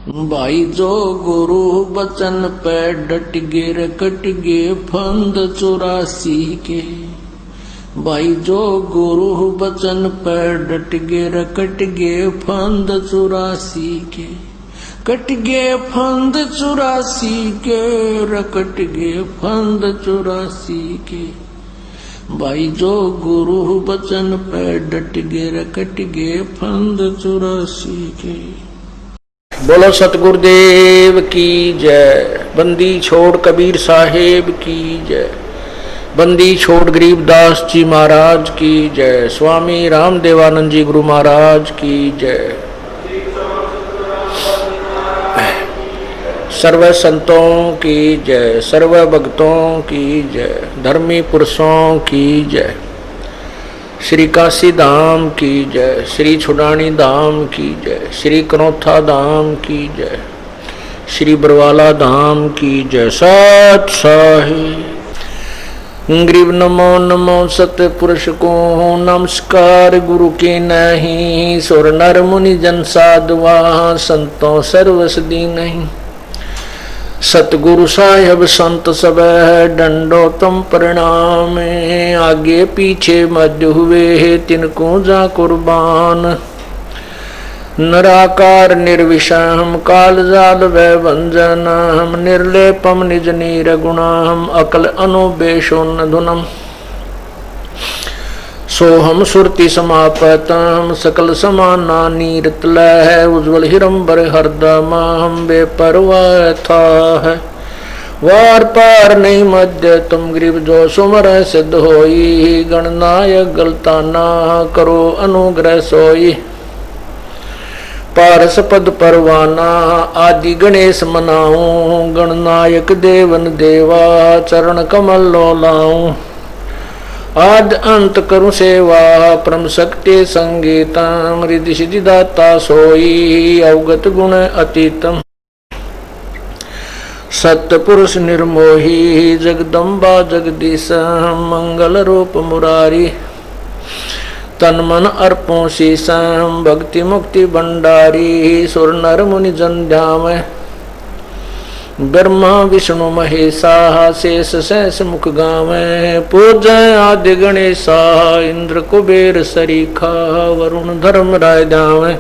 भाई जो गुरु बचन पे डट गे रकट गे फंद 84 के। भाई जो गुरु बचन पे डट गे रकट गे फंद 84 के। कट गे फंद 84 के रकट गे फंद 84 के। भाई जो गुरु बचन पे डट गे रकट गे फंद 84 के। बोलो सतगुरुदेव की जय। बंदी छोड़ कबीर साहेब की जय। बंदी छोड़ गरीबदास जी महाराज की जय। स्वामी रामदेवानंद जी गुरु महाराज की जय। सर्व संतों की जय, सर्व भक्तों की जय, धर्मी पुरुषों की जय। श्री काशी धाम की जय, श्री छुडानी धाम की जय, श्री कनौथा धाम की जय, श्री बरवाला धाम की जय। सत साहिब ग्रीव नमो नमो सतपुरुष को नमस्कार। गुरु के नहीं सुर नर मुनि जन साधुआ संतों सर्वसदी नहीं। सतगुरु साहेब संत सब दंडोतम प्रणाम। आगे पीछे मध्य हुए तिनको जा कुर्बान। नराकार निर्विषम काल जाल वै भंजन। हम निर्लेपम निज नीर गुणाम अकल अनुबेशोन धुनम। सोहम सुरति समापतम सकल समाना नीरत लह। उज्ज्वल हिरंबर हरदम हम बेपरवाह था है। वार पार नहीं मध्य तुम ग्रीव जो सुमर सिद्ध होई। गणनायक गलता ना करो अनुग्रह सोई। पारस पद परवाना आदि गणेश मनाऊं। गणनायक देवन देवा चरण कमल लो लाऊं। आद अंत करूं सेवा परम शक्ति संगीतम। रिद्धि सिद्धि दाता सोई अवगत गुण अतीतम। सत्य पुरुष निर्मोही जगदम्बा जगदीश। मंगल रूप मुरारी तन मन अर्पों शीशम। भक्ति मुक्ति भंडारी सुर नर मुनि जन ध्याम। ब्रह्मा विष्णु महेशा शेष सहस मुख गावे। पूजय आदि गणेशा इंद्र कुबेर सरीखा। वरुण धर्म राय ध्यावे।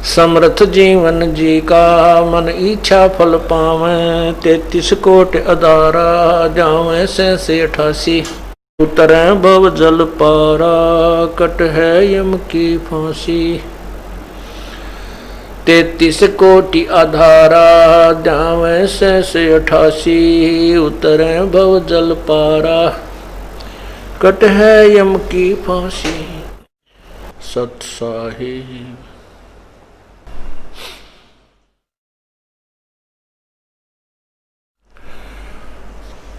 समर्थ जीवन जी का मन इच्छा फल पावे। 33 कोटि अदारा जावे सहस 88। उतरे भव जल पारा कट है यम की फांसी। 33 कोटि आधारा जावे सहस 88। उतरे भव जल पारा कट है यम की फांसी। सत साहिब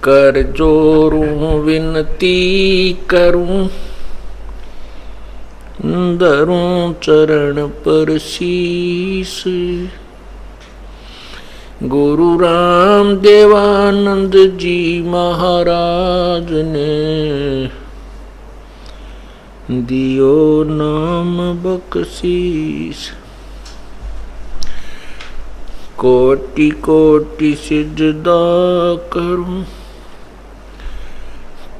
कर जोरूं विनती करूं। धरूं चरण पर शीस। गुरु राम देवानंद जी महाराज ने दियो नाम बख्शीस। कोटि कोटि सिजदा करूं।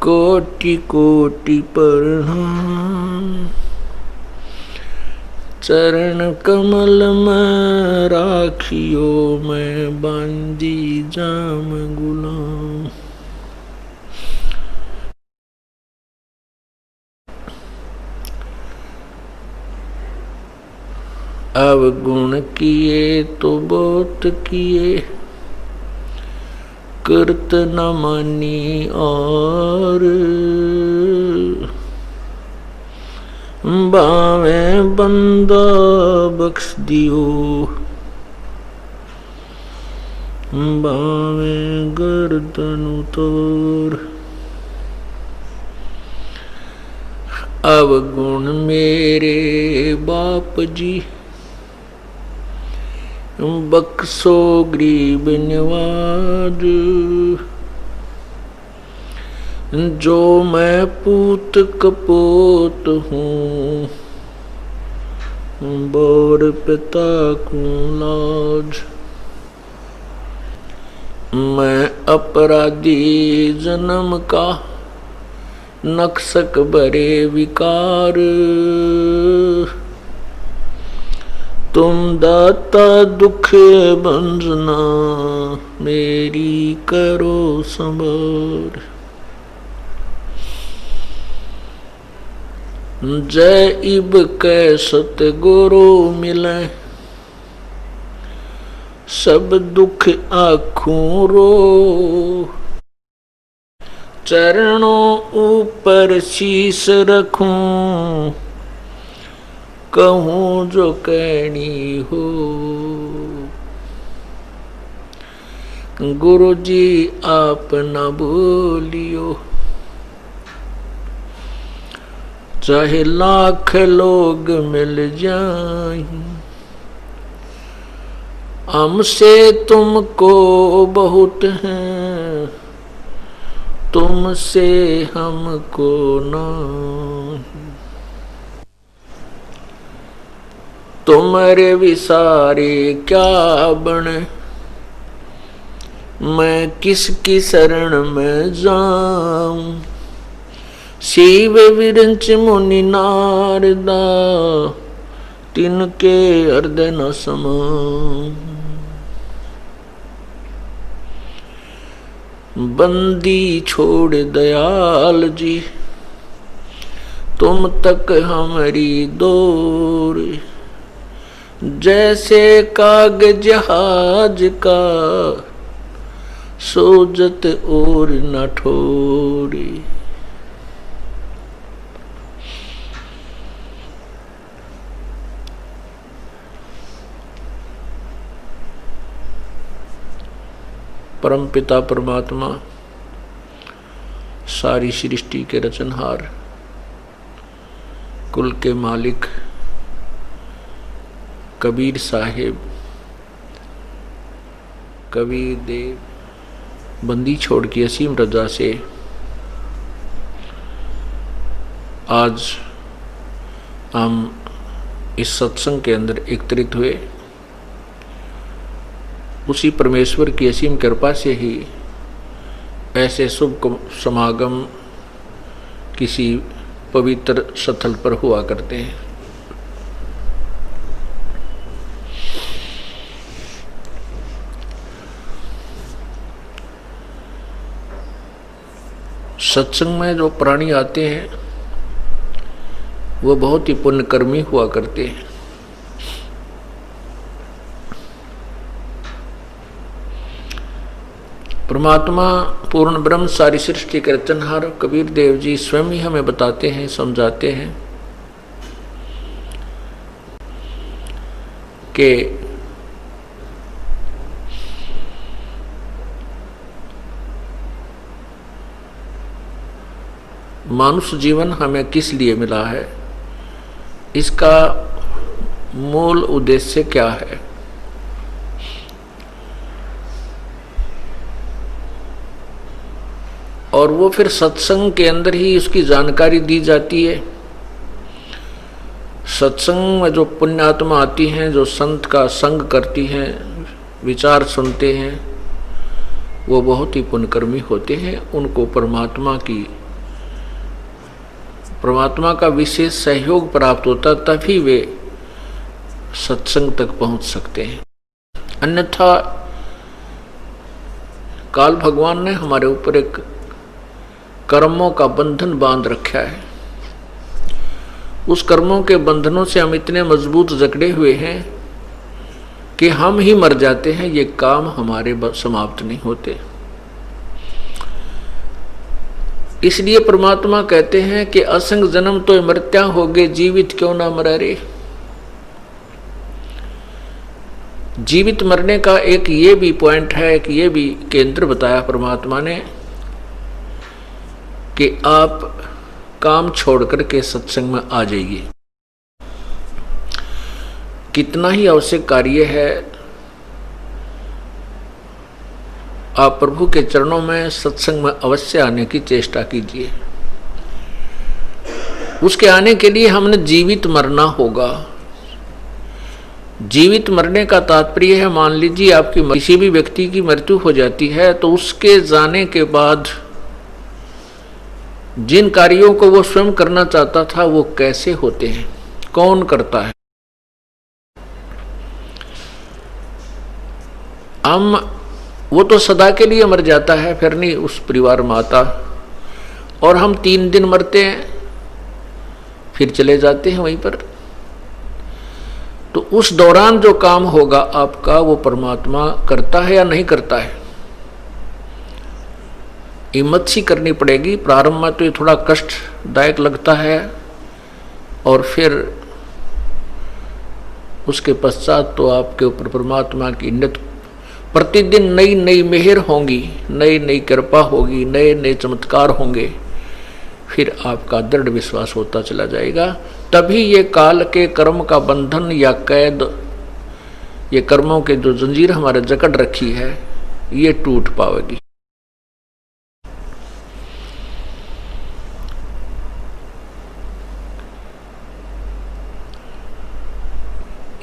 कोटि कोटि प्रणाम। चरण कमल में राखियो मैं बांधी जाम गुलाम। अवगुण किए तो बहुत किए करत न मानी और। बावे बंदा बख्श दियो। बावे गर्दन तोड़। अवगुण मेरे बाप जी बख्शो गरीब नवाज। जो मैं पूत कपोत हूँ बोर पिता को लाज। मैं अपराधी जन्म का, नक्सक बरे विकार। तुम दाता दुख बंजना, मेरी करो संभार। जय इब कै सतगुरु मिले, सब दुख आँखों रो। चरणों ऊपर शीस रखूं, कहूँ जो कहनी हो। गुरु जी आप न बोलियो, चाहे लाख लोग मिल जाएं, हमसे तुमको बहुत हैं, तुमसे हमको नहीं। तुम्हारे विसारे क्या बने, मैं किसकी शरण में जाऊं। शिव विरंच मुनि नारदा, तिनके हृदय न समाऊं। बंदी छोड़ दयाल जी, तुम तक हमारी डोर। जैसे कागज जहाज का, सोजत और न ठोरी। परमपिता परमात्मा, सारी सृष्टि के रचनहार, कुल के मालिक कबीर साहेब, कबीर देव बंदी छोड़ की असीम रजा से आज हम इस सत्संग के अंदर एकत्रित हुए। उसी परमेश्वर की असीम कृपा से ही ऐसे शुभ समागम किसी पवित्र स्थल पर हुआ करते हैं। सत्संग में जो प्राणी आते हैं वो बहुत ही पुण्यकर्मी हुआ करते हैं। परमात्मा पूर्ण ब्रह्म सारी सृष्टि के रचनहार कबीर देव जी स्वयं ही हमें बताते हैं, समझाते हैं कि मानुष जीवन हमें किस लिए मिला है, इसका मूल उद्देश्य क्या है। और वो फिर सत्संग के अंदर ही उसकी जानकारी दी जाती है। सत्संग में जो पुण्यात्मा आती हैं, जो संत का संग करती हैं, विचार सुनते हैं, वो बहुत ही पुण्यकर्मी होते हैं। उनको परमात्मा का विशेष सहयोग प्राप्त होता, तभी वे सत्संग तक पहुंच सकते हैं। अन्यथा काल भगवान ने हमारे ऊपर एक कर्मों का बंधन बांध रखा है। उस कर्मों के बंधनों से हम इतने मजबूत जकड़े हुए हैं कि हम ही मर जाते हैं, ये काम हमारे समाप्त नहीं होते। इसलिए परमात्मा कहते हैं कि असंग जन्म तो मृत्या होगे, जीवित क्यों ना मरा रे। जीवित मरने का एक ये भी पॉइंट है, एक ये भी केंद्र बताया परमात्मा ने कि आप काम छोड़ करके सत्संग में आ जाइए। कितना ही आवश्यक कार्य है, आप प्रभु के चरणों में सत्संग में अवश्य आने की चेष्टा कीजिए। उसके आने के लिए हमने जीवित मरना होगा। जीवित मरने का तात्पर्य है, मान लीजिए आपकी किसी भी व्यक्ति की मृत्यु हो जाती है तो उसके जाने के बाद जिन कार्यों को वो स्वयं करना चाहता था वो कैसे होते हैं, कौन करता है। हम वो तो सदा के लिए मर जाता है, फिर नहीं उस परिवार में आता, और हम 3 दिन मरते हैं फिर चले जाते हैं वहीं पर। तो उस दौरान जो काम होगा आपका वो परमात्मा करता है या नहीं करता है, हिम्मत सी करनी पड़ेगी। प्रारंभ में तो ये थोड़ा कष्टदायक लगता है और फिर उसके पश्चात तो आपके ऊपर परमात्मा की नित प्रतिदिन नई नई मेहर होंगी, नई नई कृपा होगी, नए नए चमत्कार होंगे, फिर आपका दृढ़ विश्वास होता चला जाएगा। तभी ये काल के कर्म का बंधन या कैद, ये कर्मों के जो जंजीर हमारे जकड़ रखी है, ये टूट पाएगी।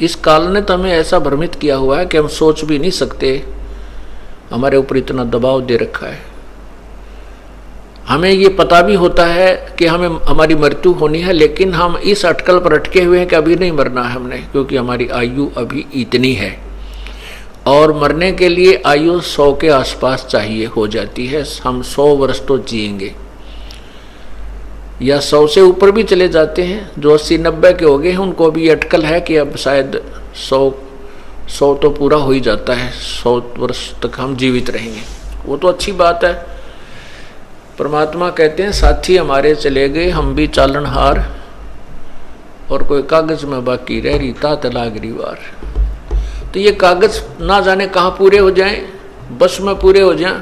इस काल ने तो हमें ऐसा भ्रमित किया हुआ है कि हम सोच भी नहीं सकते, हमारे ऊपर इतना दबाव दे रखा है। हमें ये पता भी होता है कि हमें हमारी मृत्यु होनी है, लेकिन हम इस अटकल पर अटके हुए हैं कि अभी नहीं मरना है हमने, क्योंकि हमारी आयु अभी इतनी है और मरने के लिए आयु 100 के आसपास चाहिए हो जाती है। हम 100 वर्ष तो जिएंगे या 100 से ऊपर भी चले जाते हैं। जो 80-90 के हो गए हैं उनको भी अटकल है कि अब शायद 100 तो पूरा हो ही जाता है, 100 वर्ष तक हम जीवित रहेंगे। वो तो अच्छी बात है। परमात्मा कहते हैं साथी हमारे चले गए, हम भी चालनहार, और कोई कागज में बाकी रह रही तात लागरी वार। तो ये कागज ना जाने कहाँ पूरे हो जाएं, बस में पूरे हो जाएं,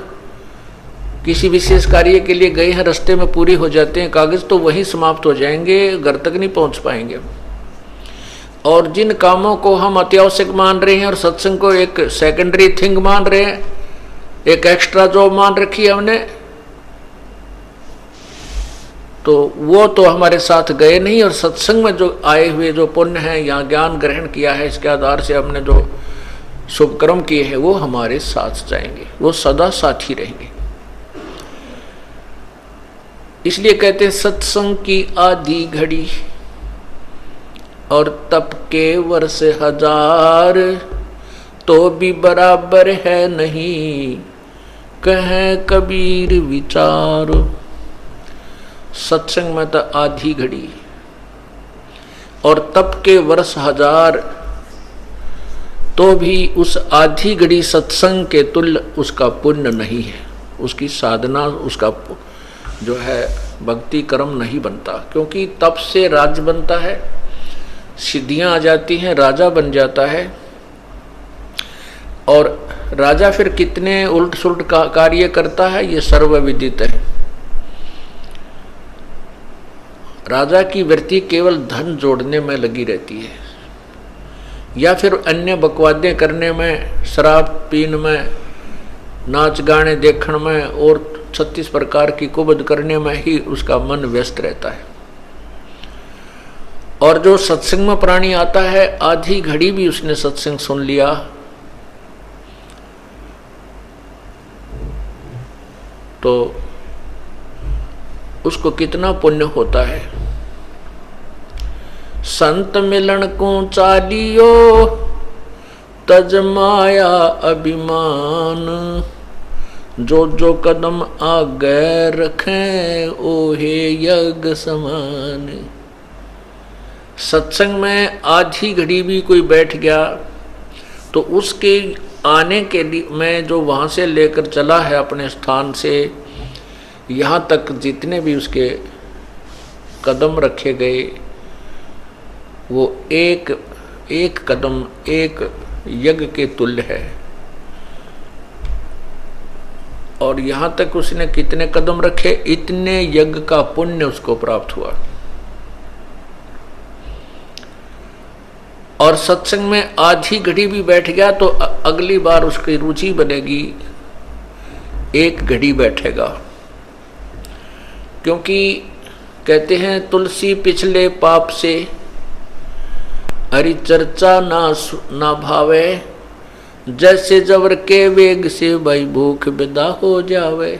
किसी विशेष कार्य के लिए गए हैं, रास्ते में पूरी हो जाते हैं कागज, तो वहीं समाप्त हो जाएंगे, घर तक नहीं पहुंच पाएंगे। और जिन कामों को हम अत्यावश्यक मान रहे हैं और सत्संग को एक सेकेंडरी थिंग मान रहे हैं, एक एक्स्ट्रा जॉब मान रखी है हमने, तो वो तो हमारे साथ गए नहीं। और सत्संग में जो आए हुए जो पुण्य है या ज्ञान ग्रहण किया है, इसके आधार से हमने जो शुभ कर्म किए हैं वो हमारे साथ जाएंगे, वो सदा साथी रहेंगे। इसलिए कहते हैं सत्संग की आधी घड़ी और तप के वर्ष 1000, तो भी बराबर है नहीं, कहे कबीर विचार। सत्संग में तो आधी घड़ी और तप के वर्ष 1000, तो भी उस आधी घड़ी सत्संग के तुल्य उसका पुण्य नहीं है, उसकी साधना, उसका जो है भक्ति कर्म नहीं बनता। क्योंकि तप से राज्य बनता है, सिद्धियां आ जाती हैं, राजा बन जाता है। और राजा फिर कितने उल्ट सुल्ट का कार्य करता है ये सर्वविदित है। राजा की वृत्ति केवल धन जोड़ने में लगी रहती है, या फिर अन्य बकवादे करने में, शराब पीने में, नाच गाने देखने में और 36 प्रकार की कुबद करने में ही उसका मन व्यस्त रहता है। और जो सत्संग में प्राणी आता है, आधी घड़ी भी उसने सत्संग सुन लिया तो उसको कितना पुण्य होता है। संत मिलन को चालियो तज माया अभिमान, जो जो कदम आगे रखें ओहे यज्ञ समान। सत्संग में आधी घड़ी भी कोई बैठ गया तो उसके आने के लिए मैं जो वहाँ से लेकर चला है अपने स्थान से यहाँ तक जितने भी उसके कदम रखे गए, वो एक एक कदम एक यज्ञ के तुल्य है। और यहाँ तक उसने कितने कदम रखे, इतने यज्ञ का पुण्य उसको प्राप्त हुआ। और सत्संग में आधी घड़ी भी बैठ गया तो अगली बार उसकी रुचि बनेगी, एक घड़ी बैठेगा। क्योंकि कहते हैं तुलसी पिछले पाप से हरि चर्चा ना भावे, जैसे जबर के वेग से भाई भूख विदा हो जावे।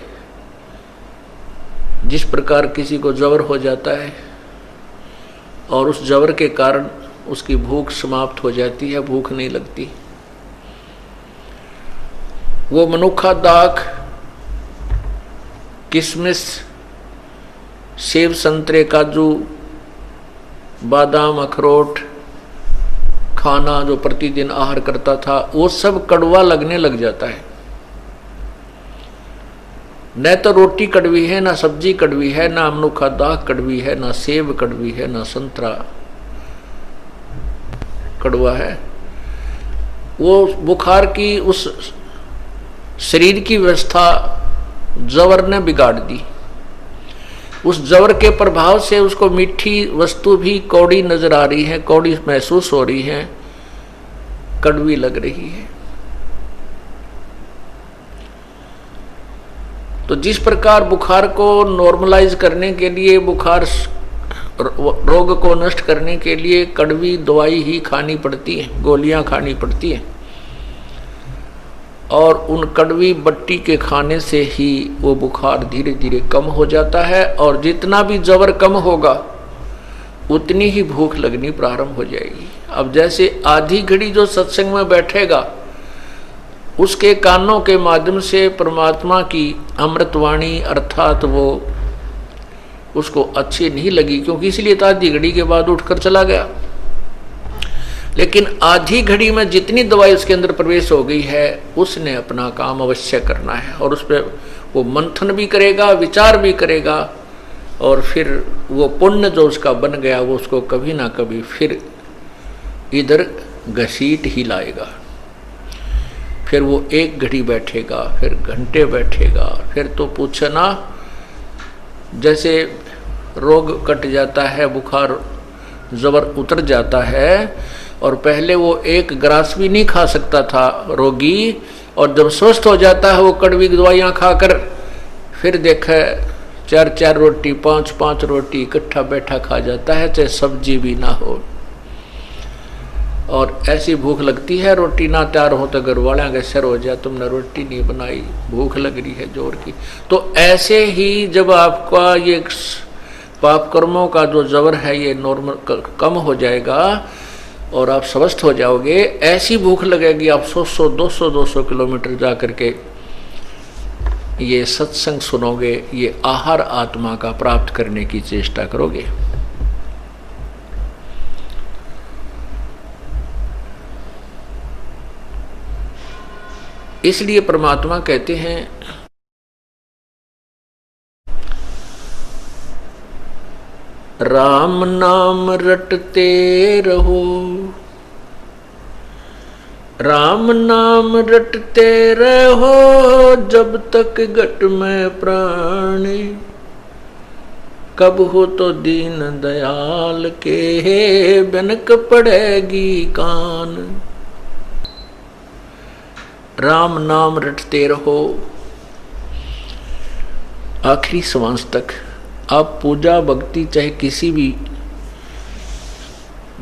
जिस प्रकार किसी को जबर हो जाता है और उस जबर के कारण उसकी भूख समाप्त हो जाती है, भूख नहीं लगती, वो मनुखा दाख, किशमिश, सेब, संतरे, काजू, बादाम, अखरोट खाना जो प्रतिदिन आहार करता था, वो सब कड़वा लगने लग जाता है। न तो रोटी कड़वी है, ना सब्जी कड़वी है, ना मनुखा दाख कड़वी है, ना सेब कड़वी है, ना संतरा कड़वा है। वो बुखार की उस शरीर की व्यवस्था जवर ने बिगाड़ दी। उस जवर के प्रभाव से उसको मीठी वस्तु भी कौड़ी नजर आ रही है, कौड़ी महसूस हो रही है, कड़वी लग रही है। तो जिस प्रकार बुखार को नॉर्मलाइज करने के लिए, बुखार रोग को नष्ट करने के लिए कड़वी दवाई ही खानी पड़ती है, गोलियां खानी पड़ती है, और उन कड़वी बट्टी के खाने से ही वो बुखार धीरे धीरे कम हो जाता है। और जितना भी जबर कम होगा उतनी ही भूख लगनी प्रारंभ हो जाएगी। अब जैसे आधी घड़ी जो सत्संग में बैठेगा, उसके कानों के माध्यम से परमात्मा की अमृतवाणी अर्थात वो उसको अच्छी नहीं लगी, क्योंकि इसलिए तो आधी घड़ी के बाद उठकर चला गया। लेकिन आधी घड़ी में जितनी दवाई उसके अंदर प्रवेश हो गई है, उसने अपना काम अवश्य करना है, और उस पर वो मंथन भी करेगा, विचार भी करेगा, और फिर वो पुण्य जो उसका बन गया वो उसको कभी ना कभी फिर इधर घसीट ही लाएगा। फिर वो एक घड़ी बैठेगा, फिर घंटे बैठेगा, फिर तो पूछना, जैसे रोग कट जाता है, बुखार जबर उतर जाता है, और पहले वो एक ग्रास भी नहीं खा सकता था रोगी, और जब स्वस्थ हो जाता है वो कड़वी दवाइयाँ खाकर, फिर देखे 4-4 रोटी 5-5 रोटी इकट्ठा बैठा खा जाता है, चाहे सब्जी भी ना हो। और ऐसी भूख लगती है, रोटी ना तैयार हो तो घर वाले के सिर हो जाए, तुमने रोटी नहीं बनाई, भूख लग रही है जोर की। तो ऐसे ही जब आपका ये पाप कर्मों का जो जबर है ये नॉर्मल कम हो जाएगा और आप स्वस्थ हो जाओगे, ऐसी भूख लगेगी आप 100 200 किलोमीटर जा करके ये सत्संग सुनोगे, ये आहार आत्मा का प्राप्त करने की चेष्टा करोगे। इसलिए परमात्मा कहते हैं, राम नाम रटते रहो, राम नाम रटते रहो, जब तक घट में प्राण, कब हो तो दीन दयाल के बिनक पड़ेगी कान। राम नाम रटते रहो, आखिरी श्वास तक आप पूजा भक्ति चाहे किसी भी,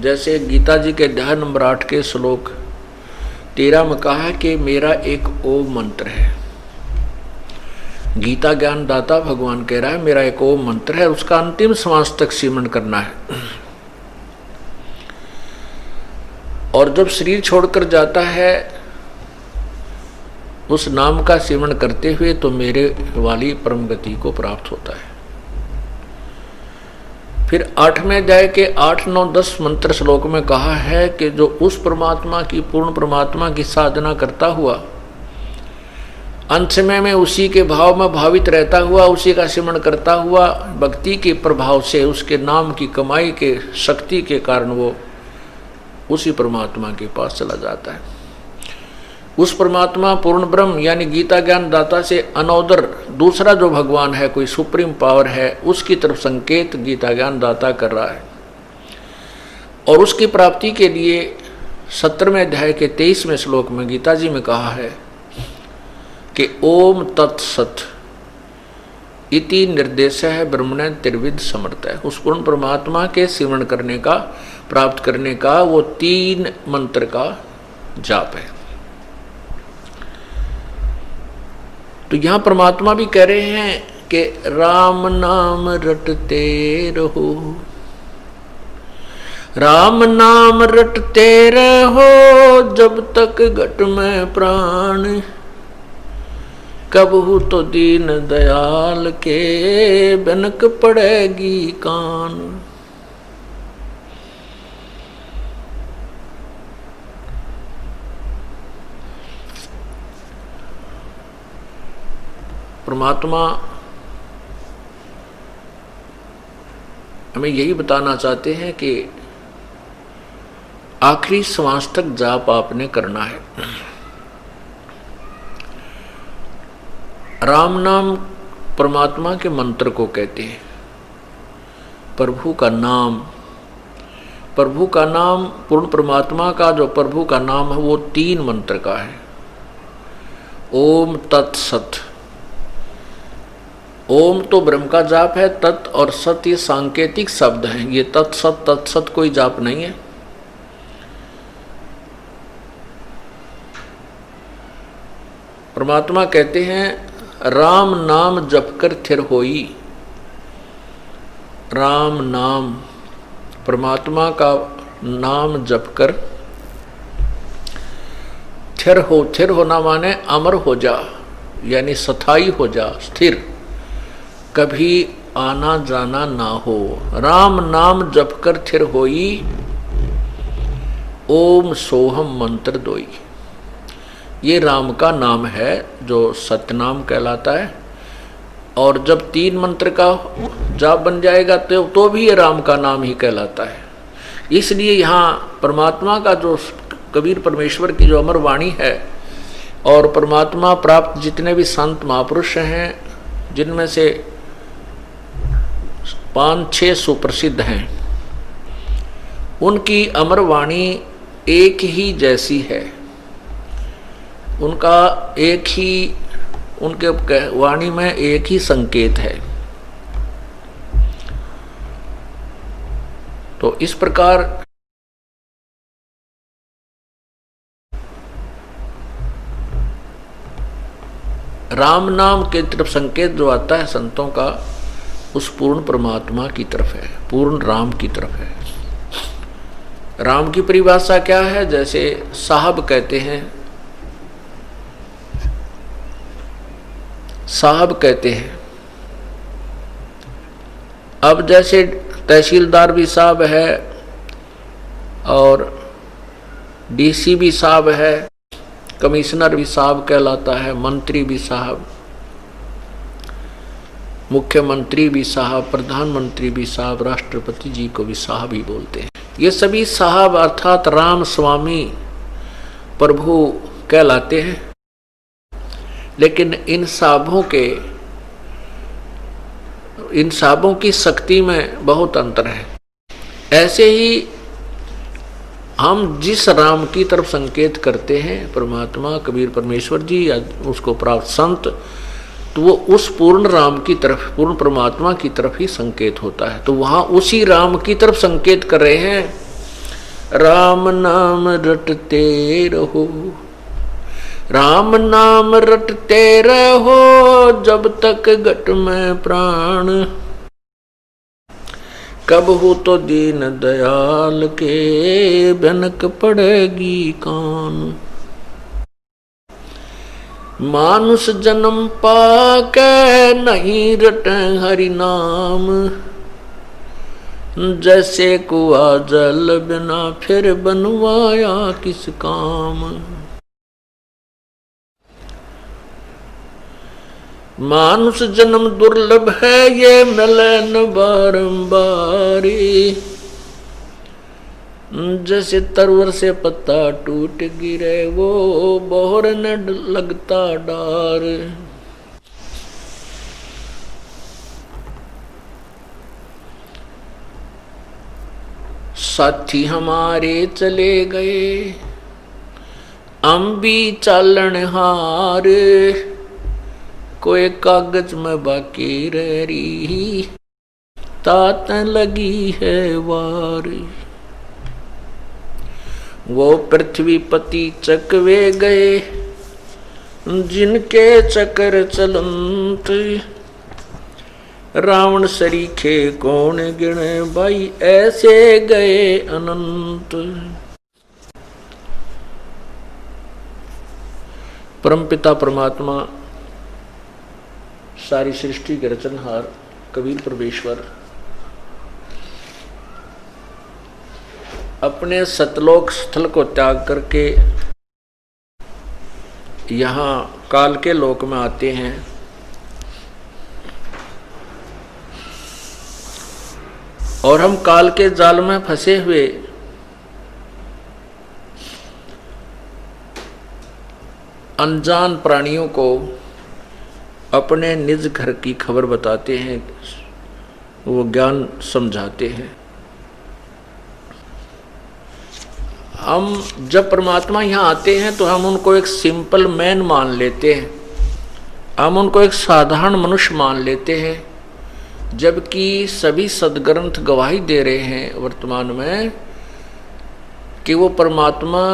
जैसे गीता जी के अध्याय नंबर 8 के श्लोक 13 में कहा है कि मेरा एक ओम मंत्र है। गीता ज्ञान दाता भगवान कह रहा है मेरा एक ओम मंत्र है, उसका अंतिम श्वास तक सिमरण करना है। और जब शरीर छोड़कर जाता है उस नाम का सिमरण करते हुए तो मेरे वाली परम गति को प्राप्त होता है। फिर 8वें अध्याय के 8, 9, 10 मंत्र श्लोक में कहा है कि जो उस परमात्मा की, पूर्ण परमात्मा की साधना करता हुआ, अंत समय में उसी के भाव में भावित रहता हुआ, उसी का सिमरण करता हुआ, भक्ति के प्रभाव से, उसके नाम की कमाई के शक्ति के कारण वो उसी परमात्मा के पास चला जाता है। उस परमात्मा पूर्ण ब्रह्म यानी गीता ज्ञान दाता से अनौदर दूसरा जो भगवान है, कोई सुप्रीम पावर है, उसकी तरफ संकेत गीता ज्ञान दाता कर रहा है। और उसकी प्राप्ति के लिए 17वें अध्याय के 23वें श्लोक में गीता जी में कहा है कि ओम तत्सत इति निर्देश है ब्रह्मण त्रिविध समर्थ है। उस पूर्ण परमात्मा के सिमरण करने का प्राप्त करने का वो 3 मंत्र का जाप है। तो यहां परमात्मा भी कह रहे हैं कि राम नाम रटते रहो, राम नाम रटते रहो जब तक घट में प्राण, कबहू तो दीन दयाल के बनक पड़ेगी कान। परमात्मा हमें यही बताना चाहते हैं कि आखिरी श्वास तक जाप आपने करना है। राम नाम परमात्मा के मंत्र को कहते हैं। प्रभु का नाम, प्रभु का नाम, पूर्ण परमात्मा का जो प्रभु का नाम है वो 3 मंत्र का है। ओम तत्सत। ओम तो ब्रह्म का जाप है, तत् और सत ये सांकेतिक शब्द हैं। ये तत्सत तत्सत कोई जाप नहीं है। परमात्मा कहते हैं राम नाम जपकर थिर होई। राम नाम, परमात्मा का नाम जपकर थिर हो। थिर होना माने अमर हो जा, यानी स्थायी हो जा, स्थिर, कभी आना जाना ना हो। राम नाम जपकर थिर होई, ओम सोहम मंत्र दोई। ये राम का नाम है जो सत्यनाम कहलाता है। और जब 3 मंत्र का जाप बन जाएगा तो भी ये राम का नाम ही कहलाता है। इसलिए यहाँ परमात्मा का जो कबीर परमेश्वर की जो अमर वाणी है और परमात्मा प्राप्त जितने भी संत महापुरुष हैं, जिनमें से 5-6 सुप्रसिद्ध हैं, उनकी अमर वाणी एक ही जैसी है। उनका एक ही, उनके वाणी में एक ही संकेत है। तो इस प्रकार राम नाम के तरफ संकेत जो आता है संतों का, उस पूर्ण परमात्मा की तरफ है, पूर्ण राम की तरफ है। राम की परिभाषा क्या है? जैसे साहब कहते हैं, साहब कहते हैं। अब जैसे तहसीलदार भी साहब है और डीसी भी साहब है, कमिश्नर भी साहब कहलाता है, मंत्री भी साहब, मुख्यमंत्री भी साहब, प्रधानमंत्री भी साहब, राष्ट्रपति जी को भी साहब ही बोलते हैं। ये सभी साहब अर्थात राम स्वामी प्रभु कहलाते हैं। लेकिन इन साहबों की शक्ति में बहुत अंतर है। ऐसे ही हम जिस राम की तरफ संकेत करते हैं, परमात्मा कबीर परमेश्वर जी या उसको प्राप्त संत, तो वो उस पूर्ण राम की तरफ, पूर्ण परमात्मा की तरफ ही संकेत होता है। तो वहां उसी राम की तरफ संकेत कर रहे हैं। राम नाम रटते रहो, राम नाम रटते रहो जब तक घट में प्राण, कब हो तो दीन दयाल के भनक पड़ेगी कान। मानुष जन्म पाके नहीं रटे हरि नाम, जैसे कुआ जल बिना फिर बनवाया किस काम। मानुष जन्म दुर्लभ है ये मिले न बारंबारी, जैसे तरवर से पत्ता टूट गिरे वो बोहर न लगता डार। साथी हमारे चले गए हम भी चालन हार, कोई कागज में बाकी रह रही तात लगी है वार। वो पृथ्वीपति चकवे गए, जिनके चक्र चलंत, रावण सरीखे कौन गिने, भाई ऐसे गए अनंत। परमपिता परमात्मा सारी सृष्टि के रचनहार कबीर परमेश्वर अपने सतलोक स्थल को त्याग करके यहाँ काल के लोक में आते हैं। और हम काल के जाल में फंसे हुए अनजान प्राणियों को अपने निज घर की खबर बताते हैं, वो ज्ञान समझाते हैं। हम जब परमात्मा यहाँ आते हैं तो हम उनको एक सिंपल मैन मान लेते हैं, हम उनको एक साधारण मनुष्य मान लेते हैं, जबकि सभी सद्ग्रंथ गवाही दे रहे हैं वर्तमान में कि वो परमात्मा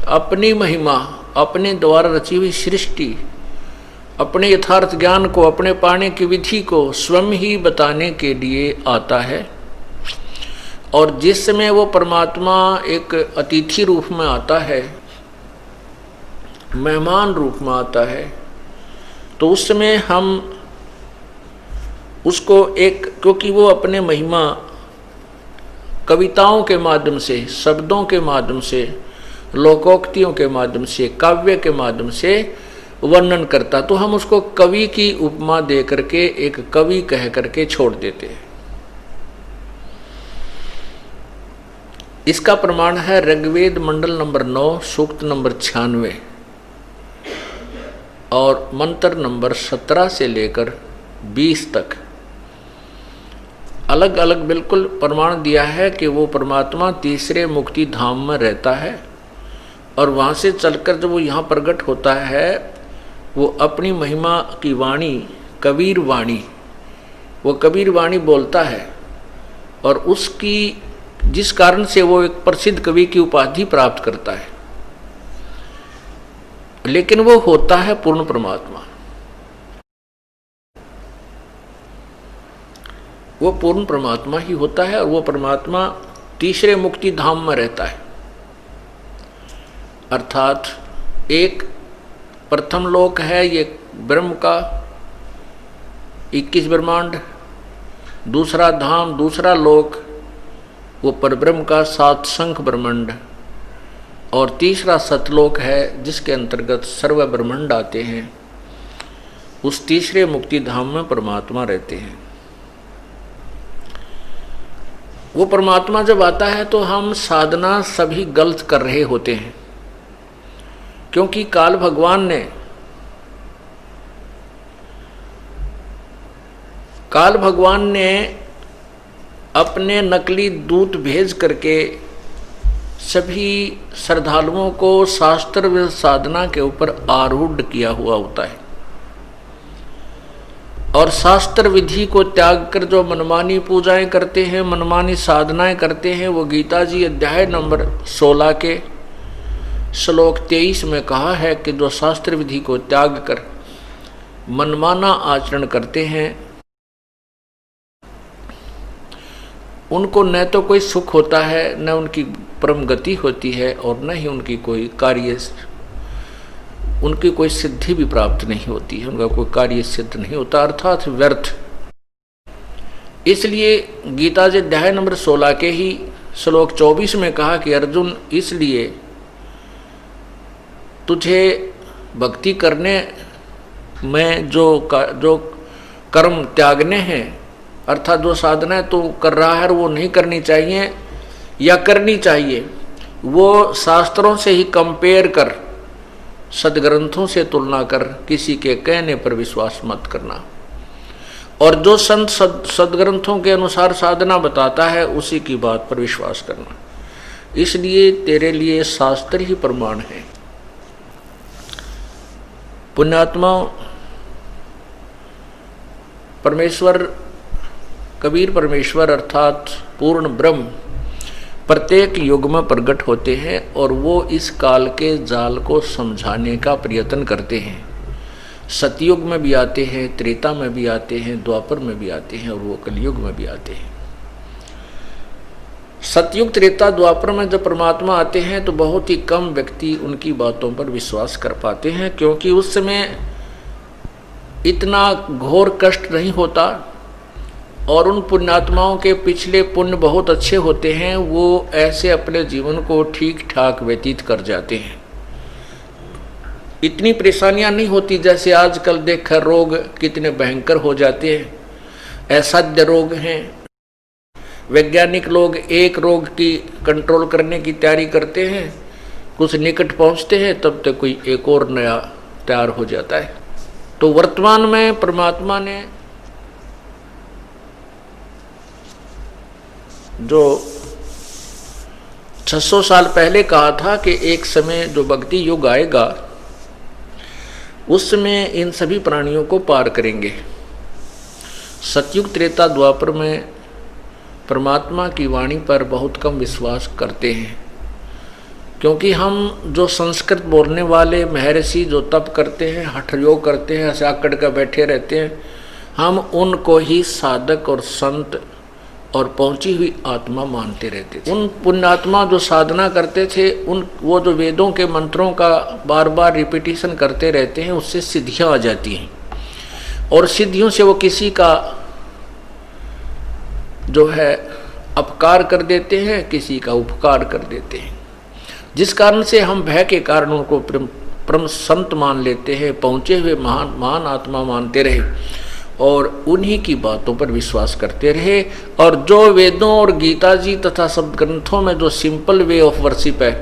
अपनी महिमा, अपने द्वारा रची हुई सृष्टि, अपने यथार्थ ज्ञान को, अपने पाने की विधि को स्वयं ही बताने के लिए आता है। और जिस समय वो परमात्मा एक अतिथि रूप में आता है, मेहमान रूप में आता है, तो उस समय हम उसको एक, क्योंकि वो अपने महिमा कविताओं के माध्यम से, शब्दों के माध्यम से, लोकोक्तियों के माध्यम से, काव्य के माध्यम से वर्णन करता, तो हम उसको कवि की उपमा दे करके एक कवि कह करके छोड़ देते हैं। इसका प्रमाण है ऋग्वेद मंडल नंबर 9 सूक्त नंबर 96 और मंत्र नंबर 17 से लेकर 20 तक अलग अलग बिल्कुल प्रमाण दिया है कि वो परमात्मा तीसरे मुक्ति धाम में रहता है, और वहाँ से चलकर जब वो यहाँ प्रकट होता है, वो अपनी महिमा की वाणी, कबीर वाणी, वो कबीर वाणी बोलता है, और उसकी जिस कारण से वो एक प्रसिद्ध कवि की उपाधि प्राप्त करता है। लेकिन वो होता है पूर्ण परमात्मा, वो पूर्ण परमात्मा ही होता है, और वो परमात्मा तीसरे मुक्ति धाम में रहता है। अर्थात एक प्रथम लोक है ये ब्रह्म का 21 ब्रह्मांड, दूसरा धाम, दूसरा लोक वो परब्रह्म का 7 शंख ब्रह्मांड, और तीसरा सतलोक है जिसके अंतर्गत सर्व ब्रह्मांड आते हैं। उस तीसरे मुक्ति धाम में परमात्मा रहते हैं। वो परमात्मा जब आता है तो हम साधना सभी गलत कर रहे होते हैं, क्योंकि काल भगवान ने अपने नकली दूत भेज करके सभी श्रद्धालुओं को शास्त्र साधना के ऊपर आरूढ़ किया हुआ होता है, और शास्त्र विधि को त्याग कर जो मनमानी पूजाएं करते हैं, मनमानी साधनाएं करते हैं, वो गीता जी अध्याय नंबर 16 के श्लोक 23 में कहा है कि जो शास्त्र विधि को त्याग कर मनमाना आचरण करते हैं, उनको न तो कोई सुख होता है, न उनकी परम गति होती है, और न ही उनकी कोई सिद्धि भी प्राप्त नहीं होती है, उनका कोई कार्य सिद्ध नहीं होता, अर्थात व्यर्थ। इसलिए गीता जी अध्याय नंबर 16 के ही श्लोक 24 में कहा कि अर्जुन, इसलिए तुझे भक्ति करने में जो कर्म त्यागने हैं, अर्थात जो साधना तू कर रहा है वो नहीं करनी चाहिए, या करनी चाहिए वो शास्त्रों से ही कंपेयर कर, सदग्रंथों से तुलना कर, किसी के कहने पर विश्वास मत करना, और जो संत सदग्रंथों के अनुसार साधना बताता है उसी की बात पर विश्वास करना। इसलिए तेरे लिए शास्त्र ही प्रमाण है। पुण्यात्मा, परमेश्वर कबीर परमेश्वर अर्थात पूर्ण ब्रह्म प्रत्येक युग में प्रकट होते हैं और वो इस काल के जाल को समझाने का प्रयत्न करते हैं। सतयुग में भी आते हैं, त्रेता में भी आते हैं, द्वापर में भी आते हैं और वो कलयुग में भी आते हैं। सतयुग, त्रेता, द्वापर में जब परमात्मा आते हैं तो बहुत ही कम व्यक्ति उनकी बातों पर विश्वास कर पाते हैं, क्योंकि उस समय इतना घोर कष्ट नहीं होता और उन पुण्यात्माओं के पिछले पुण्य बहुत अच्छे होते हैं, वो ऐसे अपने जीवन को ठीक ठाक व्यतीत कर जाते हैं। इतनी परेशानियां नहीं होती जैसे आजकल देखकर रोग कितने भयंकर हो जाते हैं। असाध्य रोग हैं। वैज्ञानिक लोग एक रोग की कंट्रोल करने की तैयारी करते हैं, कुछ निकट पहुंचते हैं तब तक कोई एक और नया तैयार हो जाता है। तो वर्तमान में परमात्मा ने जो 600 साल पहले कहा था कि एक समय जो भक्ति युग आएगा उस समय इन सभी प्राणियों को पार करेंगे। सतयुग, त्रेता, द्वापर में परमात्मा की वाणी पर बहुत कम विश्वास करते हैं, क्योंकि हम जो संस्कृत बोलने वाले महर्षि जो तप करते हैं, हठ योग करते हैं, ऐसे आकड़ कर बैठे रहते हैं, हम उनको ही साधक और संत और पहुंची हुई आत्मा मानते रहते थे। उन पुण्यात्मा जो साधना करते थे, वो जो वेदों के मंत्रों का बार बार रिपीटिशन करते रहते हैं, उससे सिद्धियां आ जाती हैं और सिद्धियों से वो किसी का जो है अपकार कर देते हैं, किसी का उपकार कर देते हैं, जिस कारण से हम भय के कारण उनको परम संत मान लेते हैं, पहुंचे हुए महान आत्मा मानते रहे और उन्हीं की बातों पर विश्वास करते रहे। और जो वेदों और गीता जी तथा सब ग्रंथों में जो सिंपल वे ऑफ वर्शिप है,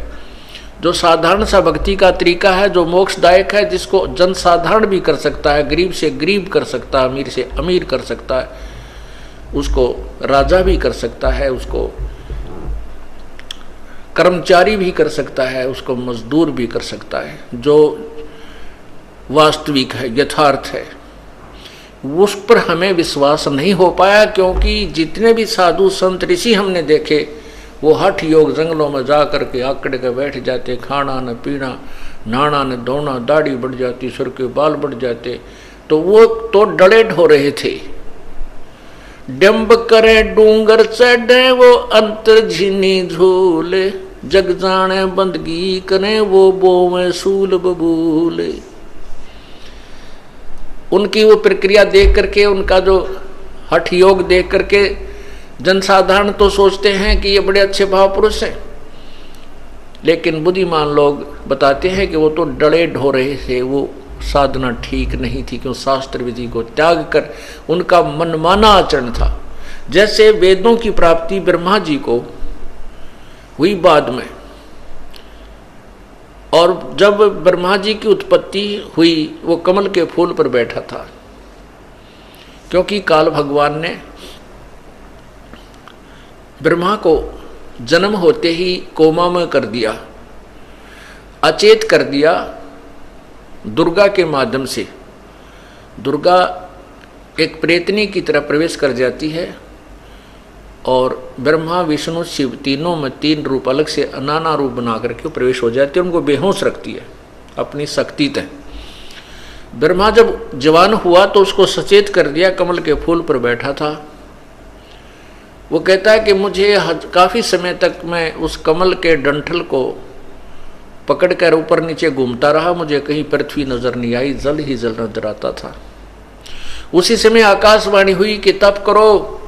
जो साधारण सा भक्ति का तरीका है, जो मोक्षदायक है, जिसको जन साधारण भी कर सकता है, गरीब से गरीब कर सकता है, अमीर से अमीर कर सकता है, उसको राजा भी कर सकता है, उसको कर्मचारी भी कर सकता है, उसको मजदूर भी कर सकता है, जो वास्तविक है, यथार्थ है, उस पर हमें विश्वास नहीं हो पाया। क्योंकि जितने भी साधु संत ऋषि हमने देखे, वो हठ योग जंगलों में जा करके आकड़ के बैठ जाते, खाना न पीना, नहाना न धोना, दाढ़ी बढ़ जाती, सिर के बाल बढ़ जाते, तो वो तो डले ढो रहे थे। डम्ब करे डूंगर चढ़े वो अंतर झिनी झूले, जग जाने बंदगी करे वो बोवे सूल बबूले। उनकी वो प्रक्रिया देख करके, उनका जो हठ योग देख करके जनसाधारण तो सोचते हैं कि ये बड़े अच्छे भाव पुरुष हैं, लेकिन बुद्धिमान लोग बताते हैं कि वो तो डले ढो रहे थे, वो साधना ठीक नहीं थी, क्यों शास्त्र विधि को त्याग कर उनका मनमाना आचरण था। जैसे वेदों की प्राप्ति ब्रह्मा जी को हुई बाद में, और जब ब्रह्मा जी की उत्पत्ति हुई वो कमल के फूल पर बैठा था, क्योंकि काल भगवान ने ब्रह्मा को जन्म होते ही कोमा में कर दिया, अचेत कर दिया दुर्गा के माध्यम से। दुर्गा एक प्रेतनी की तरह प्रवेश कर जाती है और ब्रह्मा विष्णु शिव तीनों में 3 रूप अलग से नाना रूप बना करके प्रवेश हो जाते हैं, उनको बेहोश रखती है अपनी शक्ति तय। ब्रह्मा जब जवान हुआ तो उसको सचेत कर दिया, कमल के फूल पर बैठा था। वो कहता है कि मुझे काफ़ी समय तक मैं उस कमल के डंठल को पकड़कर ऊपर नीचे घूमता रहा, मुझे कहीं पृथ्वी नजर नहीं आई, जल ही जल नजर आता था। उसी समय आकाशवाणी हुई कि तप करो,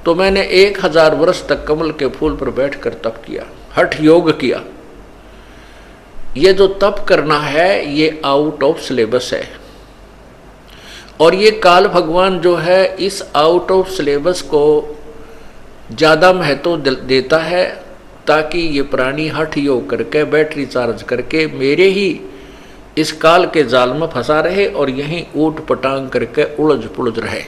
तो मैंने 1000 वर्ष तक कमल के फूल पर बैठकर तप किया, हठ योग किया। ये जो तप करना है ये आउट ऑफ सिलेबस है, और ये काल भगवान जो है इस आउट ऑफ सिलेबस को ज़्यादा महत्व देता है, ताकि ये प्राणी हठ योग करके बैटरी चार्ज करके मेरे ही इस काल के जाल में फंसा रहे और यहीं ऊट पटांग करके उलझ पुलझ रहे।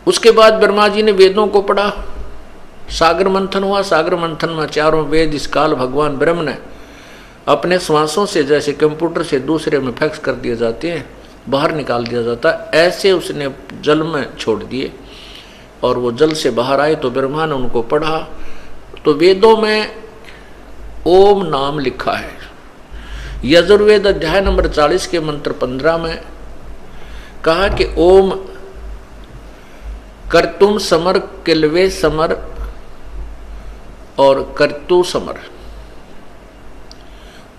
उसके बाद ब्रह्मा जी ने वेदों को पढ़ा, सागर मंथन हुआ। सागर मंथन में 4 वेद इस काल भगवान ब्रह्म ने अपने श्वासों से, जैसे कंप्यूटर से दूसरे में फैक्स कर दिए जाते हैं, बाहर निकाल दिया जाता है, ऐसे उसने जल में छोड़ दिए और वो जल से बाहर आए तो ब्रह्मा ने उनको पढ़ा। तो वेदों में ओम नाम लिखा है। यजुर्वेद अध्याय नंबर 40 के मंत्र 15 में कहा कि ओम कर्तुम समर किलवे समर और कर्तु समर।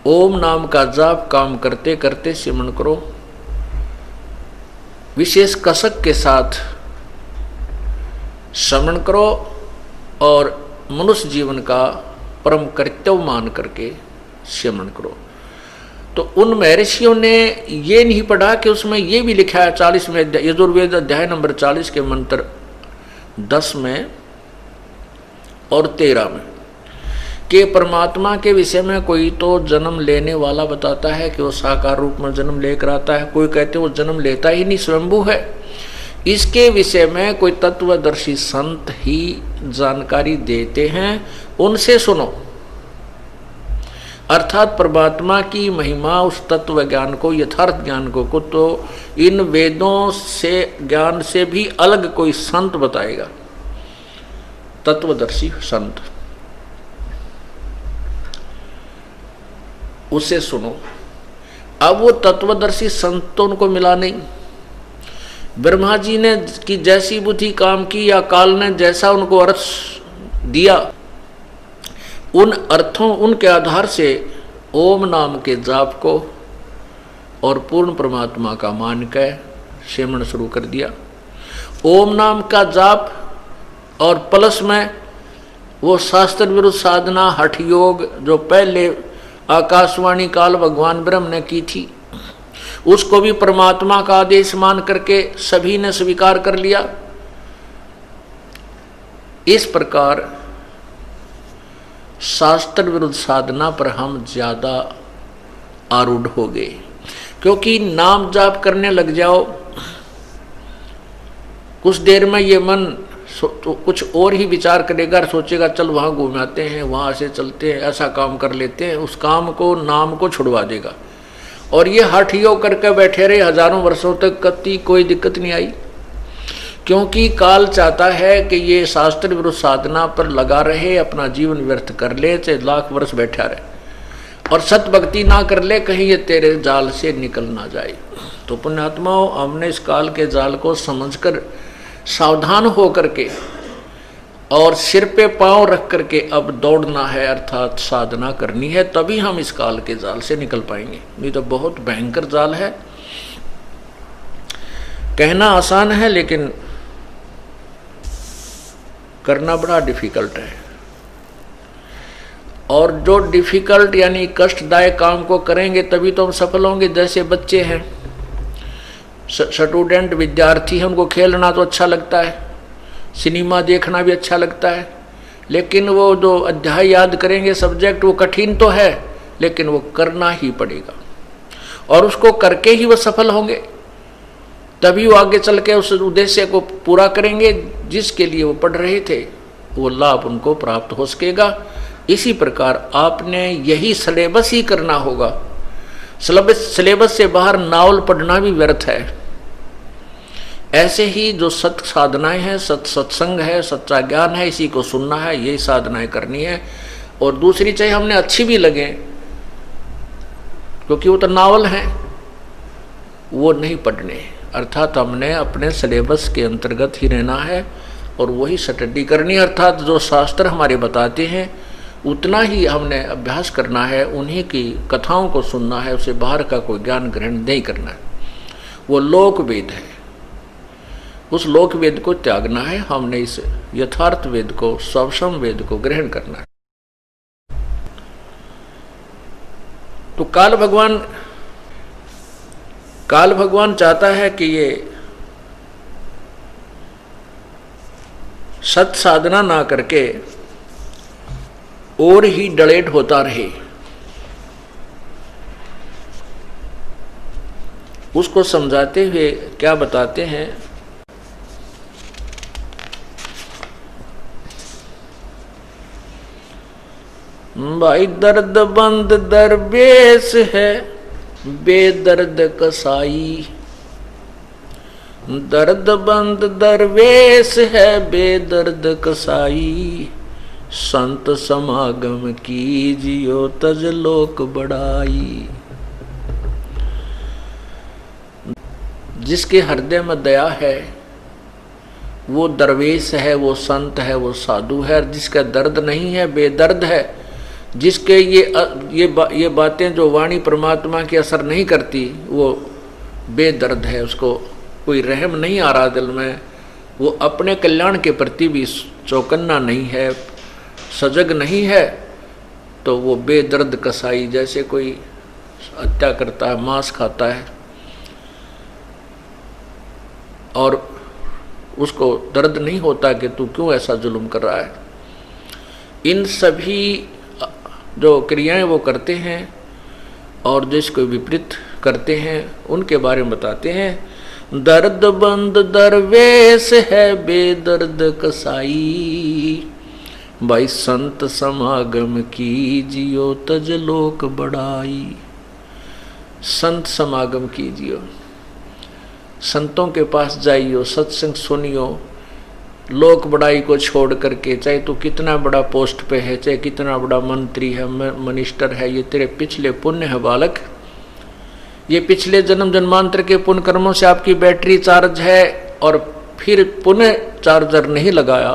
ओम नाम का जाप काम करते करते सिमरण करो, विशेष कसक के साथ श्रवण करो और मनुष्य जीवन का परम कर्तव्य मान करके श्रवण करो। तो उन महर्षियों ने ये नहीं पढ़ा कि उसमें ये भी लिखा है 40 में, यजुर्वेद अध्याय नंबर 40 के मंत्र 10 में और 13 में, कि परमात्मा के विषय में कोई तो जन्म लेने वाला बताता है कि वो साकार रूप में जन्म लेकर आता है, कोई कहते वो जन्म लेता ही नहीं, स्वयंभू है। इसके विषय में कोई तत्वदर्शी संत ही जानकारी देते हैं, उनसे सुनो। अर्थात परमात्मा की महिमा, उस तत्व ज्ञान को, यथार्थ ज्ञान को तो इन वेदों से ज्ञान से भी अलग कोई संत बताएगा, तत्वदर्शी संत, उसे सुनो। अब वो तत्वदर्शी संत तो उनको मिला नहीं। ब्रह्मा जी ने की जैसी बुद्धि काम की या काल ने जैसा उनको अर्थ दिया, उन अर्थों उनके आधार से ओम नाम के जाप को और पूर्ण परमात्मा का मान के सेवन शुरू कर दिया। ओम नाम का जाप और प्लस में वो शास्त्र विरुद्ध साधना हठ योग जो पहले आकाशवाणी काल भगवान ब्रह्म ने की थी, उसको भी परमात्मा का आदेश मान करके सभी ने स्वीकार कर लिया। इस प्रकार शास्त्र विरुद्ध साधना पर हम ज्यादा आरूढ़ हो गए, क्योंकि नाम जाप करने लग जाओ, कुछ देर में ये मन तो कुछ और ही विचार करेगा, सोचेगा चल वहाँ घूमाते हैं, वहाँ से चलते हैं, ऐसा काम कर लेते हैं, उस काम को नाम को छुड़वा देगा। और ये हठ योग करके बैठे रहे हजारों वर्षों तक, कभी कोई दिक्कत नहीं आई, क्योंकि काल चाहता है कि ये शास्त्र विरुद्ध साधना पर लगा रहे, अपना जीवन व्यर्थ कर ले, चाहे लाख वर्ष बैठा रहे और सत भक्ति ना कर ले, कहीं ये तेरे जाल से निकल ना जाए। तो पुण्यात्माओं, हमने इस काल के जाल को समझकर सावधान हो करके और सिर पे पांव रख करके अब दौड़ना है, अर्थात साधना करनी है, तभी हम इस काल के जाल से निकल पाएंगे। नहीं तो बहुत भयंकर जाल है। कहना आसान है लेकिन करना बड़ा डिफिकल्ट है। और जो डिफिकल्ट यानी कष्टदायक काम को करेंगे तभी तो हम सफल होंगे। जैसे बच्चे हैं, स्टूडेंट विद्यार्थी हैं, उनको खेलना तो अच्छा लगता है, सिनेमा देखना भी अच्छा लगता है, लेकिन वो जो अध्याय याद करेंगे सब्जेक्ट, वो कठिन तो है लेकिन वो करना ही पड़ेगा और उसको करके ही वो सफल होंगे, तभी वो आगे चल के उस उद्देश्य को पूरा करेंगे जिसके लिए वो पढ़ रहे थे, वो लाभ उनको प्राप्त हो सकेगा। इसी प्रकार आपने यही सिलेबस ही करना होगा। सिलेबस से बाहर नावल पढ़ना भी व्यर्थ है। ऐसे ही जो सत साधनाएं हैं, सत्संग है, सच्चा ज्ञान है, इसी को सुनना है, यही साधनाएं करनी है। और दूसरी चाहे हमने अच्छी भी लगे, क्योंकि वो तो नावल हैं, वो नहीं पढ़ने। अर्थात हमने अपने सिलेबस के अंतर्गत ही रहना है और वही स्टडी करनी है। अर्थात जो शास्त्र हमारे बताते हैं उतना ही हमने अभ्यास करना है, उन्हीं की कथाओं को सुनना है, उसे बाहर का कोई ज्ञान ग्रहण नहीं करना है। वो लोक वेद है, उस लोक वेद को त्यागना है। हमने इस यथार्थ वेद को, स्वसम वेद को ग्रहण करना है। तो काल भगवान चाहता है कि ये सत साधना ना करके और ही डलेट होता रहे। उसको समझाते हुए क्या बताते हैं, भाई दर्द बंद दरवेश है, बेदर्द कसाई, दर्द बंद दरवेश है बेदर्द कसाई, संत समागम कीजियो तज लोक बढ़ाई। जिसके हृदय में दया है वो दरवेश है, वो संत है, वो साधु है। जिसका दर्द नहीं है, बेदर्द है, जिसके ये बातें जो वाणी परमात्मा की असर नहीं करती, वो बेदर्द है। उसको कोई रहम नहीं आ रहा दिल में, वो अपने कल्याण के प्रति भी चौकन्ना नहीं है, सजग नहीं है, तो वो बेदर्द कसाई। जैसे कोई हत्या करता है, मांस खाता है और उसको दर्द नहीं होता कि तू क्यों ऐसा जुल्म कर रहा है। इन सभी जो क्रियाएं वो करते हैं और जिसको विपरीत करते हैं उनके बारे में बताते हैं। दर्द बंद दरवेश है बेदर्द कसाई, भाई संत समागम कीजियो तज लोक बढ़ाई। संत समागम कीजियो, संतों के पास जाइयो, सत्संग सुनियो, लोक बड़ाई को छोड़ करके, चाहे तू कितना बड़ा पोस्ट पे है, चाहे कितना बड़ा मंत्री है, मिनिस्टर है, ये तेरे पिछले पुण्य है बालक। ये पिछले जन्म जन्मांतर के पुण्य कर्मों से आपकी बैटरी चार्ज है और फिर पुनः चार्जर नहीं लगाया,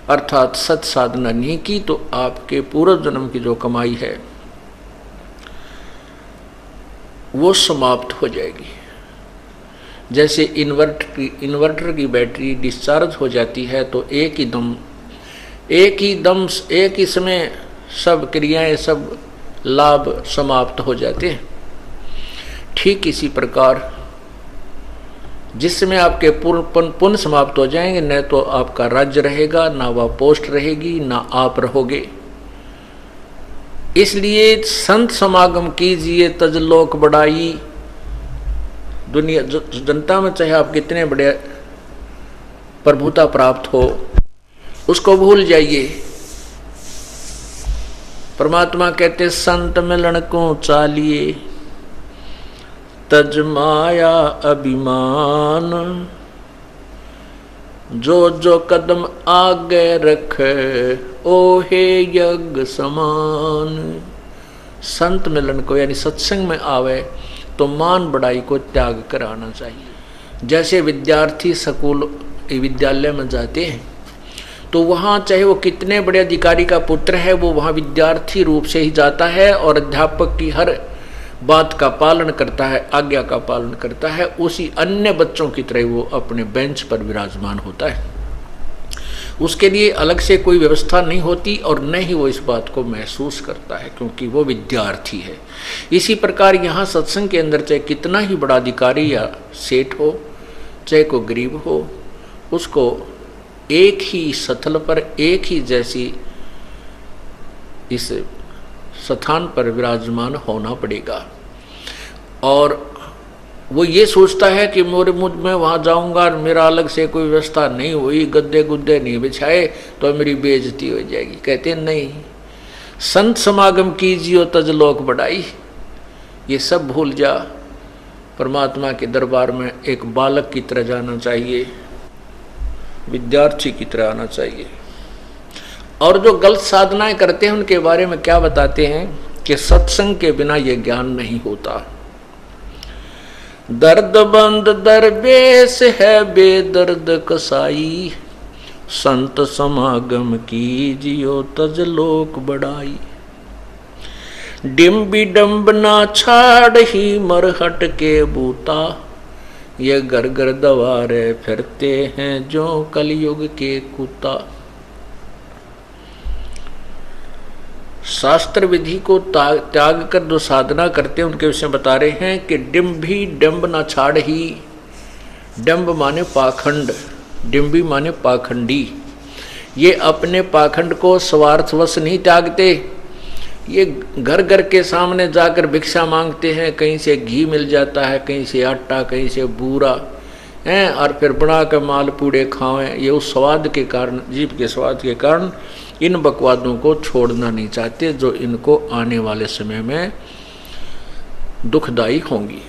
अर्थात सत साधना नहीं की, तो आपके पूर्व जन्म की जो कमाई है वो समाप्त हो जाएगी। जैसे इन्वर्टर की बैटरी डिस्चार्ज हो जाती है तो एक ही समय सब क्रियाएं, सब लाभ समाप्त हो जाते हैं। ठीक इसी प्रकार जिसमें आपके पुण्य समाप्त हो जाएंगे, न तो आपका राज्य रहेगा, ना वह पोस्ट रहेगी, ना आप रहोगे। इसलिए संत समागम कीजिए तज लोक बढ़ाई। दुनिया जनता में चाहे आप कितने बड़े प्रभुता प्राप्त हो, उसको भूल जाइए। परमात्मा कहते संत मिलन को चालिए तज माया अभिमान, जो जो कदम आगे रखे ओहे यज्ञ समान। संत मिलन को यानी सत्संग में आवे तो मान बढ़ाई को त्याग कराना चाहिए। जैसे विद्यार्थी स्कूल विद्यालय में जाते हैं तो वहाँ चाहे वो कितने बड़े अधिकारी का पुत्र है, वो वहाँ विद्यार्थी रूप से ही जाता है और अध्यापक की हर बात का पालन करता है, आज्ञा का पालन करता है। उसी अन्य बच्चों की तरह वो अपने बेंच पर विराजमान होता है। उसके लिए अलग से कोई व्यवस्था नहीं होती और न ही वो इस बात को महसूस करता है, क्योंकि वो विद्यार्थी है। इसी प्रकार यहाँ सत्संग के अंदर चाहे कितना ही बड़ा अधिकारी या सेठ हो, चाहे कोई गरीब हो, उसको एक ही स्थल पर एक ही जैसी इस स्थान पर विराजमान होना पड़ेगा। और वो ये सोचता है कि मुझ में वहाँ जाऊँगा और मेरा अलग से कोई व्यवस्था नहीं हुई, गद्दे गुद्दे नहीं बिछाए तो मेरी बेइज्जती हो जाएगी। कहते नहीं, संत समागम कीजिए तज लोक बढ़ाई। ये सब भूल जा, परमात्मा के दरबार में एक बालक की तरह जाना चाहिए, विद्यार्थी की तरह आना चाहिए। और जो गलत साधनाएं करते हैं उनके बारे में क्या बताते हैं कि सत्संग के बिना ये ज्ञान नहीं होता। दर्द बंद दरवेश है बेदर्द कसाई, संत समागम कीजियो तज लोक बढ़ाई। डिम्बी डम्ब ना छाड़ ही मरहट के बूता, ये घर घर दवारे फिरते हैं जो कलयुग के कुत्ता। शास्त्र विधि को त्याग कर जो साधना करते हैं उनके विषय बता रहे हैं कि डिम्भी डम्ब ना छाड़ ही। डम्ब माने पाखंड, डिम्भी माने पाखंडी। ये अपने पाखंड को स्वार्थवश नहीं त्यागते, ये घर घर के सामने जाकर भिक्षा मांगते हैं। कहीं से घी मिल जाता है, कहीं से आटा, कहीं से बूरा हैं, और फिर बना कर माल पूड़े खाएं। ये उस स्वाद के कारण, जीभ के स्वाद के कारण इन बकवादों को छोड़ना नहीं चाहते, जो इनको आने वाले समय में दुखदायी होंगी।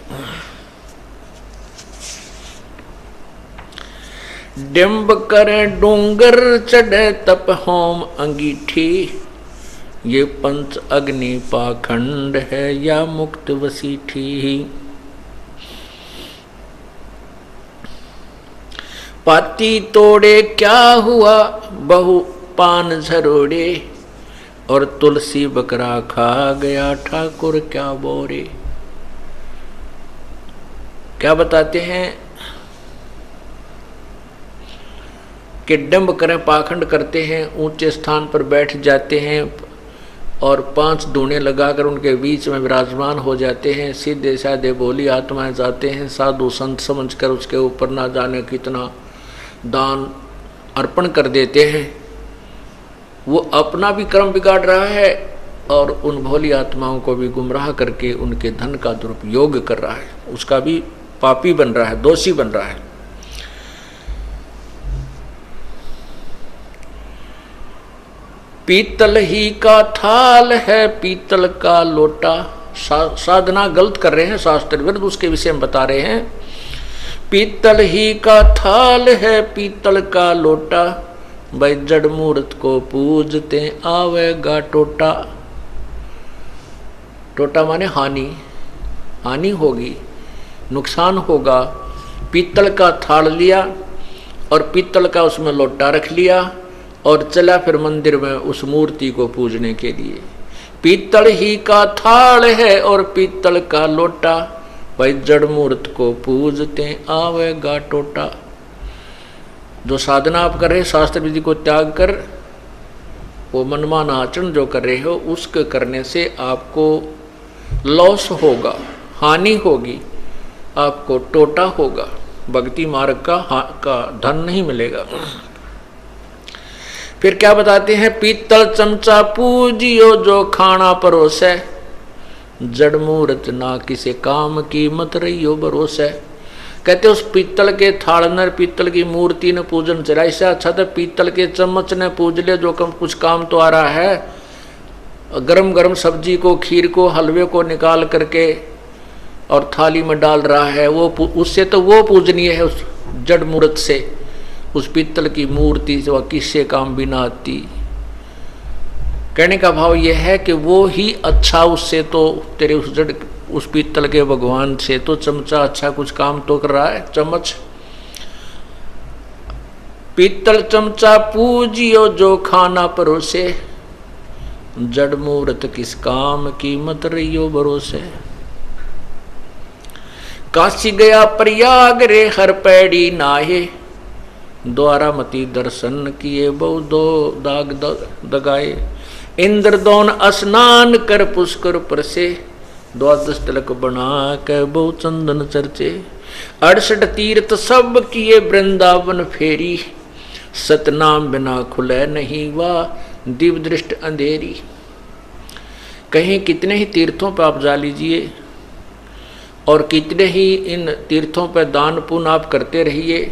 डिम्ब करे डूंगर चढ़े तप होम अंगीठी, ये पंच अग्नि पाखंड है या मुक्त वसीठी। पाती तोड़े क्या हुआ बहु पान झरोड़े, और तुलसी बकरा खा गया ठाकुर क्या बोरे। क्या बताते हैं कि डंब करें, पाखंड करते हैं, ऊंचे स्थान पर बैठ जाते हैं और 5 दूने लगाकर उनके बीच में विराजमान हो जाते हैं। सीधे साधे भोली आत्माएं जाते हैं, साधु संत समझकर उसके ऊपर ना जाने कितना दान अर्पण कर देते हैं। वो अपना भी कर्म बिगाड़ रहा है और उन भोली आत्माओं को भी गुमराह करके उनके धन का दुरुपयोग कर रहा है, उसका भी पापी बन रहा है, दोषी बन रहा है। पीतल ही का थाल है पीतल का लोटा, साधना गलत कर रहे हैं, शास्त्र विरुद्ध उसके विषय में बता रहे हैं। पीतल ही का थाल है पीतल का लोटा, भाई जड़ मूर्त को पूजते आवेगा टोटा। टोटा माने हानि, हानि होगी, नुकसान होगा। पीतल का थाल लिया और पीतल का उसमें लोटा रख लिया और चला फिर मंदिर में उस मूर्ति को पूजने के लिए। पीतल ही का थाल है और पीतल का लोटा, भाई जड़ मूर्त को पूजते आवेगा टोटा। जो साधना आप कर रहे, शास्त्र विधि को त्याग कर वो मनमाना आचरण जो कर रहे हो, उसके करने से आपको लॉस होगा, हानि होगी, आपको टोटा होगा, भक्ति मार्ग का धन नहीं मिलेगा। फिर क्या बताते हैं, पीतल चमचा पूजियो जो खाना परोसे, जड़ मूर्त ना किसे काम की मत रहियो भरोसे। कहते उस पीतल के थाल न, पीतल की मूर्ति ने पूजन चला, इससे अच्छा तो पीतल के चम्मच ने पूज ले, जो कुछ काम तो आ रहा है। गरम गरम सब्जी को, खीर को, हलवे को निकाल करके और थाली में डाल रहा है, वो उससे तो वो पूजनीय है उस जड़ मूर्त से। उस पीतल की मूर्ति से वह किससे काम भी ना आती। कहने का भाव यह है कि वो ही अच्छा, उससे तो तेरे उस पीतल के भगवान से तो चमचा अच्छा कुछ काम तो कर रहा है। चम्मच पीतल चमचा पूजियो जो खाना परोसे, जड़ मूर्त किस काम की मत रहियो भरोसे। काशी गया प्रयाग रे हर पैड़ी नाहे, द्वारा मती दर्शन किए बहु दो दाग दगाए। इंद्रदौन स्नान कर पुष्कर परसे, द्वादश तिलक बना के बहु चंदन चर्चे। 68 तीर्थ सब किए वृंदावन फेरी, सतनाम बिना खुले नहीं वाह दिव्य दृष्ट अंधेरी। कहीं कितने ही तीर्थों पर आप जा लीजिए और कितने ही इन तीर्थों पर दान पुण्य आप करते रहिए,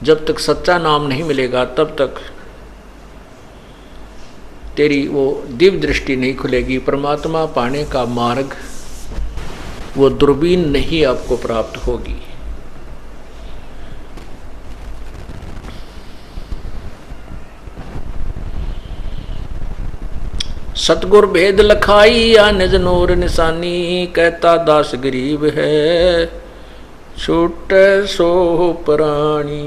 जब तक सच्चा नाम नहीं मिलेगा तब तक तेरी वो दिव्य दृष्टि नहीं खुलेगी। परमात्मा पाने का मार्ग वो दूरबीन नहीं आपको प्राप्त होगी। सतगुर भेद लखाई या निज नूर निशानी, कहता दास गरीब है छूट सो प्राणी।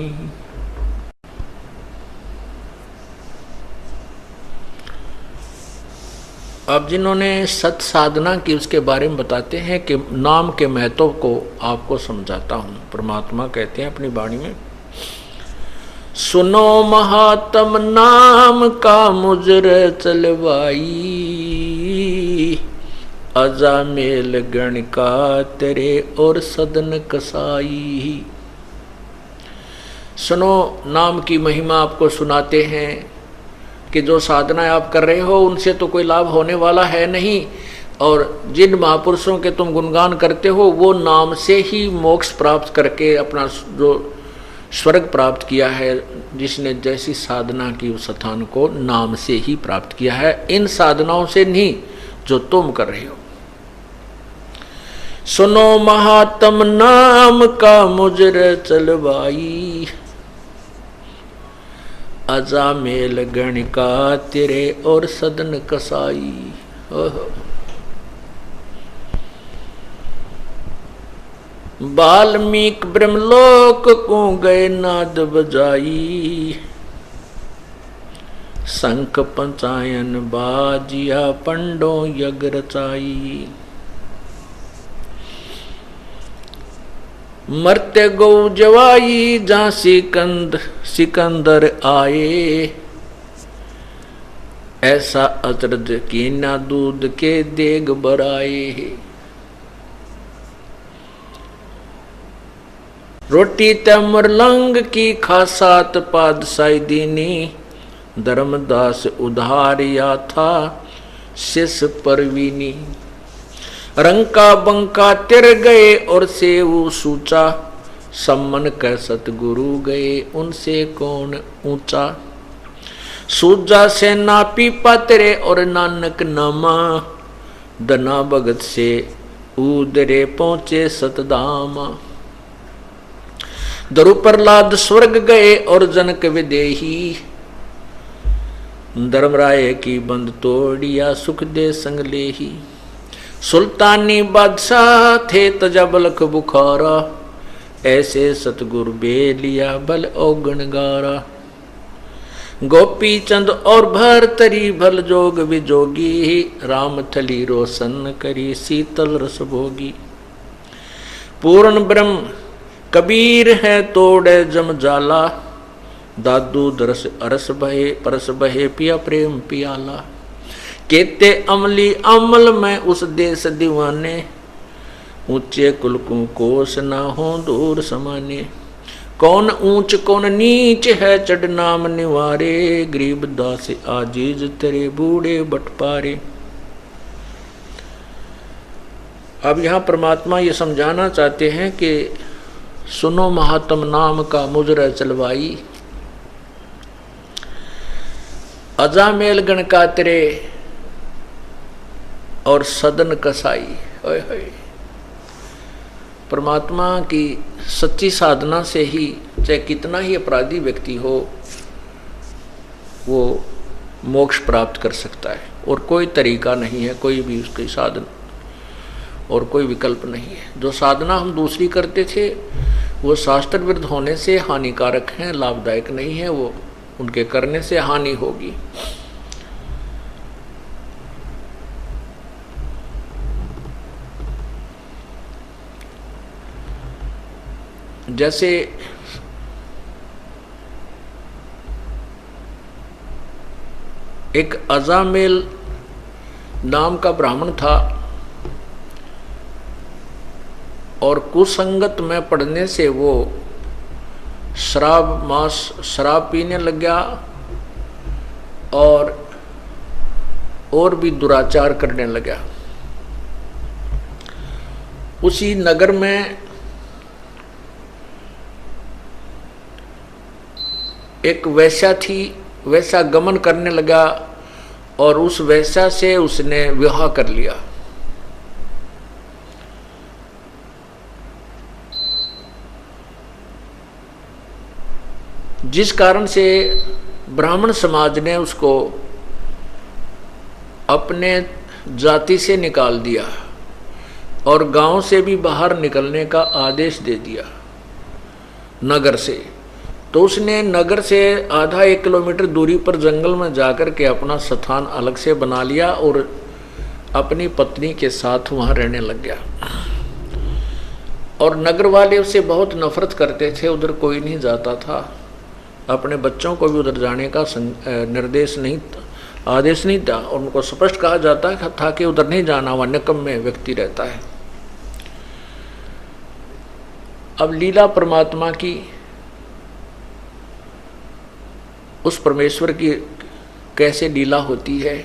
अब जिन्होंने सत साधना की उसके बारे में बताते हैं कि नाम के महत्व को आपको समझाता हूं। परमात्मा कहते हैं अपनी वाणी में, सुनो महात्म नाम का मुजर चलवाई, अजामेल गण का तेरे और सदन कसाई। सुनो, नाम की महिमा आपको सुनाते हैं कि जो साधना आप कर रहे हो उनसे तो कोई लाभ होने वाला है नहीं, और जिन महापुरुषों के तुम गुणगान करते हो वो नाम से ही मोक्ष प्राप्त करके अपना जो स्वर्ग प्राप्त किया है, जिसने जैसी साधना की उस स्थान को नाम से ही प्राप्त किया है, इन साधनाओं से नहीं जो तुम कर रहे हो। सुनो महात्म नाम का मुजर चलवाई, अजा मेल गणिका तेरे और सदन कसाई। ओहो। वाल्मीकि ब्रह्मलोक को गए नाद बजाई, शंख पंचायन बाजिया पंडो यज्ञ रचाई। मरते गौ जवाई जहाँ सिकंदर आए, ऐसा अचरज की ना दूध के देग बराए। रोटी तमर लंग की खासात पादशाही दीनी, धर्मदास उधारिया था शिष परवीनी। रंका बंका तिर गए और सेऊ सूचा, सम्मन कह सतगुरु गए उनसे कौन ऊंचा। सूजा से ना पीपा तेरे और नानक नामा, दना भगत से उदरे पहुंचे सतधामा। दरु प्रहलाद स्वर्ग गए और जनक विदेही, धर्मराय की बंद तोड़िया सुख दे संग लेही। सुल्तानी बादशाह थे तजबलख बुखारा, ऐसे सतगुरु बेलिया बल औगण गारा। गोपी चंद और भरतरी भल जोग विजोगी, राम थली रोशन करी शीतल रस भोगी। पूर्ण ब्रह्म कबीर है तोड़े जम जाला, दादू दरस अरस बहे परस बहे पिया प्रेम पियाला। केते अमली अमल में उस देश दीवाने, ऊंचे कुल को कोस ना हो दूर समाने। कौन ऊंच कौन नीच है चढ़ नाम निवारे, गरीब दास आजीज तेरे बूढ़े बटपारे। अब यहाँ परमात्मा ये समझाना चाहते हैं कि सुनो महात्म नाम का मुजरा चलवाई, अजामेल गणका तेरे और सदन कसाई। ओए होए। परमात्मा की सच्ची साधना से ही चाहे कितना ही अपराधी व्यक्ति हो वो मोक्ष प्राप्त कर सकता है, और कोई तरीका नहीं है, कोई भी उसकी साधन और कोई विकल्प नहीं है। जो साधना हम दूसरी करते थे वो शास्त्र विरुद्ध होने से हानिकारक हैं, लाभदायक नहीं है, वो उनके करने से हानि होगी। जैसे एक अजामेल नाम का ब्राह्मण था और कुसंगत में पड़ने से वो शराब पीने लग गया और भी दुराचार करने लगा। उसी नगर में एक वैश्या थी, वैसा गमन करने लगा और उस वैश्या से उसने विवाह कर लिया। जिस कारण से ब्राह्मण समाज ने उसको अपने जाति से निकाल दिया और गांव से भी बाहर निकलने का आदेश दे दिया नगर से। तो उसने नगर से आधा 1 किलोमीटर दूरी पर जंगल में जाकर के अपना स्थान अलग से बना लिया और अपनी पत्नी के साथ वहाँ रहने लग गया। और नगर वाले उससे बहुत नफरत करते थे, उधर कोई नहीं जाता था। अपने बच्चों को भी उधर जाने का आदेश नहीं था, और उनको स्पष्ट कहा जाता था कि उधर नहीं जाना, वह निकम्मे व्यक्ति रहता है। अब लीला परमात्मा की, उस परमेश्वर की कैसे लीला होती है।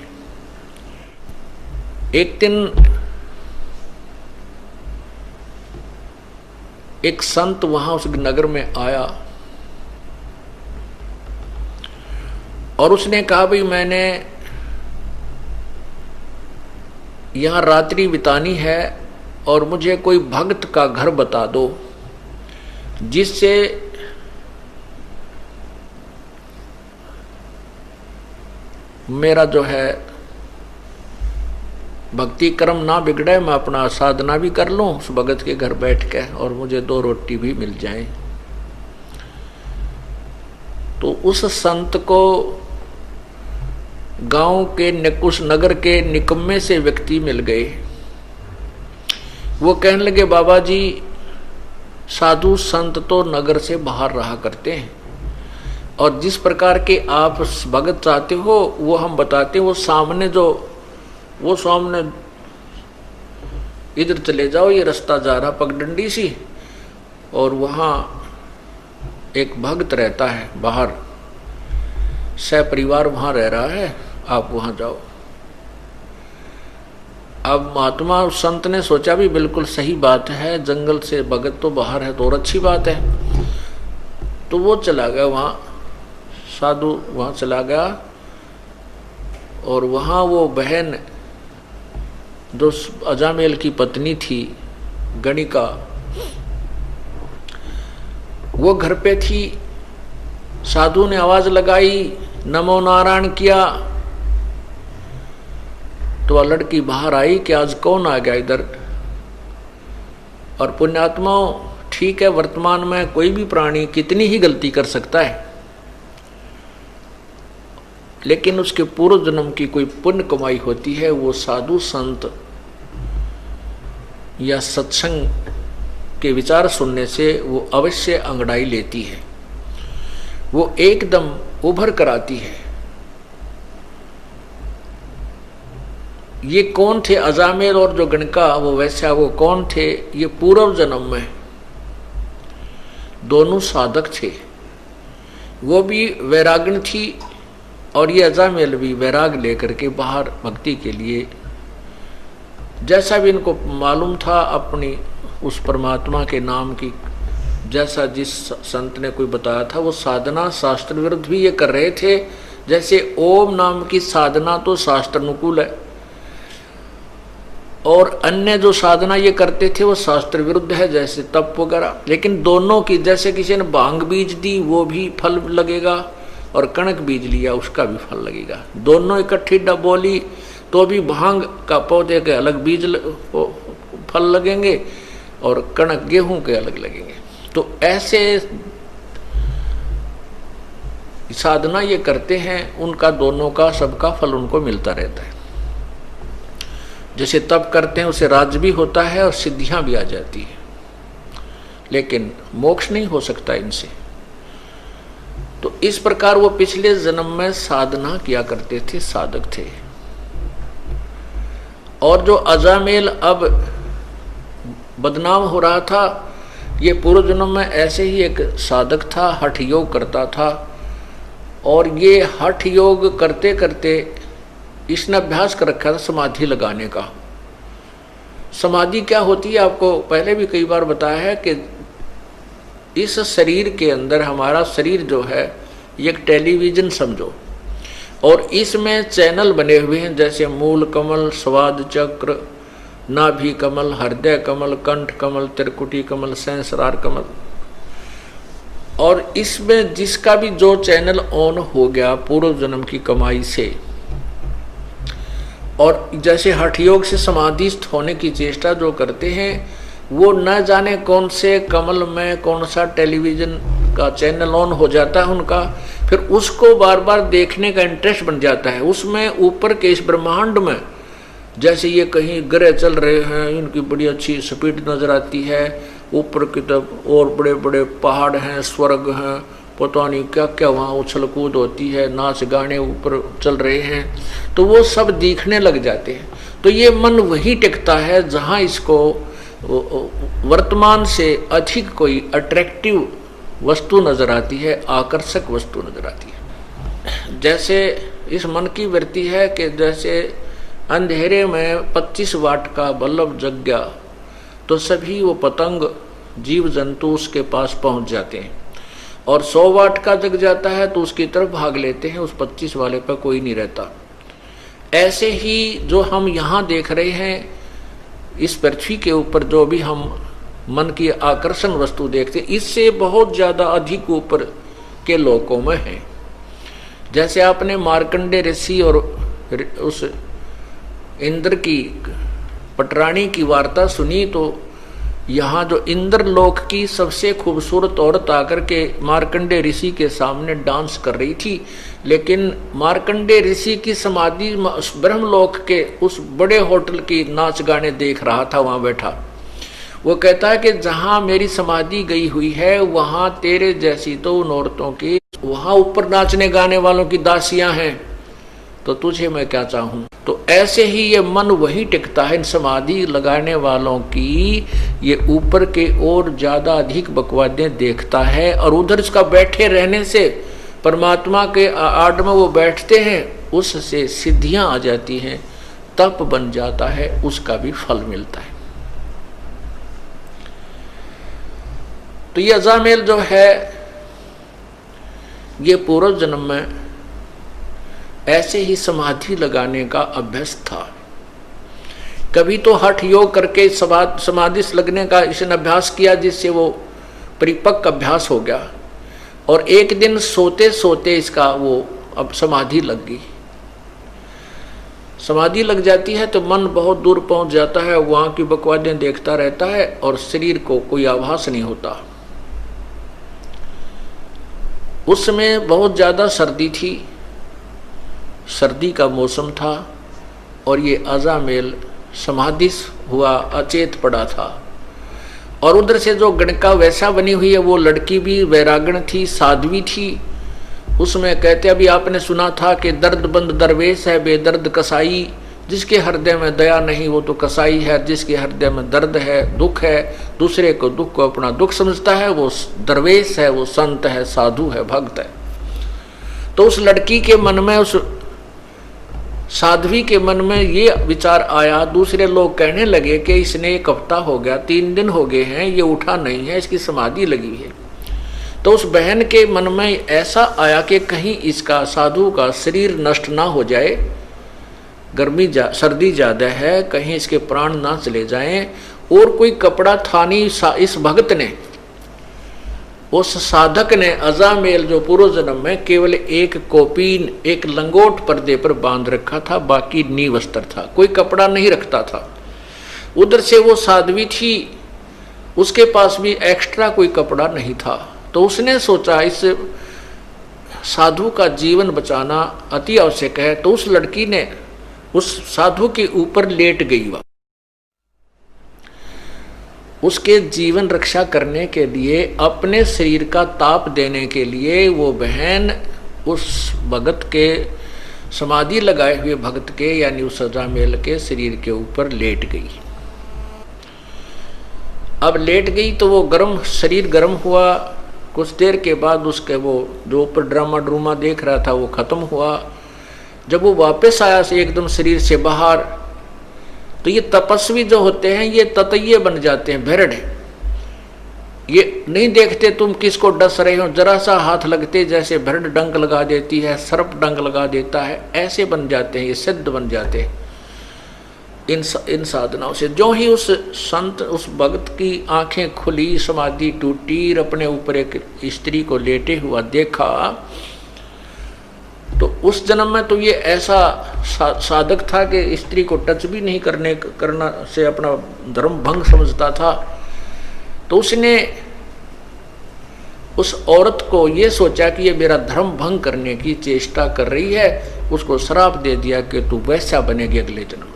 एक दिन एक संत वहां उस नगर में आया और उसने कहा भाई मैंने यहां रात्रि बितानी है और मुझे कोई भक्त का घर बता दो मेरा जो है भक्ति कर्म ना बिगड़े, मैं अपना साधना भी कर लूं उस भगत के घर बैठ के, और मुझे 2 रोटी भी मिल जाए। तो उस संत को गांव के उस नगर के निकम्मे से व्यक्ति मिल गए। वो कहने लगे, बाबा जी साधु संत तो नगर से बाहर रहा करते हैं, और जिस प्रकार के आप भगत चाहते हो वो हम बताते हैं। वो सामने इधर चले जाओ, ये रास्ता जा रहा पगडंडी सी, और वहाँ एक भक्त रहता है बाहर, सपरिवार वहाँ रह रहा है, आप वहाँ जाओ। अब महात्मा उस संत ने सोचा भी बिल्कुल सही बात है, जंगल से भगत तो बाहर है तो और अच्छी बात है। तो वो चला गया वहाँ, साधु वहाँ चला गया, और वहाँ वो बहन जो अजामेल की पत्नी थी गणिका, वो घर पे थी। साधु ने आवाज लगाई, नमो नारायण किया, तो वह लड़की बाहर आई कि आज कौन आ गया इधर। और पुण्यात्माओं, ठीक है, वर्तमान में कोई भी प्राणी कितनी ही गलती कर सकता है, लेकिन उसके पूर्व जन्म की कोई पुण्य कमाई होती है, वो साधु संत या सत्संग के विचार सुनने से वो अवश्य अंगड़ाई लेती है, वो एकदम उभर कर आती है। ये कौन थे अजामेल और जो गणका वो वैसा, वो कौन थे? ये पूर्व जन्म में दोनों साधक थे। वो भी वैराग्य थी और ये अजामेल भी वैराग लेकर के बाहर भक्ति के लिए, जैसा भी इनको मालूम था अपनी उस परमात्मा के नाम की, जैसा जिस संत ने कोई बताया था, वो साधना शास्त्र विरुद्ध भी ये कर रहे थे। जैसे ओम नाम की साधना तो शास्त्र अनुकूल है, और अन्य जो साधना ये करते थे वो शास्त्र विरुद्ध है, जैसे तप वगैरह। लेकिन दोनों की, जैसे किसी ने भांग बीज दी वो भी फल लगेगा, और कणक बीज लिया उसका भी फल लगेगा। दोनों इकट्ठी बोली तो भी भांग का पौधे के अलग बीज फल लगेंगे, और कणक गेहूं के अलग लगेंगे। तो ऐसे साधना ये करते हैं, उनका दोनों का सबका फल उनको मिलता रहता है। जैसे तप करते हैं उसे राज भी होता है और सिद्धियां भी आ जाती है, लेकिन मोक्ष नहीं हो सकता इनसे। तो इस प्रकार वो पिछले जन्म में साधना किया करते थे, साधक थे। और जो अजामेल अब बदनाम हो रहा था, ये पूर्व जन्म में ऐसे ही एक साधक था, हठ योग करता था। और ये हठ योग करते करते इसने अभ्यास कर रखा था समाधि लगाने का। समाधि क्या होती है आपको पहले भी कई बार बताया है कि इस शरीर के अंदर, हमारा शरीर जो है ये एक टेलीविजन समझो, और इसमें चैनल बने हुए हैं, जैसे मूल कमल, स्वाद चक्र, नाभि कमल, हृदय कमल, कंठ कमल, त्रिकुटी कमल, सहस्रार कमल। और इसमें जिसका भी जो चैनल ऑन हो गया पूर्व जन्म की कमाई से, और जैसे हठ योग से समाधिस्थ होने की चेष्टा जो करते हैं, वो न जाने कौन से कमल में कौन सा टेलीविजन का चैनल ऑन हो जाता है उनका, फिर उसको बार बार देखने का इंटरेस्ट बन जाता है। उसमें ऊपर के इस ब्रह्मांड में जैसे ये कहीं ग्रह चल रहे हैं, इनकी बड़ी अच्छी स्पीड नजर आती है, ऊपर की तरफ और बड़े बड़े पहाड़ हैं, स्वर्ग हैं, पता नहीं क्या क्या वहाँ उछल कूद होती है, नाच गाने ऊपर चल रहे हैं, तो वो सब दिखने लग जाते हैं। तो ये मन वही टिकता है जहाँ इसको वर्तमान से अधिक कोई अट्रैक्टिव वस्तु नजर आती है, आकर्षक वस्तु नजर आती है। जैसे इस मन की वृत्ति है कि जैसे अंधेरे में 25 वाट का बल्ब जग गया तो सभी वो पतंग जीव जंतु उसके पास पहुंच जाते हैं, और 100 वाट का जग जाता है तो उसकी तरफ भाग लेते हैं, उस 25 वाले पर कोई नहीं रहता। ऐसे ही जो हम यहाँ देख रहे हैं इस पृथ्वी के ऊपर, जो भी हम मन की आकर्षण वस्तु देखते हैं, इससे बहुत ज्यादा अधिक ऊपर के लोकों में है। जैसे आपने मार्कंडे ऋषि और उस इंद्र की पटरानी की वार्ता सुनी, तो यहाँ जो इंद्रलोक की सबसे खूबसूरत औरत आकर के मार्कंडे ऋषि के सामने डांस कर रही थी, लेकिन मार्कंडे ऋषि की समाधि ब्रह्मलोक के उस बड़े होटल की नाच गाने देख रहा था वहां बैठा। वो कहता है कि जहां मेरी समाधि गई हुई है वहां तेरे जैसी तो उन औरतों की, वहां ऊपर नाचने गाने वालों की दासियां हैं, तो तुझे मैं क्या चाहूं। तो ऐसे ही ये मन वही टिकता है इन समाधि लगाने वालों की, ये ऊपर के और ज्यादा अधिक बकवादें देखता है, और उधर इसका बैठे रहने से परमात्मा के आड़ में वो बैठते हैं, उससे सिद्धियां आ जाती हैं, तप बन जाता है, उसका भी फल मिलता है। तो ये अजामेल जो है ये पूर्व जन्म में ऐसे ही समाधि लगाने का अभ्यास था। कभी तो हठ योग करके समाधि लगने का इसने अभ्यास किया, जिससे वो परिपक्व अभ्यास हो गया, और एक दिन सोते सोते इसका वो अब समाधि लग गई। समाधि लग जाती है तो मन बहुत दूर पहुंच जाता है, वहां की बकवादें देखता रहता है और शरीर को कोई आभास नहीं होता। उस समय बहुत ज्यादा सर्दी थी, सर्दी का मौसम था, और ये अजामेल समाधि हुआ अचेत पड़ा था। और उधर से जो गणका वैसा बनी हुई है वो लड़की भी वैरागण थी, साध्वी थी। उसमें कहते अभी आपने सुना था कि दर्दबंद दरवेश है बेदर्द कसाई, जिसके हृदय में दया नहीं वो तो कसाई है, जिसके हृदय में दर्द है दुख है, दूसरे को दुख को अपना दुख समझता है, वो दरवेश है, वो संत है, साधु है, भक्त है। तो उस लड़की के मन में, उस साध्वी के मन में ये विचार आया। दूसरे लोग कहने लगे कि इसने एक हफ्ता हो गया, 3 दिन हो गए हैं, ये उठा नहीं है, इसकी समाधि लगी है। तो उस बहन के मन में ऐसा आया कि कहीं इसका साधु का शरीर नष्ट ना हो जाए, सर्दी ज्यादा है, कहीं इसके प्राण ना चले जाएं। और कोई कपड़ा था नहीं, इस भक्त ने, उस साधक ने अजामेल जो पूर्व जन्म में केवल एक कोपीन, एक लंगोट पर्दे पर बांध रखा था, बाकी नीवस्त्र था, कोई कपड़ा नहीं रखता था। उधर से वो साध्वी थी, उसके पास भी एक्स्ट्रा कोई कपड़ा नहीं था। तो उसने सोचा इस साधु का जीवन बचाना अति आवश्यक है, तो उस लड़की ने उस साधु के ऊपर लेट गई। वह उसके जीवन रक्षा करने के लिए, अपने शरीर का ताप देने के लिए वो बहन उस भगत के, समाधि लगाए हुए भगत के, यानी उस अजामेल के शरीर के ऊपर लेट गई। अब लेट गई तो वो गर्म, शरीर गर्म हुआ। कुछ देर के बाद उसके वो जो ऊपर ड्रामा देख रहा था वो खत्म हुआ। जब वो वापस आया से एकदम शरीर से बाहर, तो ये तपस्वी जो होते हैं ये ततैये बन जाते हैं, भेड़ है। ये नहीं देखते तुम किसको डस रहे हो, जरा सा हाथ लगते जैसे भेड़ डंक लगा देती है, सर्प डंक लगा देता है, ऐसे बन जाते हैं, ये सिद्ध बन जाते हैं इन साधनाओं से। जो ही उस संत, उस भक्त की आंखें खुली, समाधि टूटी, अपने ऊपर एक स्त्री को लेटे हुआ देखा, तो उस जन्म में तो ये ऐसा साधक था कि स्त्री को टच भी नहीं करना से अपना धर्म भंग समझता था। तो उसने उस औरत को ये सोचा कि ये मेरा धर्म भंग करने की चेष्टा कर रही है, उसको श्राप दे दिया कि तू वैसा बनेगी अगले जन्म में।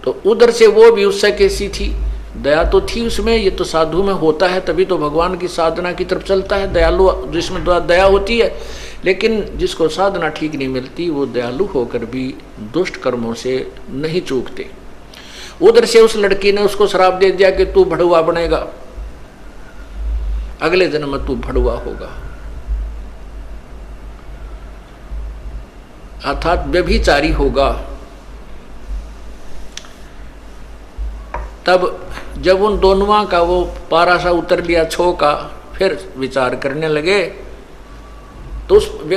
तो उधर से वो भी उससे कैसी थी, दया तो थी उसमें, ये तो साधु में होता है, तभी तो भगवान की साधना की तरफ चलता है, दयालु जिसमें दया होती है। लेकिन जिसको साधना ठीक नहीं मिलती वो दयालु होकर भी दुष्ट कर्मों से नहीं चूकते। उधर से उस लड़की ने उसको श्राप दे दिया कि तू भड़ुआ बनेगा, अगले जन्म में तू भड़ुआ होगा, अर्थात व्यभिचारी होगा। तब जब उन दोनों का वो पारा सा उतर लिया छो का, फिर विचार करने लगे। तो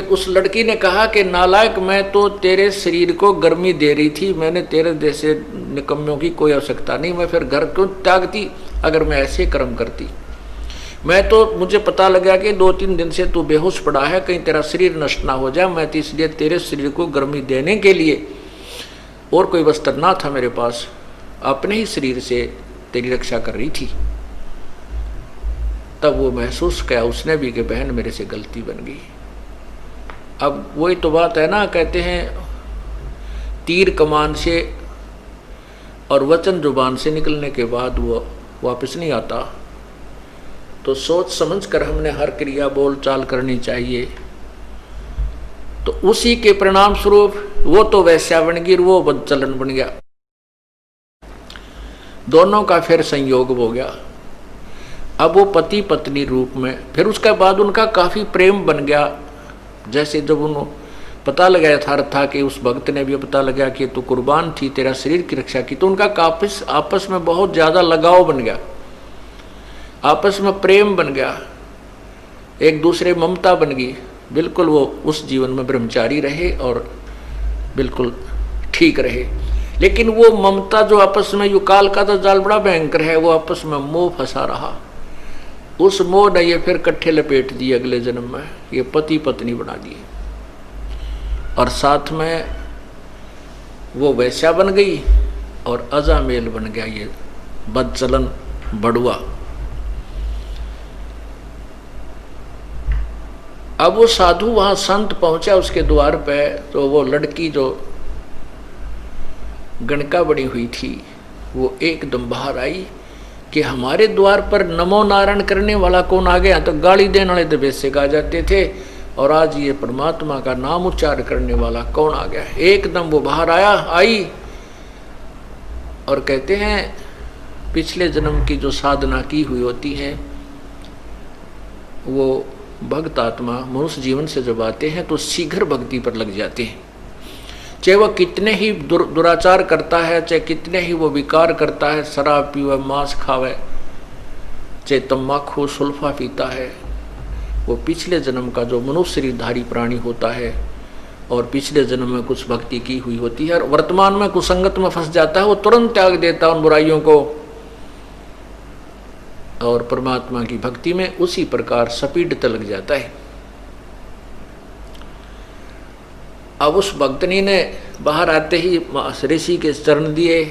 उस लड़की ने कहा कि नालायक, मैं तो तेरे शरीर को गर्मी दे रही थी, मैंने तेरे जैसे निकम्मों की कोई आवश्यकता नहीं, मैं फिर घर क्यों त्यागती अगर मैं ऐसे कर्म करती। मैं तो, मुझे पता लगा कि 2-3 दिन से तू बेहोश पड़ा है, कहीं तेरा शरीर नष्ट ना हो जाए। मैं तो इसलिए तेरे शरीर को गर्मी देने के लिए, और कोई वस्त्र ना था मेरे पास, अपने ही शरीर से तेरी रक्षा कर रही थी। तब वो महसूस किया उसने भी कि बहन मेरे से गलती बन गई। अब वही तो बात है ना, कहते हैं तीर कमान से और वचन जुबान से निकलने के बाद वो वापस नहीं आता। तो सोच समझ कर हमने हर क्रिया बोल चाल करनी चाहिए। तो उसी के परिणाम स्वरूप वो तो वैश्या बन गई, वो बदचलन बन गया, दोनों का फिर संयोग हो गया। अब वो पति पत्नी रूप में, फिर उसके बाद उनका काफी प्रेम बन गया। जैसे जब उन्होंने पता लगाया था कि उस भक्त ने भी पता लगा कि तू कुर्बान थी, तेरा शरीर की रक्षा की, तो उनका आपस में बहुत ज्यादा लगाव बन गया, आपस में प्रेम बन गया, एक दूसरे ममता बन गई। बिल्कुल वो उस जीवन में ब्रह्मचारी रहे और बिल्कुल ठीक रहे। लेकिन वो ममता जो आपस में, युकाल का तो जाल बड़ा भयंकर है, वो आपस में मोह फंसा रहा। उस मोह ने ये फिर कट्ठे लपेट दिए, अगले जन्म में ये पति पत्नी बना दिए, और साथ में वो वैश्या बन गई और अजामेल बन गया ये बदचलन बड़ुआ। अब वो साधु वहां संत पहुंचा उसके द्वार पे, तो वो लड़की जो गणका बनी हुई थी वो एकदम बाहर आई कि हमारे द्वार पर नमो नारायण करने वाला कौन आ गया। तो गाली देने वाले तो बेसिक आ जाते थे, और आज ये परमात्मा का नाम उच्चार करने वाला कौन आ गया। एकदम वो बाहर आई और कहते हैं पिछले जन्म की जो साधना की हुई होती है, वो भक्त आत्मा मनुष्य जीवन से जब आते हैं तो शीघ्र भक्ति पर लग जाते हैं। चाहे वह कितने ही दुराचार करता है, चाहे कितने ही वो विकार करता है, शराब पीवे, मांस खावे, चाहे तम्बाकू सुल्फा पीता है, वो पिछले जन्म का जो मनुष्य शरीरधारी प्राणी होता है और पिछले जन्म में कुछ भक्ति की हुई होती है और वर्तमान में कुसंगत में फंस जाता है, वो तुरंत त्याग देता है उन बुराइयों को और परमात्मा की भक्ति में उसी प्रकार सपीडता लग जाता है। अब उस भक्तनी ने बाहर आते ही ऋषि के चरण दिए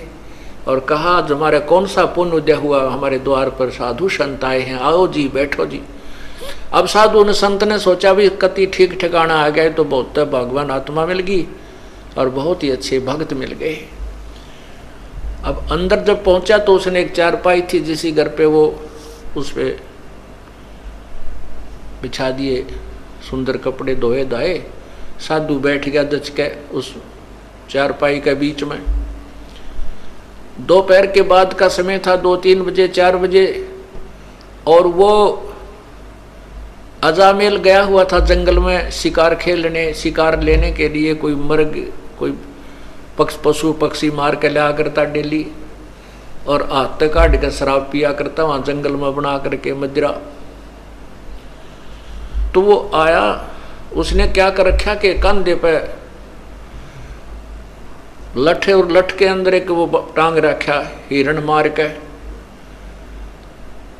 और कहा, जो हमारा कौन सा पुण्य उदय हुआ, हमारे द्वार पर साधु संत आए हैं, आओ जी बैठो जी। अब साधु ने संत ने सोचा भी कति ठीक ठिकाना आ गए तो बहुत भगवान आत्मा मिल गई और बहुत ही अच्छे भक्त मिल गए। अब अंदर जब पहुंचा तो उसने एक चारपाई थी जिसी घर पे वो उस पे बिछा दिए सुंदर कपड़े धोए धाए। साधु बैठ गया दच के उस चारपाई के बीच में। दोपहर के बाद का समय था, 2-3 बजे 4 बजे, और वो अजामेल गया हुआ था जंगल में शिकार खेलने, शिकार लेने के लिए। कोई मर्ग, कोई पशु पक्षी मार के लिया करता डेली और हाथ तक काट के शराब पिया करता वहां जंगल में बना करके मदिरा। तो वो आया, उसने क्या कर रखा कि कंधे पे लठे और लठ के अंदर एक वो टांग रखा हिरण मार के,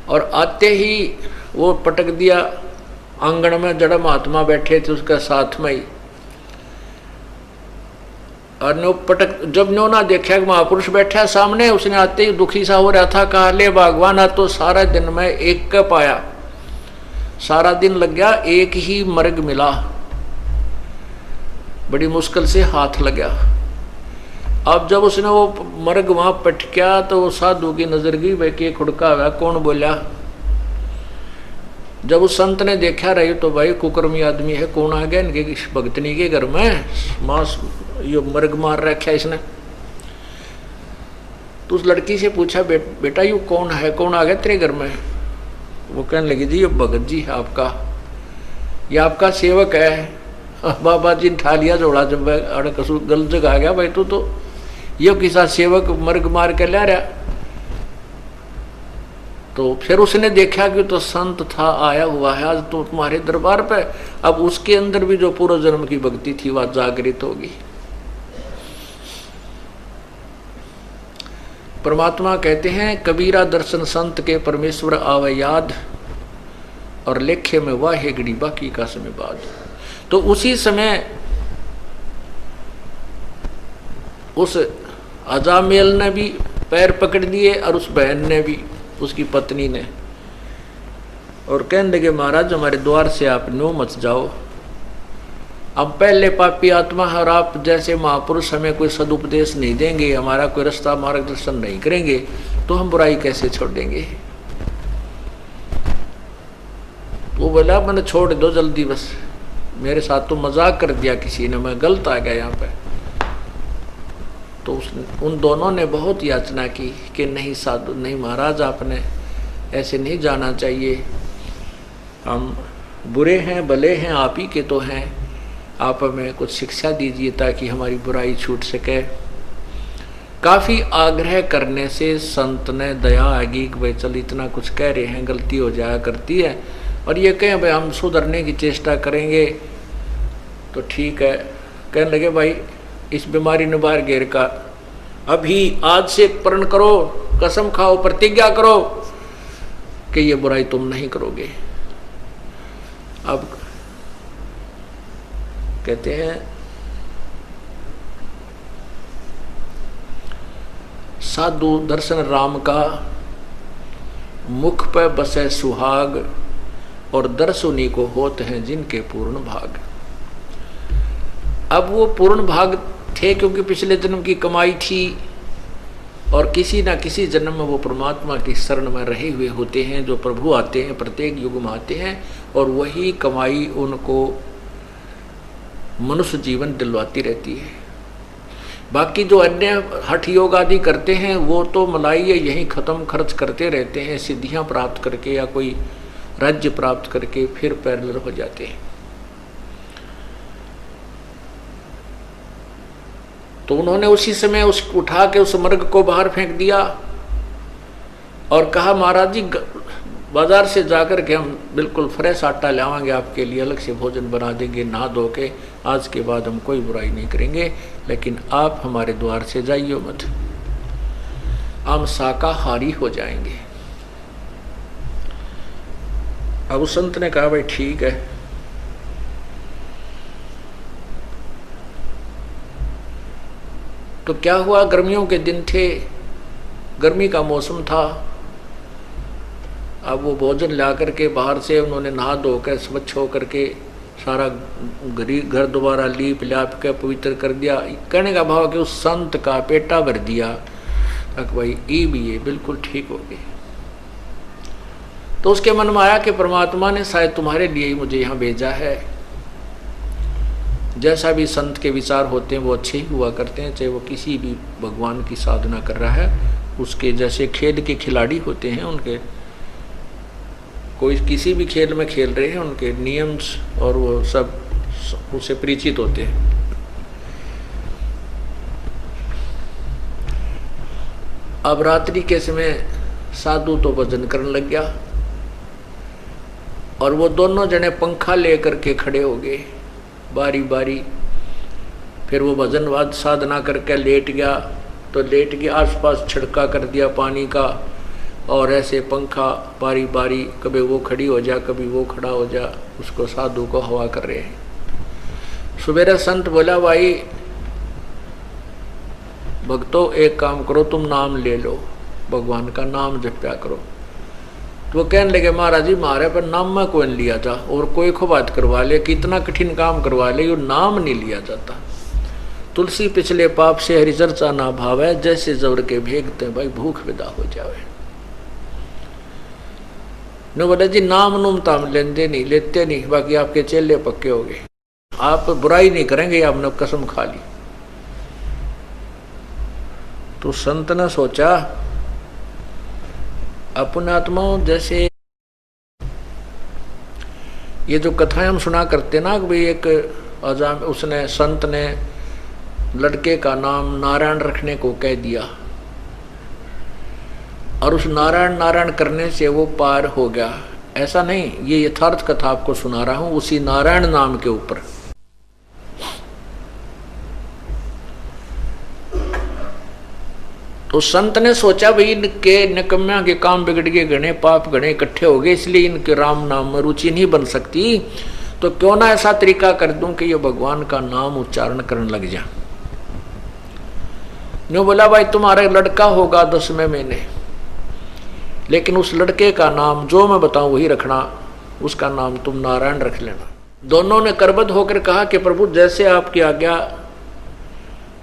और आते ही वो पटक दिया आंगन में। जड़ा महात्मा बैठे थे उसके साथ में ही, और नो पटक, जब नो ना देखा कि महापुरुष बैठा सामने, उसने आते ही दुखी सा हो रहा था, कहा ले भगवान तो सारा दिन में एक का पाया, सारा दिन लग गया, एक ही मर्ग मिला, बड़ी मुश्किल से हाथ लगा। अब जब उसने वो मर्ग वहां पटका तो वो साधु की नजर गई, भाई के खुड़का हुआ कौन बोला। जब उस संत ने देखा रही तो भाई कुकर्मी आदमी है, कौन आ गया इनके भक्तनी के घर में, मांस यो मर्ग मार रखा इसने। तो उस लड़की से पूछा, बेटा यू कौन है, कौन आ गया तेरे घर में। वो कहने लगी, जी ये भगत जी है आपका, ये आपका सेवक है। बाबा जी ने ठा लिया जोड़ा, जब कसू गलत जगह आ गया भाई तू तो ये किसा सेवक मर्ग मार के ला रहा। तो फिर उसने देखा कि तो संत था, आया हुआ है आज तो तुम्हारे दरबार पे। अब उसके अंदर भी जो पूर्व जन्म की भक्ति थी वह जागृत होगी। परमात्मा कहते हैं, कबीरा दर्शन संत के परमेश्वर आवे याद, और लेखे में वाहे घड़ी बाकी का समय बाद। तो उसी समय उस अजामेल ने भी पैर पकड़ दिए और उस बहन ने भी, उसकी पत्नी ने, और कहने लगे महाराज हमारे द्वार से आप नो मत जाओ। अब पहले पापी आत्मा और आप जैसे महापुरुष हमें कोई सदुपदेश नहीं देंगे, हमारा कोई रास्ता मार्गदर्शन नहीं करेंगे, तो हम बुराई कैसे छोड़ देंगे। वो बोला मैंने छोड़ दो जल्दी, बस मेरे साथ तो मजाक कर दिया किसी ने, मैं गलत आ गया यहाँ पे। तो उन दोनों ने बहुत याचना की कि नहीं साधु, नहीं महाराज आपने ऐसे नहीं जाना चाहिए, हम बुरे हैं भले हैं आप ही के तो हैं, आप हमें कुछ शिक्षा दीजिए ताकि हमारी बुराई छूट सके। काफ़ी आग्रह करने से संत ने दया आगी कि भाई चल इतना कुछ कह रहे हैं, गलती हो जाया करती है, और ये कहें भाई हम सुधरने की चेष्टा करेंगे तो ठीक है। कहने लगे भाई इस बीमारी ने बाहर घेर का, अभी आज से प्रण करो, कसम खाओ, प्रतिज्ञा करो कि ये बुराई तुम नहीं करोगे। अब कहते हैं साधु दर्शन राम का, मुख पे बसे सुहाग, और दर्श उन्हीं को होते हैं जिनके पूर्ण भाग। अब वो पूर्ण भाग थे क्योंकि पिछले जन्म की कमाई थी, और किसी ना किसी जन्म में वो परमात्मा की शरण में रहे हुए होते हैं। जो प्रभु आते हैं प्रत्येक युग में आते हैं, और वही कमाई उनको मनुष्य जीवन दिलवाती रहती है। बाकी जो अन्य हठ योग आदि करते हैं वो तो मलाई यहीं ख़त्म खर्च करते रहते हैं, सिद्धियां प्राप्त करके या कोई राज्य प्राप्त करके फिर पैरेलल हो जाते हैं। तो उन्होंने उसी समय उस उठा के उस मर्ग को बाहर फेंक दिया और कहा महाराज जी बाजार से जाकर के हम बिल्कुल फ्रेश आटा लावांगे आपके लिए, अलग से भोजन बना देंगे, नहा धो के, आज के बाद हम कोई बुराई नहीं करेंगे, लेकिन आप हमारे द्वार से जाइए मत, हम शाकाहारी हो जाएंगे। अब उस संत ने कहा भाई ठीक है। तो क्या हुआ, गर्मियों के दिन थे, गर्मी का मौसम था। अब वो भोजन ला करके बाहर से उन्होंने नहा धो कर स्वच्छ हो करके सारा घर दोबारा लीप लाप के पवित्र कर दिया। कहने का भाव कि उस संत का पेटा भर दिया, तक भाई ई भी ये बिल्कुल ठीक हो गए। तो उसके मन में आया कि परमात्मा ने शायद तुम्हारे लिए ही मुझे यहाँ भेजा है। जैसा भी संत के विचार होते हैं वो अच्छे ही हुआ करते हैं, चाहे वो किसी भी भगवान की साधना कर रहा है। उसके जैसे खेल के खिलाड़ी होते हैं, उनके कोई किसी भी खेल में खेल रहे हैं, उनके नियम और वो सब उसे परिचित होते हैं। अब रात्रि के समय साधु तो भजन करने लग गया और वो दोनों जने पंखा लेकर के खड़े हो गए बारी बारी। फिर वो भजन साधना करके लेट गया, तो लेट के आसपास छिड़का कर दिया पानी का, और ऐसे पंखा बारी बारी कभी वो खड़ी हो जा कभी वो खड़ा हो जा, उसको साधु को हवा कर रहे हैं। सुबेरा संत बोला भाई भक्तों एक काम करो, तुम नाम ले लो, भगवान का नाम जप्या करो। तो वो कहने लगे महाराज जी मारे पर नाम में कोई नहीं लिया था, और कोई को बात करवा ले, कितना कठिन काम करवा ले, यो नाम नहीं लिया जाता। तुलसी पिछले पाप से हरि चर्चा ना भावे, जैसे जबर के भेगते भाई भूख विदा हो जावे। न बोले जी नाम नुम ताम लेते नहीं, बाकी आपके चेले पक्के हो गए, आप बुराई नहीं करेंगे, आपने कसम खा ली। तो संत ने सोचा अपने आत्माओं जैसे ये जो कथाएं हम सुना करते ना कि भाई एक अजाम उसने संत ने लड़के का नाम नारायण रखने को कह दिया और उस नारायण नारायण करने से वो पार हो गया, ऐसा नहीं। ये यथार्थ कथा आपको सुना रहा हूं उसी नारायण नाम के ऊपर। तो संत ने सोचा भाई इनके निकम्या के काम बिगड़ गए, गणे पाप गणे इकट्ठे हो गए, इसलिए इनके राम नाम में रुचि नहीं बन सकती, तो क्यों ना ऐसा तरीका कर दूं कि ये भगवान का नाम उच्चारण करने लग जा। न्यू बोला भाई तुम्हारा लड़का होगा 10वें महीने, लेकिन उस लड़के का नाम जो मैं बताऊं वही रखना, उसका नाम तुम नारायण रख लेना। दोनों ने करबद्ध होकर कहा कि प्रभु जैसे आपकी आज्ञा,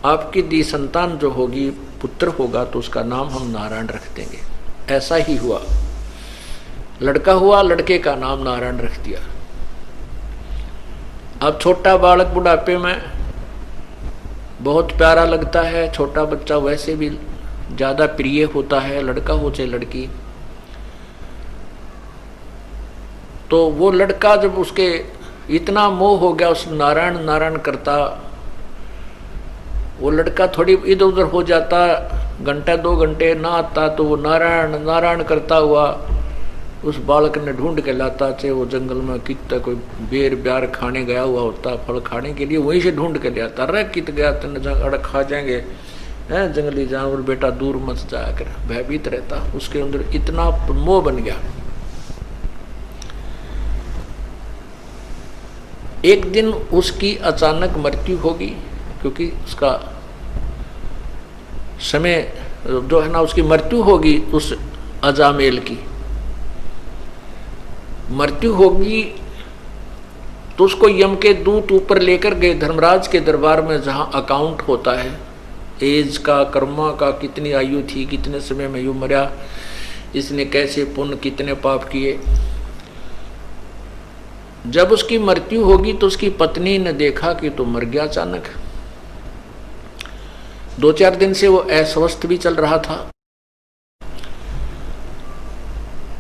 आपकी दी संतान जो होगी पुत्र होगा तो उसका नाम हम नारायण रख देंगे। ऐसा ही हुआ, लड़का हुआ, लड़के का नाम नारायण रख दिया। अब छोटा बालक बुढ़ापे में बहुत प्यारा लगता है, छोटा बच्चा वैसे भी ज्यादा प्रिय होता है, लड़का हो चाहे लड़की। तो वो लड़का जब उसके इतना मोह हो गया उस नारायण नारायण करता, वो लड़का थोड़ी इधर उधर हो जाता, घंटा 2 घंटे ना आता, तो वो नारायण नारायण करता हुआ उस बालक ने ढूंढ के लाता, चाहे वो जंगल में कितना कोई बेर ब्यार खाने गया हुआ होता, फल खाने के लिए वहीं से ढूंढ के ले आता। अरे कित गया तेने अड़क खा जाएंगे हैं जंगली जानवर, बेटा दूर मत जाया कर, भयभीत रहता। उसके अंदर इतना मोह बन गया। एक दिन उसकी अचानक मृत्यु होगी, क्योंकि उसका समय जो है ना, उसकी मृत्यु होगी, उस अजामेल की मृत्यु होगी। तो उसको यम के दूत ऊपर लेकर गए धर्मराज के दरबार में, जहां अकाउंट होता है एज का, कर्मा का, कितनी आयु थी, कितने समय में यू मरा, इसने कैसे पुण्य कितने पाप किए। जब उसकी मृत्यु होगी तो उसकी पत्नी ने देखा कि तो मर गया अचानक। 2-4 दिन से वो अस्वस्थ भी चल रहा था।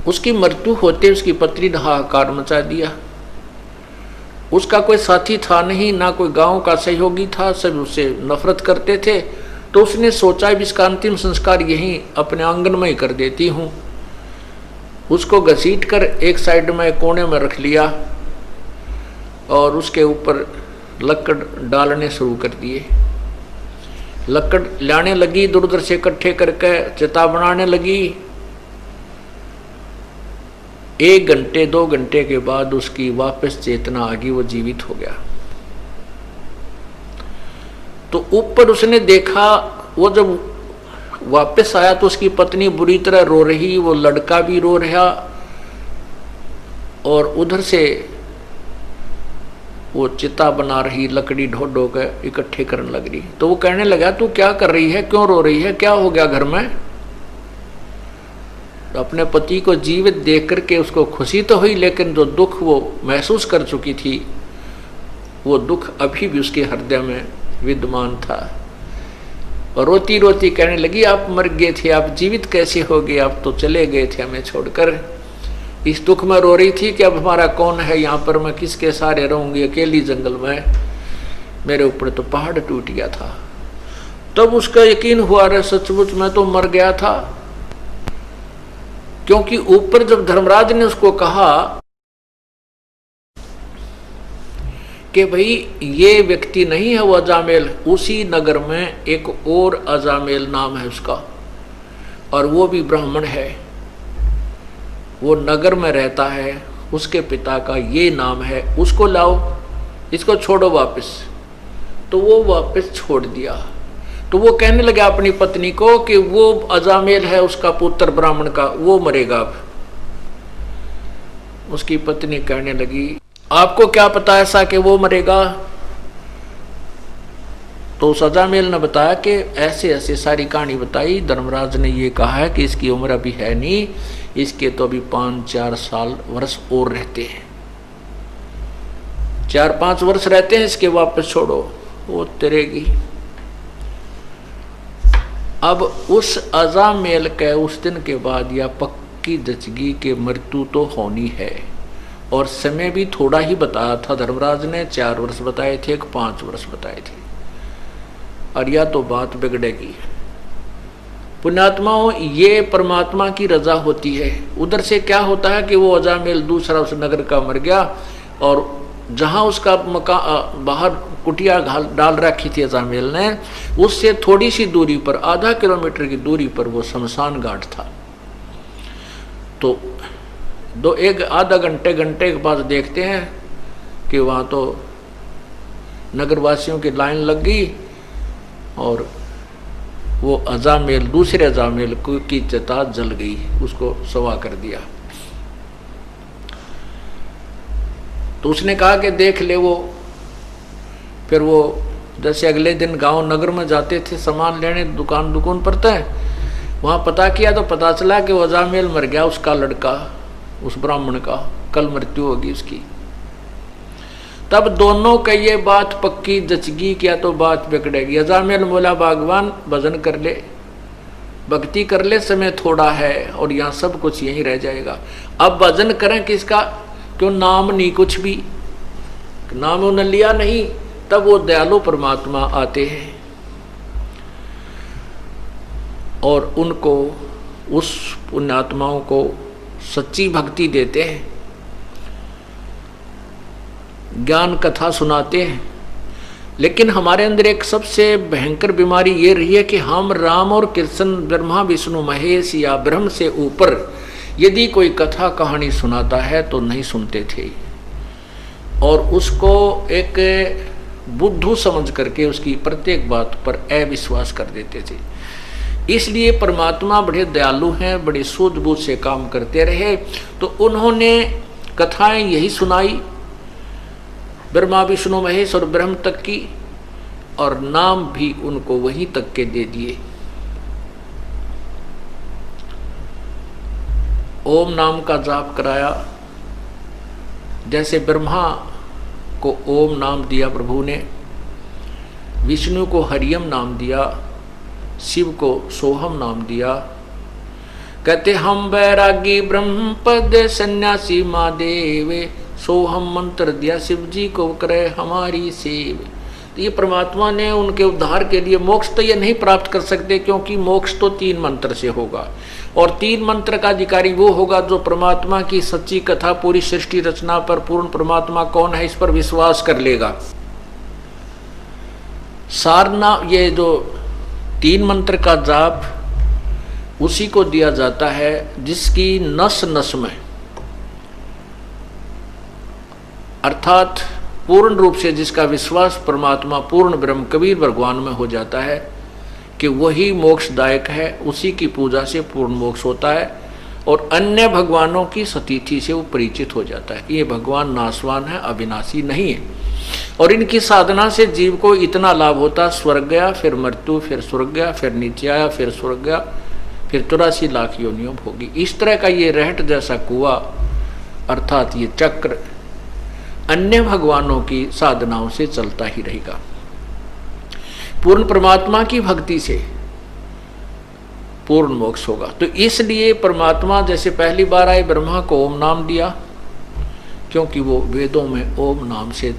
उसकी मृत्यु होते उसकी पत्नी ने हाहाकार मचा दिया। उसका कोई साथी था नहीं, ना कोई गांव का सहयोगी था, सब उससे नफरत करते थे। तो उसने सोचा भी इसका अंतिम संस्कार यहीं अपने आंगन में ही कर देती हूँ। उसको घसीट कर एक साइड में कोने में रख लिया और उसके ऊपर लकड़ डालने शुरू कर दिए। लकड़ लाने लगी, इधर उधर से इकट्ठे करके चिता बनाने लगी। 1 घंटे 2 घंटे के बाद उसकी वापस चेतना आ गई, वो जीवित हो गया। तो ऊपर उसने देखा, वो जब वापस आया तो उसकी पत्नी बुरी तरह रो रही, वो लड़का भी रो रहा, और उधर से वो चिता बना रही, लकड़ी ढो ढो के इकट्ठे करने लग रही। तो वो कहने लगा तू क्या कर रही है, क्यों रो रही है, क्या हो गया घर में। तो अपने पति को जीवित देख करके उसको खुशी तो हुई, लेकिन जो दुख वो महसूस कर चुकी थी, वो दुख अभी भी उसके हृदय में विद्यमान था। और रोती रोती कहने लगी आप मर गए थे, आप जीवित कैसे हो गए, आप तो चले गए थे हमें छोड़कर। इस दुख में रो रही थी कि अब हमारा कौन है यहाँ पर, मैं किसके सहारे रहूंगी अकेली जंगल में, मेरे ऊपर तो पहाड़ टूट गया था। तब उसका यकीन हुआ रे सचमुच मैं तो मर गया था। क्योंकि ऊपर जब धर्मराज ने उसको कहा कि भाई ये व्यक्ति नहीं है वो अजामेल, उसी नगर में एक और अजामेल नाम है उसका, और वो भी ब्राह्मण है, वो नगर में रहता है, उसके पिता का ये नाम है, उसको लाओ, इसको छोड़ो वापस। तो वो वापस छोड़ दिया। तो वो कहने लगा अपनी पत्नी को कि वो अजामेल है उसका पुत्र ब्राह्मण का, वो मरेगा अब। उसकी पत्नी कहने लगी आपको क्या पता ऐसा कि वो मरेगा। तो उस अजामेल ने बताया कि ऐसे ऐसे सारी कहानी बताई। धर्मराज ने ये कहा है कि इसकी उम्र अभी है नहीं, इसके तो अभी 5-4 साल वर्ष और रहते हैं, 4-5 वर्ष रहते हैं, इसके वापस छोड़ो, वो तरेगी। अब उस अजामेल के उस दिन के बाद या पक्की दचगी के मृत्यु तो होनी है, और समय भी थोड़ा ही बताया था धर्मराज ने, 4 वर्ष बताए थे, 5 वर्ष बताए थे, और या तो बात बिगड़ेगी। पुण्यात्माओं, ये परमात्मा की रजा होती है। उधर से क्या होता है कि वो अजामेल दूसरा उस नगर का मर गया, और जहां उसका बाहर कुटिया डाल रखी थी अजामेल ने, उससे थोड़ी सी दूरी पर, आधा किलोमीटर की दूरी पर वो शमशान घाट था। तो एक आधा घंटे के बाद देखते हैं कि वहाँ तो नगरवासियों की लाइन लग गई और वो अजामेल, दूसरे अजामेल की चिता जल गई, उसको सवा कर दिया। तो उसने कहा कि देख ले वो। फिर वो जैसे अगले दिन गांव नगर में जाते थे सामान लेने, दुकान पर थे, वहाँ पता किया तो पता चला कि वो अजामेल मर गया, उसका लड़का, उस ब्राह्मण का कल मृत्यु होगी उसकी। तब दोनों का ये बात पक्की जचगी, क्या तो बात बिगड़ेगी। अजामेल बोला भगवान भजन कर ले, भक्ति कर ले, समय थोड़ा है और यहाँ सब कुछ यहीं रह जाएगा। अब भजन करें किसका, क्यों नाम नहीं, कुछ भी नाम उन्हें लिया नहीं। तब वो दयालु परमात्मा आते हैं और उनको, उस पुण्यात्माओं को सच्ची भक्ति देते हैं, ज्ञान कथा सुनाते हैं। लेकिन हमारे अंदर एक सबसे भयंकर बीमारी ये रही है कि हम राम और कृष्ण, ब्रह्मा विष्णु महेश या ब्रह्म से ऊपर यदि कोई कथा कहानी सुनाता है तो नहीं सुनते थे और उसको एक बुद्धू समझ करके उसकी प्रत्येक बात पर अविश्वास कर देते थे। इसलिए परमात्मा बड़े दयालु हैं, बड़े सूझबूझ से काम करते रहे। तो उन्होंने कथाएं यही सुनाई, ब्रह्मा विष्णु महेश और ब्रह्म तक की, और नाम भी उनको वहीं तक के दे दिए। ओम नाम का जाप कराया। जैसे ब्रह्मा को ओम नाम दिया प्रभु ने, विष्णु को हरियम नाम दिया, शिव को सोहम नाम दिया। कहते हम बैरागी ब्रह्म पद सन्यासी महादेव, सोहम मंत्र दिया शिव जी को करे हमारी सेव। तो ये परमात्मा ने उनके उद्धार के लिए, मोक्ष तो ये नहीं प्राप्त कर सकते क्योंकि मोक्ष तो 3 मंत्र से होगा, और 3 मंत्र का अधिकारी वो होगा जो परमात्मा की सच्ची कथा, पूरी सृष्टि रचना पर पूर्ण परमात्मा कौन है इस पर विश्वास कर लेगा। सारना, ये जो 3 मंत्र का जाप उसी को दिया जाता है जिसकी नस नस में, अर्थात पूर्ण रूप से जिसका विश्वास परमात्मा पूर्ण ब्रह्म कबीर भगवान में हो जाता है कि वही मोक्षदायक है, उसी की पूजा से पूर्ण मोक्ष होता है और अन्य भगवानों की सतीथि से वो परिचित हो जाता है। ये भगवान नाशवान है, अविनाशी नहीं है, और इनकी साधना से जीव को इतना लाभ होता, स्वर्ग गया, फिर मृत्यु, फिर स्वर्ग गया, फिर नीचे आया, फिर स्वर्ग गया, फिर 83 लाख योनियों भोगी। इस तरह का ये रहट जैसा कुआं, अर्थात ये चक्र अन्य भगवानों की साधनाओं से चलता ही रहेगा। पूर्ण परमात्मा की भक्ति से पूर्ण मोक्ष होगा। तो इसलिए परमात्मा जैसे पहली बार आए, ब्रह्मा को ओम नाम दिया, क्योंकि वो वेदों में ओम नाम से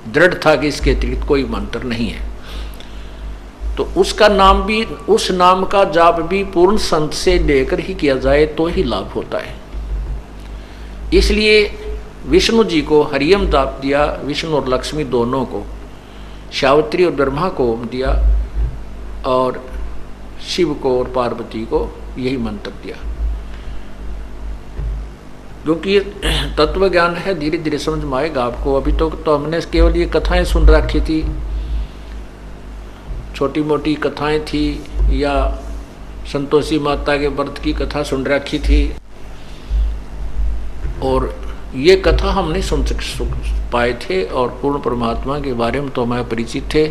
दृढ़ था कि इसके अतिरिक्त कोई मंत्र नहीं है। तो उसका नाम भी, उस नाम का जाप भी पूर्ण संत से लेकर ही किया जाए तो ही लाभ होता है। इसलिए विष्णु जी को हरियम जाप दिया, विष्णु और लक्ष्मी दोनों को, सावित्री और ब्रह्मा को ओम दिया, और शिव को और पार्वती को यही मंत्र दिया। क्योंकि ये तत्व ज्ञान है, धीरे धीरे समझ में आएगा आपको। अभी तो हमने केवल ये कथाएं सुन रखी थी, छोटी मोटी कथाएं थी, या संतोषी माता के व्रत की कथा सुन रखी थी, और ये कथा हम नहीं सुन पाए थे, और पूर्ण परमात्मा के बारे में तो हमें परिचित थे।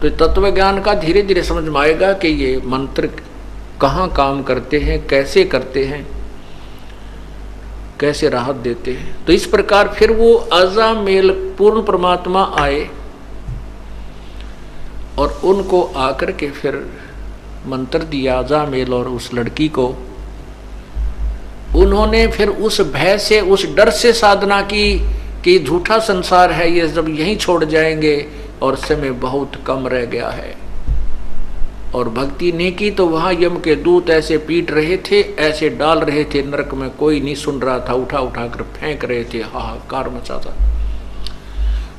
तो तत्व ज्ञान का धीरे धीरे समझ में आएगा कि ये मंत्र कहाँ काम करते हैं, कैसे करते हैं, कैसे राहत देते हैं। तो इस प्रकार फिर वो अजामेल पूर्ण परमात्मा आए और उनको आकर के फिर मंत्र दिया अजामेल और उस लड़की को। उन्होंने फिर उस भय से, उस डर से साधना की कि झूठा संसार है ये, जब यहीं छोड़ जाएंगे और समय बहुत कम रह गया है, और भक्ति नहीं की तो वहां यम के दूत ऐसे पीट रहे थे, ऐसे डाल रहे थे नरक में, कोई नहीं सुन रहा था, उठा उठा कर फेंक रहे थे, हाहाकार मचा था।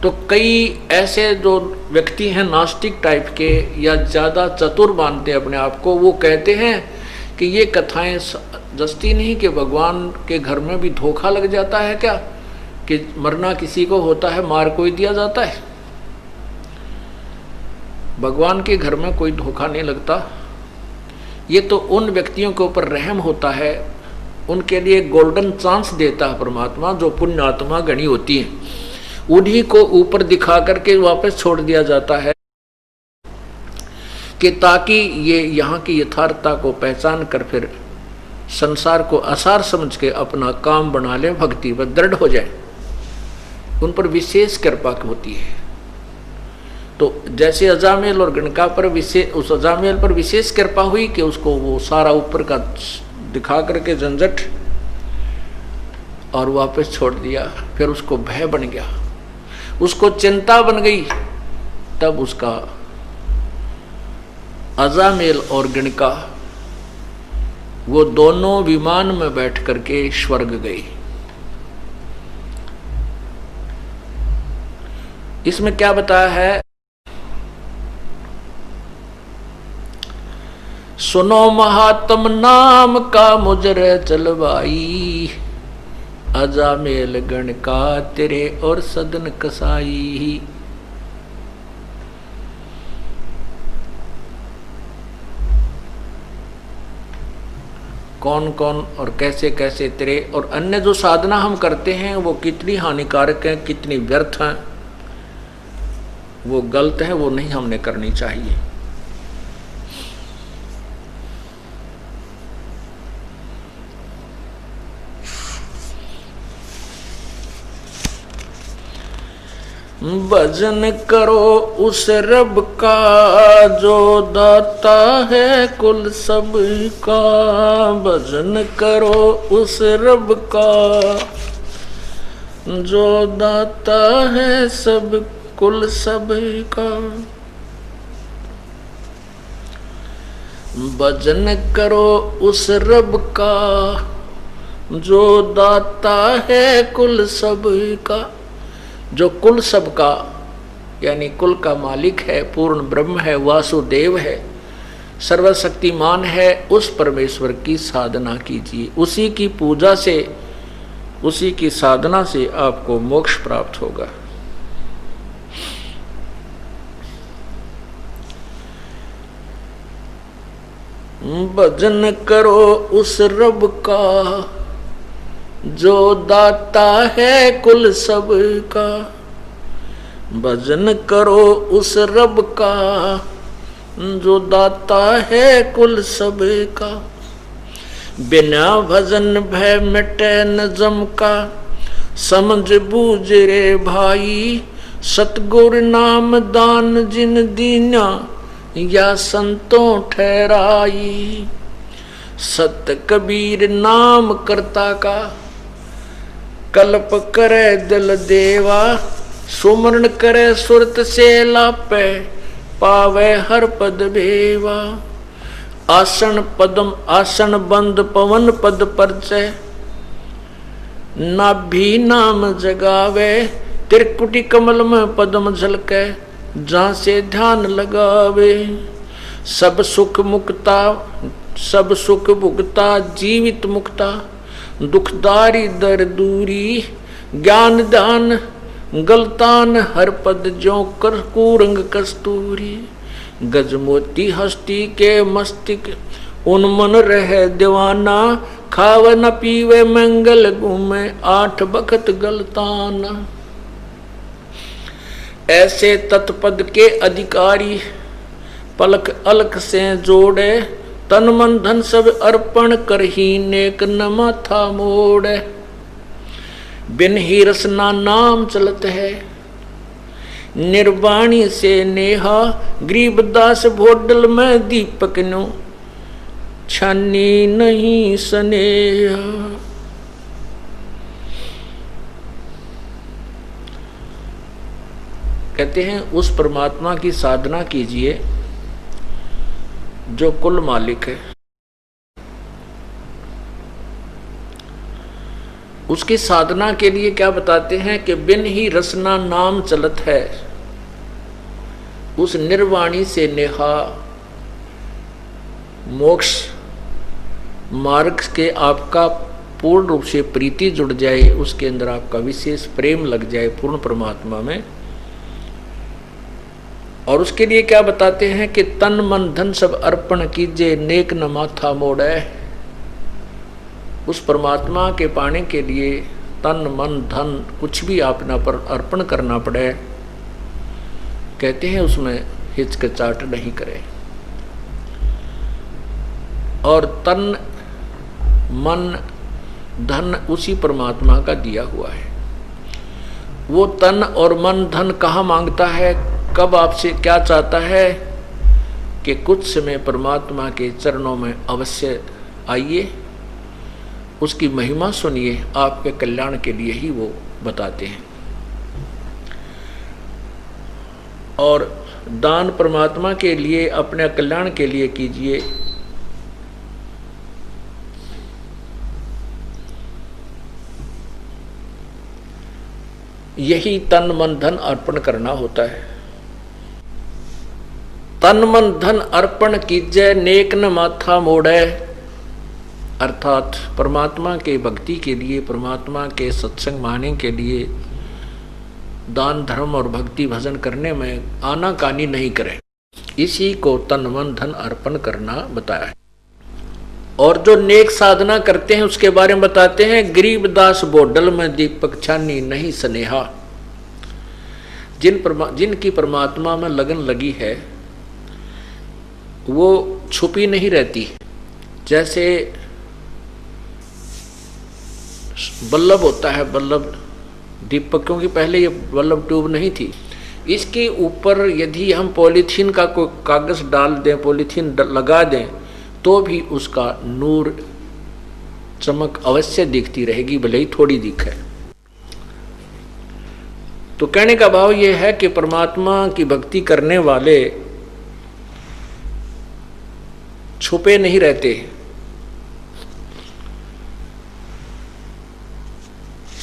तो कई ऐसे जो व्यक्ति हैं नास्तिक टाइप के या ज़्यादा चतुर मानते अपने आप को, वो कहते हैं कि ये कथाएं जस्ती नहीं कि भगवान के घर में भी धोखा लग जाता है क्या, कि मरना किसी को होता है मार कोई दिया जाता है। भगवान के घर में कोई धोखा नहीं लगता। ये तो उन व्यक्तियों के ऊपर रहम होता है, उनके लिए गोल्डन चांस देता है परमात्मा, जो पुण्य आत्मा गणी होती है, उन्हीं को ऊपर दिखा करके वापस छोड़ दिया जाता है कि ताकि ये यहाँ की यथार्थता को पहचान कर फिर संसार को आसार समझ के अपना काम बना ले, भक्ति पर दृढ़ हो जाए। उन पर विशेष कृपा होती है। तो जैसे अजामेल और गणका पर विशेष, उस अजामेल पर विशेष कृपा हुई कि उसको वो सारा ऊपर का दिखा करके झंझट और वापस छोड़ दिया। फिर उसको भय बन गया, उसको चिंता बन गई, तब उसका अजामेल और गणका वो दोनों विमान में बैठ करके स्वर्ग गए। इसमें क्या बताया है, सुनो महात्म नाम का मुजरे चलवाई, अजामेल गणका तेरे और सदन कसाई। कौन कौन और कैसे कैसे तेरे और अन्य जो साधना हम करते हैं वो कितनी हानिकारक है, कितनी व्यर्थ है, वो गलत है, वो नहीं हमने करनी चाहिए। भजन करो उस रब का जो दाता है कुल सब का, भजन करो उस रब का जो दाता है सब कुल सब का। भजन करो उस रब का जो दाता है कुल सब का, जो कुल सब का यानी कुल का मालिक है, पूर्ण ब्रह्म है, वासुदेव है, सर्वशक्तिमान है, उस परमेश्वर की साधना कीजिए। उसी की पूजा से, उसी की साधना से आपको मोक्ष प्राप्त होगा। भजन करो उस रब का जो दाता है कुल सब का, भजन करो उस रब का जो दाता है कुल सब का। बिना भजन भय मिटे न जम का, समझ बूझ रे भाई, सतगुर नाम दान जिन दीना या संतों ठहराई। सत कबीर नाम करता का, कल्प करे दिल देवा, सुमरण करे सुरत से लापे, पावे हर पद भेवा। आसन पदम आसन बंद पवन पद परचय, नाभि नाम जगावे, त्रिकुटी कमल में पद्म झलके, जहाँ से ध्यान लगावे। सब सुख मुक्ता, सब सुख भुगता जीवित मुक्ता, दुखदारी दर दूरी, ज्ञान दान गलतान हर पद जो कर कुरंग कस्तूरी। गजमोती हस्ती के मस्तिक उन्मन रहे दीवाना, खाव न पीवे मंगल घूमे 8 बखत गलताना। ऐसे तत्पद के अधिकारी पलक अलख से जोड़े, तन मन धन सब अर्पण कर ही नेक न माथा मोड़े। बिन ही रसना नाम चलत है, निर्वाणी से नेहा, गरीबदास भोडल में दीपक नो, छानी नहीं स्नेहा। कहते हैं उस परमात्मा की साधना कीजिए जो कुल मालिक है। उसकी साधना के लिए क्या बताते हैं कि बिन ही रसना नाम चलत है, उस निर्वाणी से नेहा मोक्ष मार्ग के आपका पूर्ण रूप से प्रीति जुड़ जाए, उसके अंदर आपका विशेष प्रेम लग जाए पूर्ण परमात्मा में। और उसके लिए क्या बताते हैं कि तन मन धन सब अर्पण कीजिए, नेक न माथा मोड़े। उस परमात्मा के पाने के लिए तन मन धन कुछ भी अपना पर अर्पण करना पड़े, कहते हैं उसमें हिचकिचाहट नहीं करें। और तन मन धन उसी परमात्मा का दिया हुआ है। वो तन और मन धन कहाँ मांगता है, कब आपसे क्या चाहता है कि कुछ समय परमात्मा के चरणों में अवश्य आइए, उसकी महिमा सुनिए, आपके कल्याण के लिए ही वो बताते हैं। और दान परमात्मा के लिए, अपने कल्याण के लिए कीजिए। यही तन मन धन अर्पण करना होता है। तन मन धन अर्पण कीजिए, नेक न माथा मोड़े। अर्थात परमात्मा के भक्ति के लिए, परमात्मा के सत्संग माने के लिए दान धर्म और भक्ति भजन करने में आनाकानी नहीं करें। इसी को तन मन धन अर्पण करना बताया है। और जो नेक साधना करते हैं उसके बारे में बताते हैं, गरीबदास बोडल में दीपक छानी नहीं स्नेहा। जिनकी परमात्मा में लगन लगी है वो छुपी नहीं रहती। जैसे बल्लभ होता है, बल्लभ दीपक, क्योंकि पहले ये बल्लभ ट्यूब नहीं थी, इसके ऊपर यदि हम पॉलीथीन का कोई कागज डाल दें, पॉलीथीन लगा दें, तो भी उसका नूर चमक अवश्य दिखती रहेगी, भले ही थोड़ी दिखे। तो कहने का भाव यह है कि परमात्मा की भक्ति करने वाले छुपे नहीं रहते,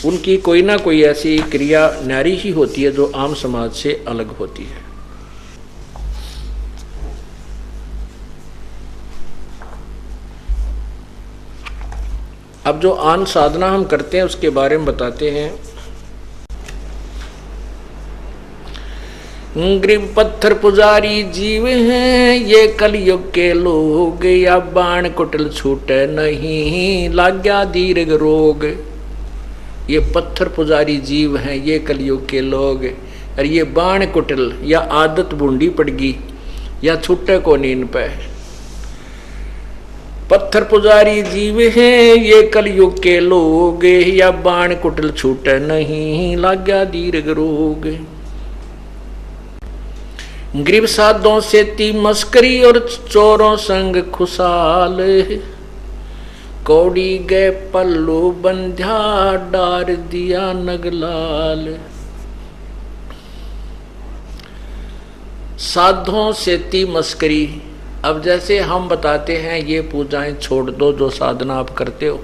उनकी कोई ना कोई ऐसी क्रिया न्यारी ही होती है जो आम समाज से अलग होती है। अब जो आन साधना हम करते हैं उसके बारे में बताते हैं। ग्रीब पत्थर पुजारी जीव हैं ये कलयुग के लोग, या बाण कुटिल छूटे नहीं लाग्या दीर्घ रोग। ये पत्थर पुजारी जीव हैं ये कलयुग के लोग, और ये बाण कुटिल या आदत बूंदी पड़गी या छूटे को नींद पे। पत्थर पुजारी जीव हैं ये कलयुग के लोग, या बाण कुटिल छूटे नहीं लाग्या दीर्घ रोग। गरीब साधों से ती मस्करी और चोरों संग खुशाल, कौड़ी गए पल्लू बंध्या डार दिया नगलाल। साधों से ती मस्करी, अब जैसे हम बताते हैं ये पूजाएं छोड़ दो जो साधना आप करते हो,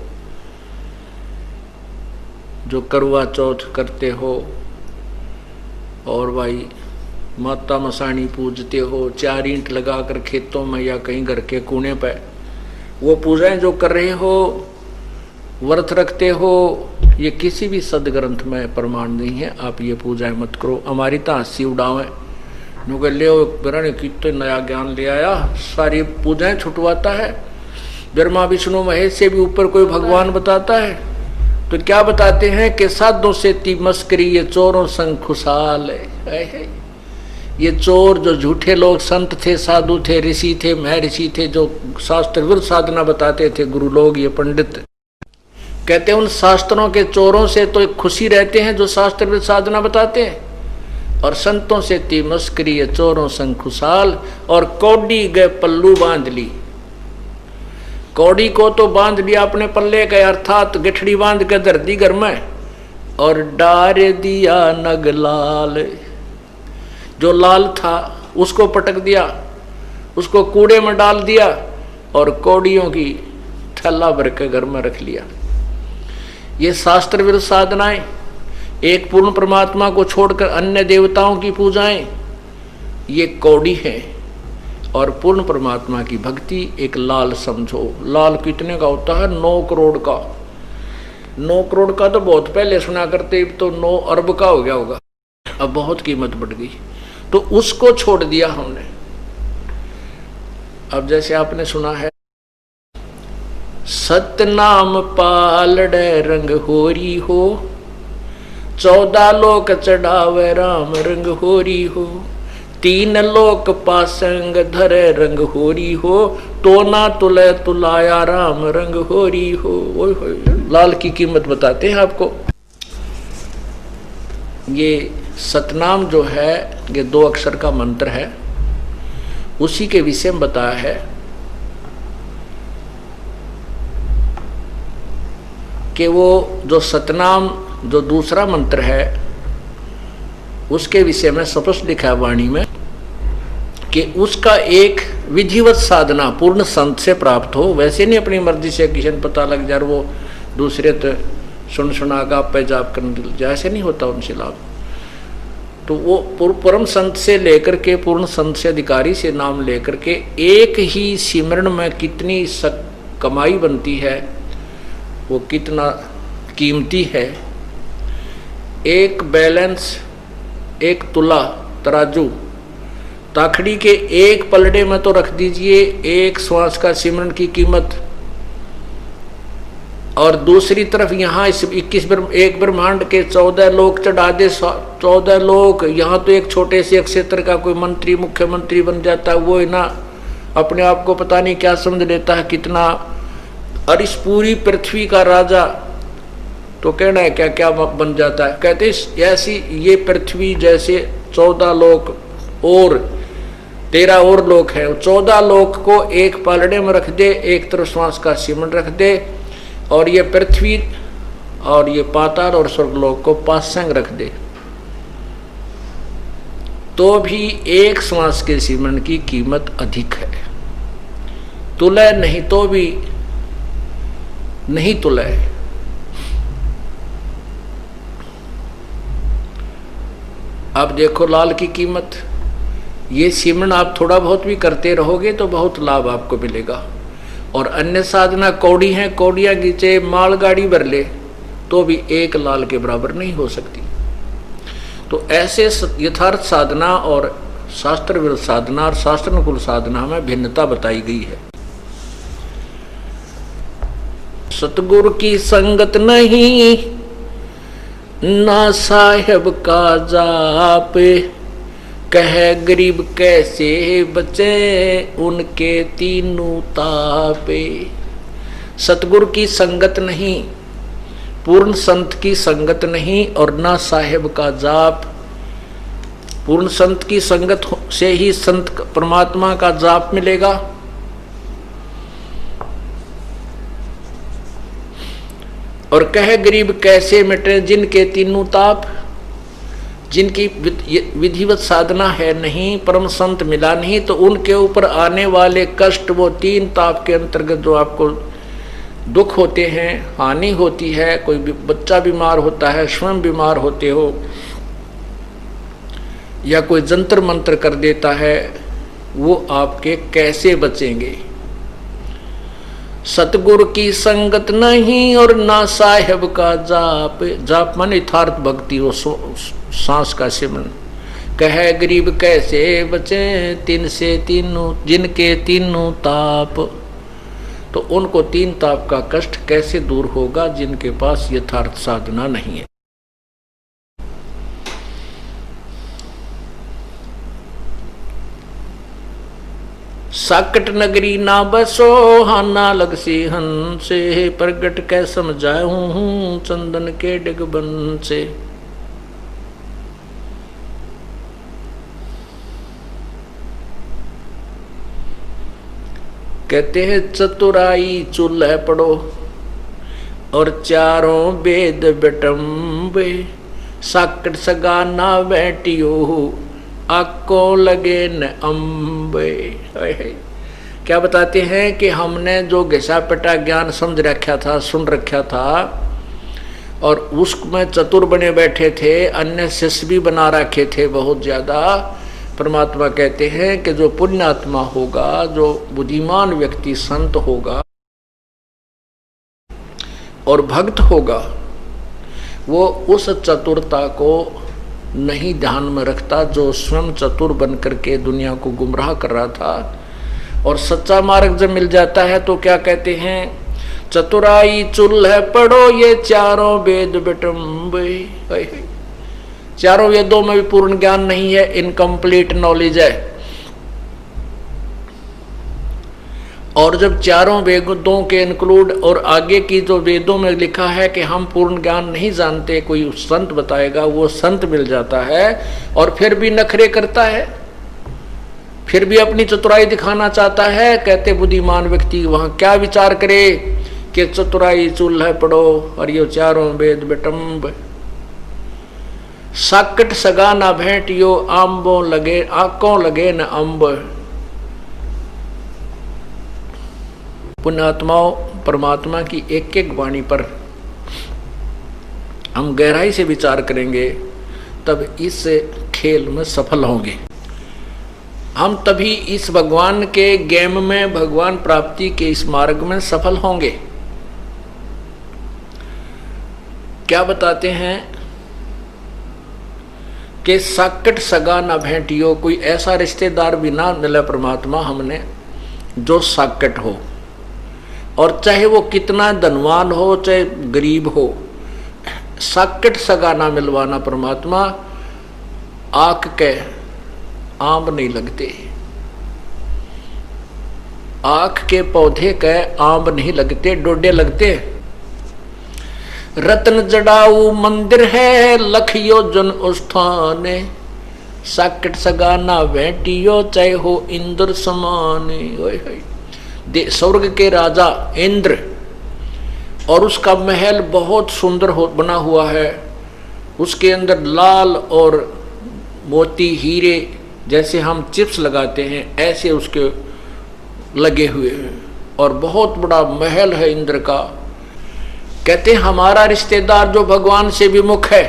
जो करवा चौथ करते हो और भाई माता मसाणी पूजते हो, 4 ईंट लगाकर खेतों में या कहीं घर के कोने पे, वो पूजाएं जो कर रहे हो, व्रत रखते हो, ये किसी भी सदग्रंथ में प्रमाण नहीं है। आप ये पूजाएं मत करो, हमारी तो हंसी उड़ावें, नुके ले बिरण कितने नया ज्ञान ले आया, सारी पूजाएं छुटवाता है। ब्रह्मा विष्णु महेश से भी ऊपर कोई भगवान बताता है। तो क्या बताते हैं कि साधों से ती मस्करी ये चोरों संग खुशाल है। ये चोर जो झूठे लोग संत थे, साधु थे, ऋषि थे, महर्षि थे, जो शास्त्र विरुद्ध साधना बताते थे, गुरु लोग, ये पंडित, कहते हैं उन शास्त्रों के चोरों से तो खुशी रहते हैं जो शास्त्र विरुद्ध साधना बताते हैं, और संतों से ती मस्करी ये चोरों संग खुशाल। और कौड़ी गए पल्लू बांध ली, कौड़ी को तो बांध लिया अपने पल्ले का, अर्थात गठड़ी बांध के धर दी घर में, और डार दिया नगलाल, जो लाल था उसको पटक दिया, उसको कूड़े में डाल दिया और कौड़ियों की थैला भर के घर में रख लिया। ये शास्त्र विरुद्ध साधनाएं, एक पूर्ण परमात्मा को छोड़कर अन्य देवताओं की पूजाएं, ये कौड़ी है। और पूर्ण परमात्मा की भक्ति एक लाल समझो। लाल कितने का होता है? 9 करोड़ का। 9 करोड़ का तो बहुत पहले सुना करते, तो 9 अरब का हो गया होगा, अब बहुत कीमत बढ़ गई, तो उसको छोड़ दिया हमने। अब जैसे आपने सुना है, सतनाम पालड़े रंग होरी हो, 14 लोक चढ़ावे राम रंग होरी हो, 3 लोक पासंग धरे रंग होरी हो, तो ना तुले तुलाया राम रंग होरी हो। ओए होए, लाल की कीमत बताते हैं आपको। ये सतनाम जो है, ये 2 अक्षर का मंत्र है, उसी के विषय में बताया है कि वो जो सतनाम जो दूसरा मंत्र है, उसके विषय में स्पष्ट लिखा है वाणी में कि उसका एक विधिवत साधना पूर्ण संत से प्राप्त हो। वैसे नहीं अपनी मर्जी से किसी को पता लग जाए, वो दूसरे तो सुना का पे जाप करने लग जाए, ऐसे नहीं होता उनसे लाभ। तो वो परम संत से लेकर के पूर्ण संत से अधिकारी से नाम लेकर के एक ही सिमरण में कितनी कमाई बनती है, वो कितना कीमती है। एक बैलेंस, एक तुला तराजू ताखड़ी के एक पलड़े में तो रख दीजिए एक श्वास का सिमरन की कीमत, और दूसरी तरफ यहाँ इस 21 एक ब्रह्मांड के 14 लोक चढ़ा दे। 14 लोक, यहाँ तो एक छोटे से एक क्षेत्र का कोई मंत्री मुख्यमंत्री बन जाता है, वो है ना अपने आप को पता नहीं क्या समझ लेता है कितना, और इस पूरी पृथ्वी का राजा तो कहना है क्या क्या बन जाता है। कहते ऐसी ये पृथ्वी जैसे 14 लोक और 13 और लोक है, 14 लोक को एक पालड़े में रख दे, एक तरफ श्वास का सिमरन रख दे, और ये पृथ्वी और ये पाताल और स्वर्गलोक को पासंग रख दे, तो भी एक श्वास के सिमरन की कीमत अधिक है। तुलय नहीं तो भी नहीं तुलय। अब देखो लाल की कीमत, ये सिमरन आप थोड़ा बहुत भी करते रहोगे तो बहुत लाभ आपको मिलेगा। और अन्य साधना कौड़ी है, कौड़ियां खींचे मालगाड़ी भर ले तो भी एक लाल के बराबर नहीं हो सकती। तो ऐसे यथार्थ साधना और शास्त्र विरुद्ध साधना और शास्त्रानुकूल साधना में भिन्नता बताई गई है। सतगुरु की संगत नहीं ना साहेब का जाप, कह गरीब कैसे बचे उनके तीनों तापे। सतगुरु की संगत नहीं, पूर्ण संत की संगत नहीं, और ना साहेब का जाप। पूर्ण संत की संगत से ही संत परमात्मा का जाप मिलेगा। और कह गरीब कैसे मिटे जिनके तीनों ताप, जिनकी विधिवत साधना है नहीं, परम संत मिला नहीं, तो उनके ऊपर आने वाले कष्ट वो 3 ताप के अंतर्गत जो आपको दुख होते हैं, हानि होती है, कोई बच्चा बीमार होता है, स्वयं बीमार होते हो, या कोई जंतर मंत्र कर देता है, वो आपके कैसे बचेंगे। सतगुरु की संगत नहीं और ना साहेब का जाप। जाप माने यथार्थ भक्ति, वो सांस का सिमरन। कह गरीब कैसे बचे तीन से तीनों जिनके तीनों ताप, तो उनको 3 ताप का कष्ट कैसे दूर होगा जिनके पास यथार्थ साधना नहीं है। साकट नगरी ना बसो हाना लग सी हंसे, प्रगट कै समझाऊं चंदन के डिगबन से। कहते हैं चतुराई चूल्हे पड़ो और चारों वेद बटम्बे, साकट सगा ना बैठियो आको लगे न अम्बे। क्या बताते हैं कि हमने जो घिसा पिटा ज्ञान समझ रखा था, सुन रखा था, और उसमें चतुर बने बैठे थे, अन्य शिष्य भी बना रखे थे बहुत ज्यादा। परमात्मा कहते हैं कि जो पुण्यात्मा होगा, जो बुद्धिमान व्यक्ति संत होगा और भक्त होगा, वो उस चतुरता को नहीं ध्यान में रखता जो स्वयं चतुर बन करके दुनिया को गुमराह कर रहा था। और सच्चा मार्ग जब मिल जाता है तो क्या कहते हैं, चतुराई चूल्हे पढ़ो ये चारों वेद बिटम्बे। चारों वेदों में भी पूर्ण ज्ञान नहीं है, इनकम्प्लीट नॉलेज है। और जब चारों वेदों के इंक्लूड और आगे की जो वेदों में लिखा है कि हम पूर्ण ज्ञान नहीं जानते, कोई संत बताएगा, वो संत मिल जाता है और फिर भी नखरे करता है, फिर भी अपनी चतुराई दिखाना चाहता है। कहते बुद्धिमान व्यक्ति वहां क्या विचार करे कि चतुराई चूल्हे पढ़ो और ये चारों वेद बिटम्ब। साकट सगा ना भेंटियो आंबों लगे आंकों लगे न अम्ब। पुण्यात्माओं, परमात्मा की एक एक वाणी पर हम गहराई से विचार करेंगे तब इस खेल में सफल होंगे। हम तभी इस भगवान के गेम में, भगवान प्राप्ति के इस मार्ग में सफल होंगे। क्या बताते हैं कि साकट सगा ना भेंटियो, कोई ऐसा रिश्तेदार भी ना मिला परमात्मा हमने जो साकट हो, और चाहे वो कितना धनवान हो चाहे गरीब हो, साकट सगा ना मिलवाना परमात्मा। आंख के आम नहीं लगते, आंख के पौधे के आम नहीं लगते, डोडे लगते। रत्न जड़ाऊ मंदिर है लख योजन उस्थाने, साकट सगा ना भेंटियो चाहे हो इंद्र समाने। स्वर्ग के राजा इंद्र, और उसका महल बहुत सुंदर बना हुआ है, उसके अंदर लाल और मोती हीरे जैसे हम चिप्स लगाते हैं ऐसे उसके लगे हुए हैं, और बहुत बड़ा महल है इंद्र का। कहते हैं हमारा रिश्तेदार जो भगवान से विमुख है,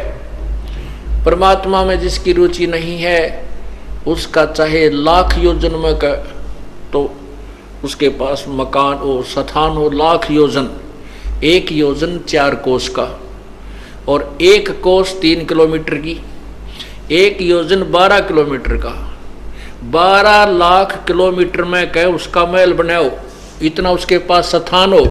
परमात्मा में जिसकी रुचि नहीं है, उसका चाहे लाख योजन में का तो उसके पास मकान हो, स्थान हो लाख योजन, एक योजन 4 कोस का, और एक कोस 3 किलोमीटर की, एक योजन 12 किलोमीटर का, 12 लाख किलोमीटर में कहे उसका महल बनाओ, इतना उसके पास स्थान हो।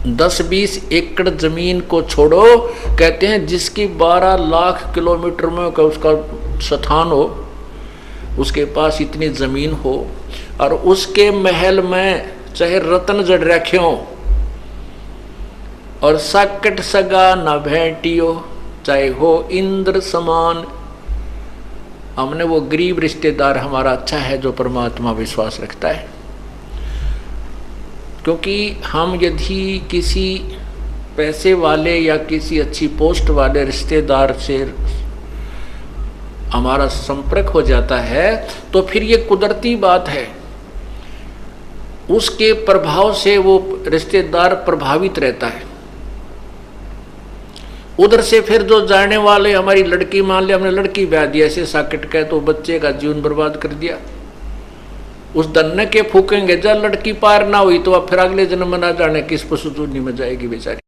10-20 एकड़ जमीन को छोड़ो, कहते हैं जिसकी 12 लाख किलोमीटर में का उसका स्थान हो, उसके पास इतनी जमीन हो, और उसके महल में चाहे रत्न जड़ रखे हो, और साकट सगा न भेंटियो चाहे हो इंद्र समान। हमने वो गरीब रिश्तेदार हमारा अच्छा है जो परमात्मा विश्वास रखता है। क्योंकि हम यदि किसी पैसे वाले या किसी अच्छी पोस्ट वाले रिश्तेदार से हमारा संपर्क हो जाता है तो फिर ये कुदरती बात है, उसके प्रभाव से वो रिश्तेदार प्रभावित रहता है। उधर से फिर जो जाने वाले, हमारी लड़की मान लिया हमने लड़की ब्याह दी ऐसे साकेट का, तो बच्चे का जीवन बर्बाद कर दिया। उस दन्ने के फूकेंगे, जब लड़की पार ना हुई तो अब फिर अगले जन्म में ना जाने किस पशुचूनी में जाएगी बेचारी।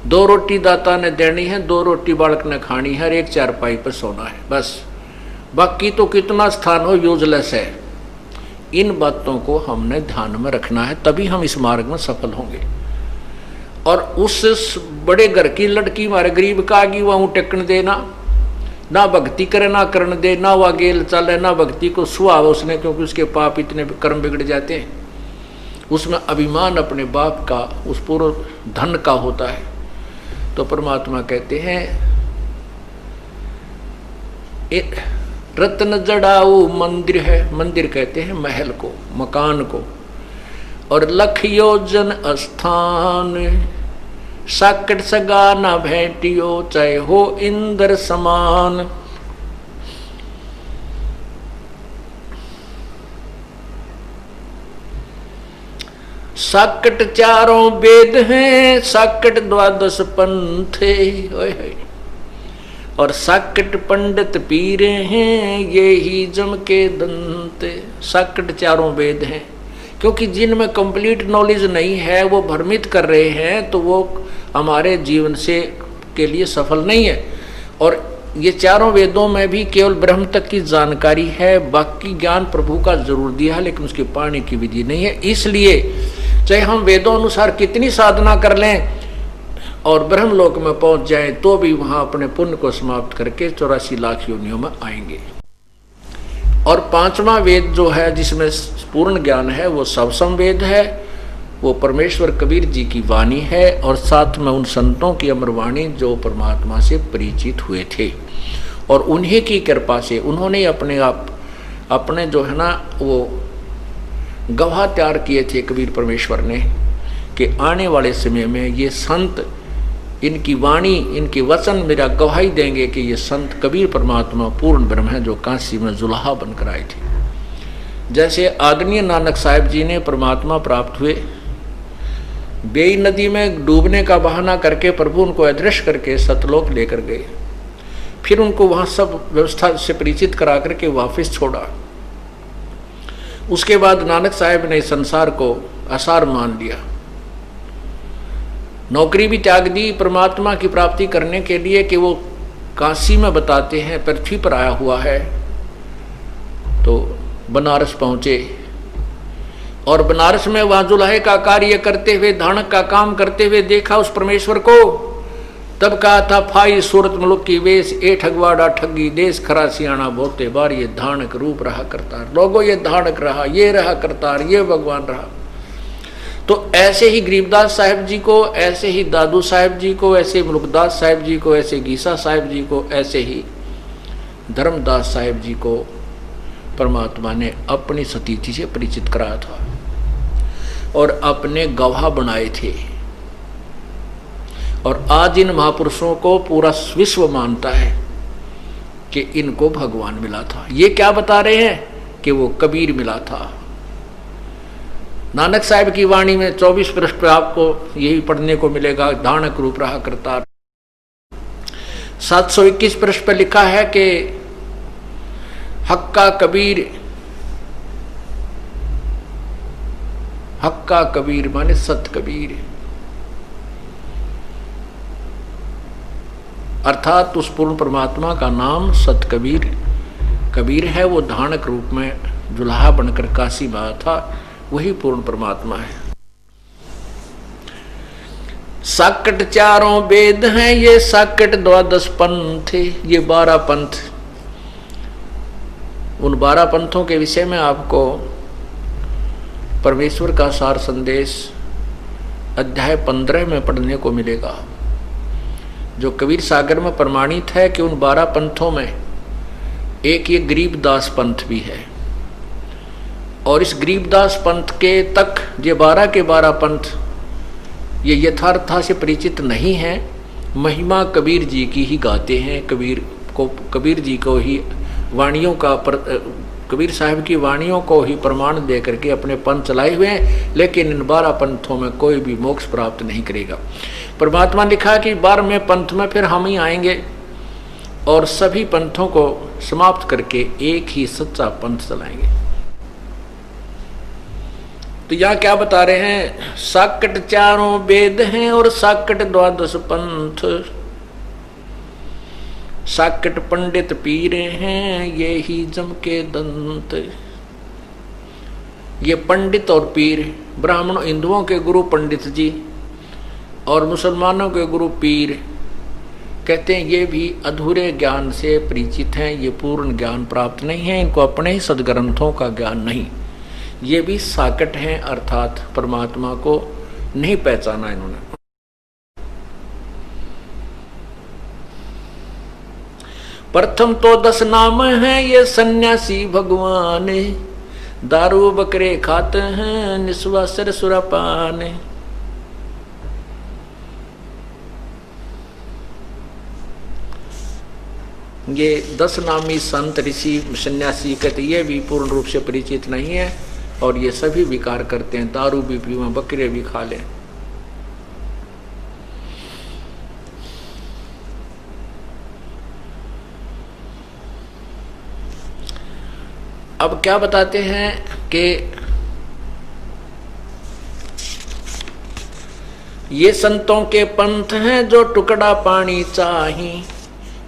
2 रोटी दाता ने देनी है, 2 रोटी बालक ने खानी है, 1 चारपाई पर सोना है, बस। बाकी तो कितना स्थान हो यूजलेस है। इन बातों को हमने ध्यान में रखना है, तभी हम इस मार्ग में सफल होंगे। और उस बड़े घर की लड़की मारे गरीब का आगी वहां टेकन देना, ना भक्ति करे ना करण दे, ना वह गेल चले, ना भक्ति को सुहाव उसने, क्योंकि उसके पाप इतने कर्म बिगड़ जाते हैं। उसमें अभिमान अपने बाप का, उस पूर्व धन का होता है। तो परमात्मा कहते हैं रत्न जड़ाऊ मंदिर है, मंदिर कहते हैं महल को, मकान को, और लख योजन स्थान, साकट सगा ना भेंटियो चाहे हो इंद्र समान। साकट चारों वेद हैं, साकट द्वादश पंथ और साकट पंडित पीर हैं, ये ही जम के दंत। साकट चारों वेद हैं, क्योंकि जिनमें कंप्लीट नॉलेज नहीं है वो भ्रमित कर रहे हैं, तो वो हमारे जीवन से के लिए सफल नहीं है। और ये चारों वेदों में भी केवल ब्रह्म तक की जानकारी है, बाकी ज्ञान प्रभु का जरूर दिया है, लेकिन उसके पाने की विधि नहीं है। इसलिए चाहे हम वेदों अनुसार कितनी साधना कर लें और ब्रह्मलोक में पहुंच जाएं, तो भी वहां अपने पुण्य को समाप्त करके 84 लाख योनियों में आएंगे। और पांचवा वेद जो है जिसमें पूर्ण ज्ञान है वो सबसम वेद है, वो परमेश्वर कबीर जी की वाणी है, और साथ में उन संतों की अमर वाणी जो परमात्मा से परिचित हुए थे, और उन्हीं की कृपा से उन्होंने अपने जो है ना वो गवाह तैयार किए थे कबीर परमेश्वर ने, कि आने वाले समय में ये संत, इनकी वाणी, इनके वचन मेरा गवाही देंगे कि ये संत कबीर परमात्मा पूर्ण ब्रह्म है, जो काशी में जुलाहा बनकर आए थे। जैसे आदरणीय नानक साहिब जी ने परमात्मा प्राप्त हुए, बेई नदी में डूबने का बहाना करके प्रभु उनको अदृश्य करके सतलोक लेकर गए, फिर उनको वहां सब व्यवस्था से परिचित करा करके वापस छोड़ा। उसके बाद नानक साहिब ने संसार को आसार मान लिया, नौकरी भी त्याग दी परमात्मा की प्राप्ति करने के लिए, कि वो काशी में बताते हैं पृथ्वी पर आया हुआ है। तो बनारस पहुंचे और बनारस में वहां जुलाहे का कार्य करते हुए, धानक का काम करते हुए देखा उस परमेश्वर को। तब कहा था, फाई सूरत मुल्क की वेश, ए ठगवाड़ा ठगी देश, खरा सियाणा बोते बार, ये धानक रूप रहा करतार। लोगों ये धानक रहा, ये रहा करतार, ये भगवान रहा। तो ऐसे ही गरीबदास साहिब जी को, ऐसे ही दादू साहिब जी को, ऐसे मुल्कदास साहिब जी को, ऐसे गीसा साहिब जी को, ऐसे ही धर्मदास साहिब जी को परमात्मा ने अपनी सतीथि से परिचित कराया था और अपने गवाह बनाए थे। और आज इन महापुरुषों को पूरा विश्व मानता है कि इनको भगवान मिला था। ये क्या बता रहे हैं कि वो कबीर मिला था। नानक साहिब की वाणी में 24 पृष्ठ पे आपको यही पढ़ने को मिलेगा, धानक रूप रहा करतार। 721 पृष्ठ पे लिखा है कि हक्का कबीर माने सत कबीर, अर्थात उस पूर्ण परमात्मा का नाम सत कबीर है। वो धानक रूप में जुलाहा बनकर काशी में आया था, वही पूर्ण परमात्मा है। साकट चारों वेद हैं, ये साकट द्वादश पंथ, ये 12 पंथ। उन 12 पंथों के विषय में आपको परमेश्वर का सार संदेश अध्याय 15 में पढ़ने को मिलेगा, जो कबीर सागर में प्रमाणित है कि उन 12 पंथों में एक ये गरीबदास पंथ भी है। और इस गरीबदास पंथ के तक ये 12 के 12 पंथ ये यथार्थता से परिचित नहीं है, महिमा कबीर जी की ही गाते हैं। कबीर जी को ही वाणियों का कबीर साहब की वाणियों को ही प्रमाण दे करके अपने पंथ चलाए हुए हैं, लेकिन इन 12 पंथों में कोई भी मोक्ष प्राप्त नहीं करेगा। परमात्मा लिखा कि 12वें पंथ में फिर हम ही आएंगे और सभी पंथों को समाप्त करके एक ही सच्चा पंथ चलाएंगे। तो यहाँ क्या बता रहे हैं, साकट चारों वेद हैं और साकट द्वादश पंथ, साकट पंडित पीर हैं, ये ही जम के दंत। ये पंडित और पीर, ब्राह्मणों हिंदुओं के गुरु पंडित जी और मुसलमानों के गुरु पीर, कहते हैं ये भी अधूरे ज्ञान से परिचित हैं, ये पूर्ण ज्ञान प्राप्त नहीं है, इनको अपने ही सदग्रंथों का ज्ञान नहीं। ये भी साकट हैं, अर्थात परमात्मा को नहीं पहचाना इन्होंने। प्रथम तो 10 नाम हैं, ये सन्यासी भगवान, दारू बकरे खाते हैं, निस्वा सिर सुरापान। ये 10 नामी संत ऋषि सन्यासी कहते ये भी पूर्ण रूप से परिचित नहीं है, और ये सभी विकार करते हैं, दारू भी पीवें, बकरे भी खा लें। अब क्या बताते हैं कि ये संतों के पंथ हैं जो टुकड़ा पानी चाही,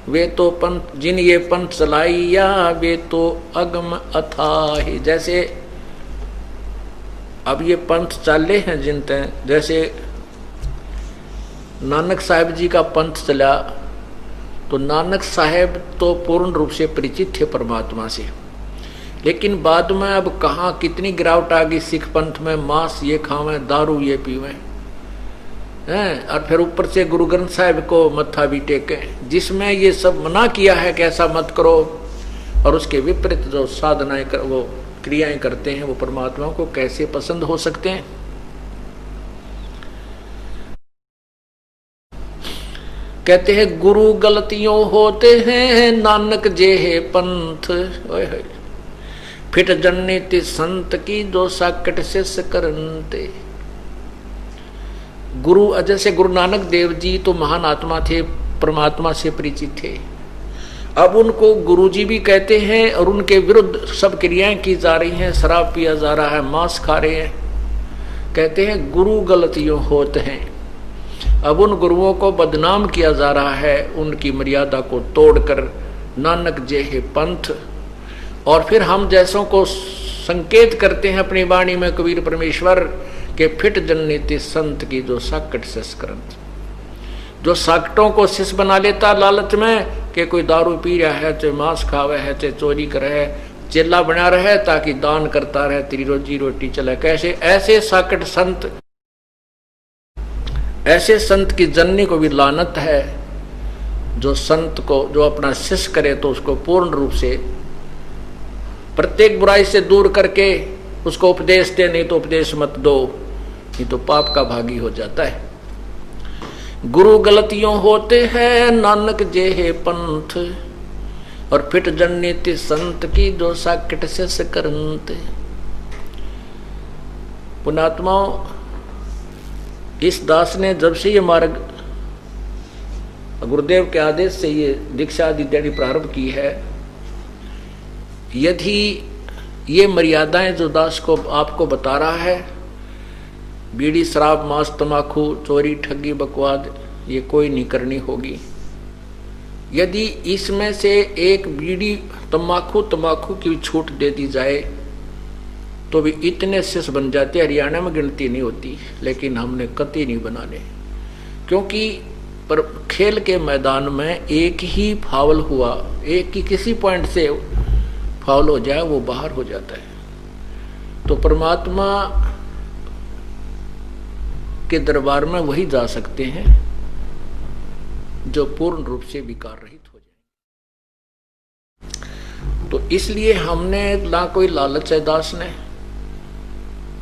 वे तो पंथ जिन ये पंथ चलाइया, वे तो अगम अथाही। जैसे अब ये पंथ चाले हैं जिनते, जैसे नानक साहेब जी का पंथ चला, तो नानक साहेब तो पूर्ण रूप से परिचित थे परमात्मा से, लेकिन बाद में अब कहाँ कितनी गिरावट आ गई सिख पंथ में, मांस ये खावें, दारू ये पीवें हैं, और फिर ऊपर से गुरु ग्रंथ साहिब को मत्था भी टेके, जिसमें ये सब मना किया है कि ऐसा मत करो, और उसके विपरीत जो साधनाएं वो क्रियाएं करते हैं, वो परमात्मा को कैसे पसंद हो सकते हैं। कहते हैं गुरु गलतियों होते हैं, नानक जे है पंथ, ओए फिट जन्नति संत की जो साकट से सकरनते। गुरु जैसे गुरु नानक देव जी तो महान आत्मा थे, परमात्मा से परिचित थे, अब उनको गुरु जी भी कहते हैं, और उनके विरुद्ध सब क्रियाएं की जा रही हैं, शराब पिया जा रहा है, मांस खा रहे हैं, कहते हैं गुरु गलतियों होते हैं। अब उन गुरुओं को बदनाम किया जा रहा है, उनकी मर्यादा को तोड़कर नानक जे है पंथ। और फिर हम जैसों को संकेत करते हैं अपनी वाणी में कबीर परमेश्वर के फिट जन्नति संत की जो साकट सस्करंत, जो साकटों को शिष्य बना लेता लालच में कि कोई दारू पी रहा है, चाहे मांस खावे है, चाहे चोरी करे है, चेला बना रहे ताकि दान करता रहे, तेरी रोजी रोटी चले। कैसे ऐसे साकट संत, ऐसे संत की जननी को भी लानत है। जो संत को जो अपना शिष्य करे तो उसको पूर्ण रूप से प्रत्येक बुराई से दूर करके उसको उपदेश दे, नहीं तो उपदेश मत दो, नहीं तो पाप का भागी हो जाता है। गुरु गलतियों होते हैं, नानक जे है पंथ, और फिट जन्नति संत की जो साकट से सकरंत। पुणात्माओं, इस दास ने जब से ये मार्ग गुरुदेव के आदेश से ये दीक्षा आदि देनी प्रारंभ की है, यदि ये मर्यादाएं जो दास को आपको बता रहा है, बीड़ी शराब मांस तमाकू चोरी ठगी बकवाद, ये कोई नहीं करनी होगी। यदि इसमें से एक बीड़ी तमाकू की छूट दे दी जाए तो भी इतने शिष्य बन जाते। हरियाणा में गिनती नहीं होती, लेकिन हमने कतई नहीं बनाने, क्योंकि पर खेल के मैदान में एक ही फाउल हुआ, एक ही किसी पॉइंट से फाउल हो जाए वो बाहर हो जाता है। तो परमात्मा के दरबार में वही जा सकते हैं जो पूर्ण रूप से विकार रहित हो जाए। तो इसलिए हमने ना कोई लालच है दास ने,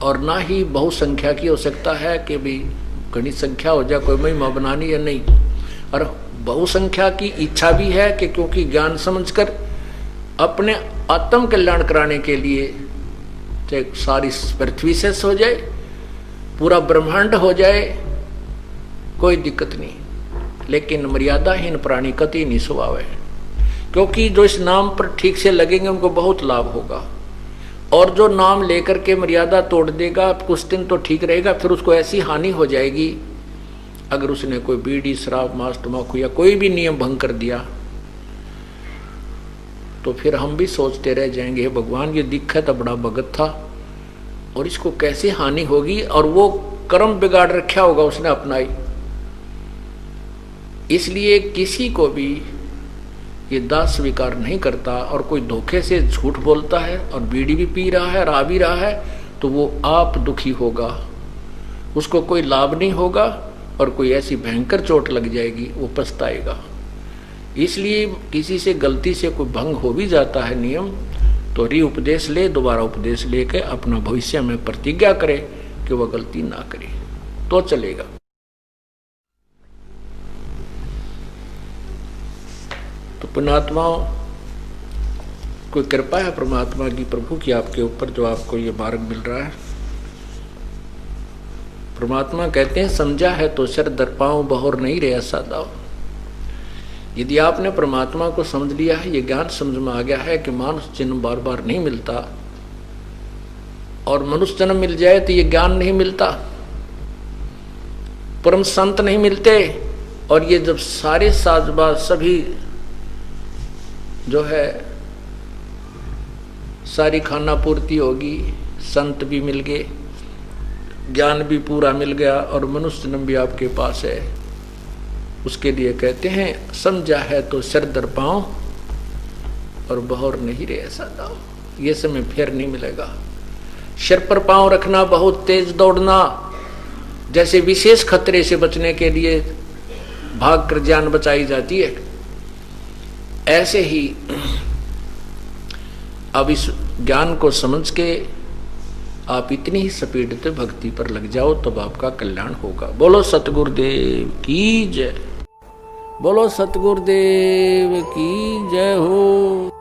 और ना ही बहुसंख्या की हो सकता है कि भी घनी संख्या हो जाए, कोई महिमा बनानी या नहीं। और बहुसंख्या की इच्छा भी है कि क्योंकि ज्ञान समझकर अपने आत्म कल्याण कराने के लिए, चाहे सारी पृथ्वी से हो जाए, पूरा ब्रह्मांड हो जाए, कोई दिक्कत नहीं, लेकिन मर्यादाहीन प्राणी कतई नहीं स्वभाव है। क्योंकि जो इस नाम पर ठीक से लगेंगे उनको बहुत लाभ होगा, और जो नाम लेकर के मर्यादा तोड़ देगा कुछ दिन तो ठीक रहेगा, फिर उसको ऐसी हानि हो जाएगी अगर उसने कोई बीड़ी शराब मांस तम्बाकू या कोई भी नियम भंग कर दिया, तो फिर हम भी सोचते रह जाएंगे, भगवान ये दिखा तो बड़ा भगत था और इसको कैसे हानि होगी, और वो कर्म बिगाड़ रखा होगा उसने अपना ही। इसलिए किसी को भी ये दास स्वीकार नहीं करता, और कोई धोखे से झूठ बोलता है और बीड़ी भी पी रहा है और आ भी रहा है, तो वो आप दुखी होगा, उसको कोई लाभ नहीं होगा, और कोई ऐसी भयंकर चोट लग जाएगी वो पछताएगा। इसलिए किसी से गलती से कोई भंग हो भी जाता है नियम, तो री उपदेश ले, दोबारा उपदेश लेके अपना भविष्य में प्रतिज्ञा करे कि वह गलती ना करे तो चलेगा। तो पुण्यात्माओं, कोई कृपा है परमात्मा की, प्रभु की आपके ऊपर, जो आपको ये मार्ग मिल रहा है। परमात्मा कहते हैं समझा है तो सिर दर्पाओ, बहुर नहीं रहे सादाओ। यदि आपने परमात्मा को समझ लिया है, ये ज्ञान समझ में आ गया है कि मानुष जन्म बार बार नहीं मिलता, और मनुष्य जन्म मिल जाए तो ये ज्ञान नहीं मिलता, परम संत नहीं मिलते, और ये जब सारे साजबाज सभी जो है सारी खाना पूर्ति होगी, संत भी मिल गए, ज्ञान भी पूरा मिल गया, और मनुष्य जन्म भी आपके पास है, उसके लिए कहते हैं समझा है तो सिर दर्पाओ और बहुर नहीं रहे सादाओ। ये समय फिर नहीं मिलेगा। सिर पर पांव रखना, बहुत तेज दौड़ना, जैसे विशेष खतरे से बचने के लिए भाग कर जान बचाई जाती है, ऐसे ही अब इस ज्ञान को समझ के आप इतनी ही स्पीड से भक्ति पर लग जाओ, तब आपका कल्याण होगा। बोलो सतगुरुदेव की जय, बोलो सतगुरुदेव की जय हो।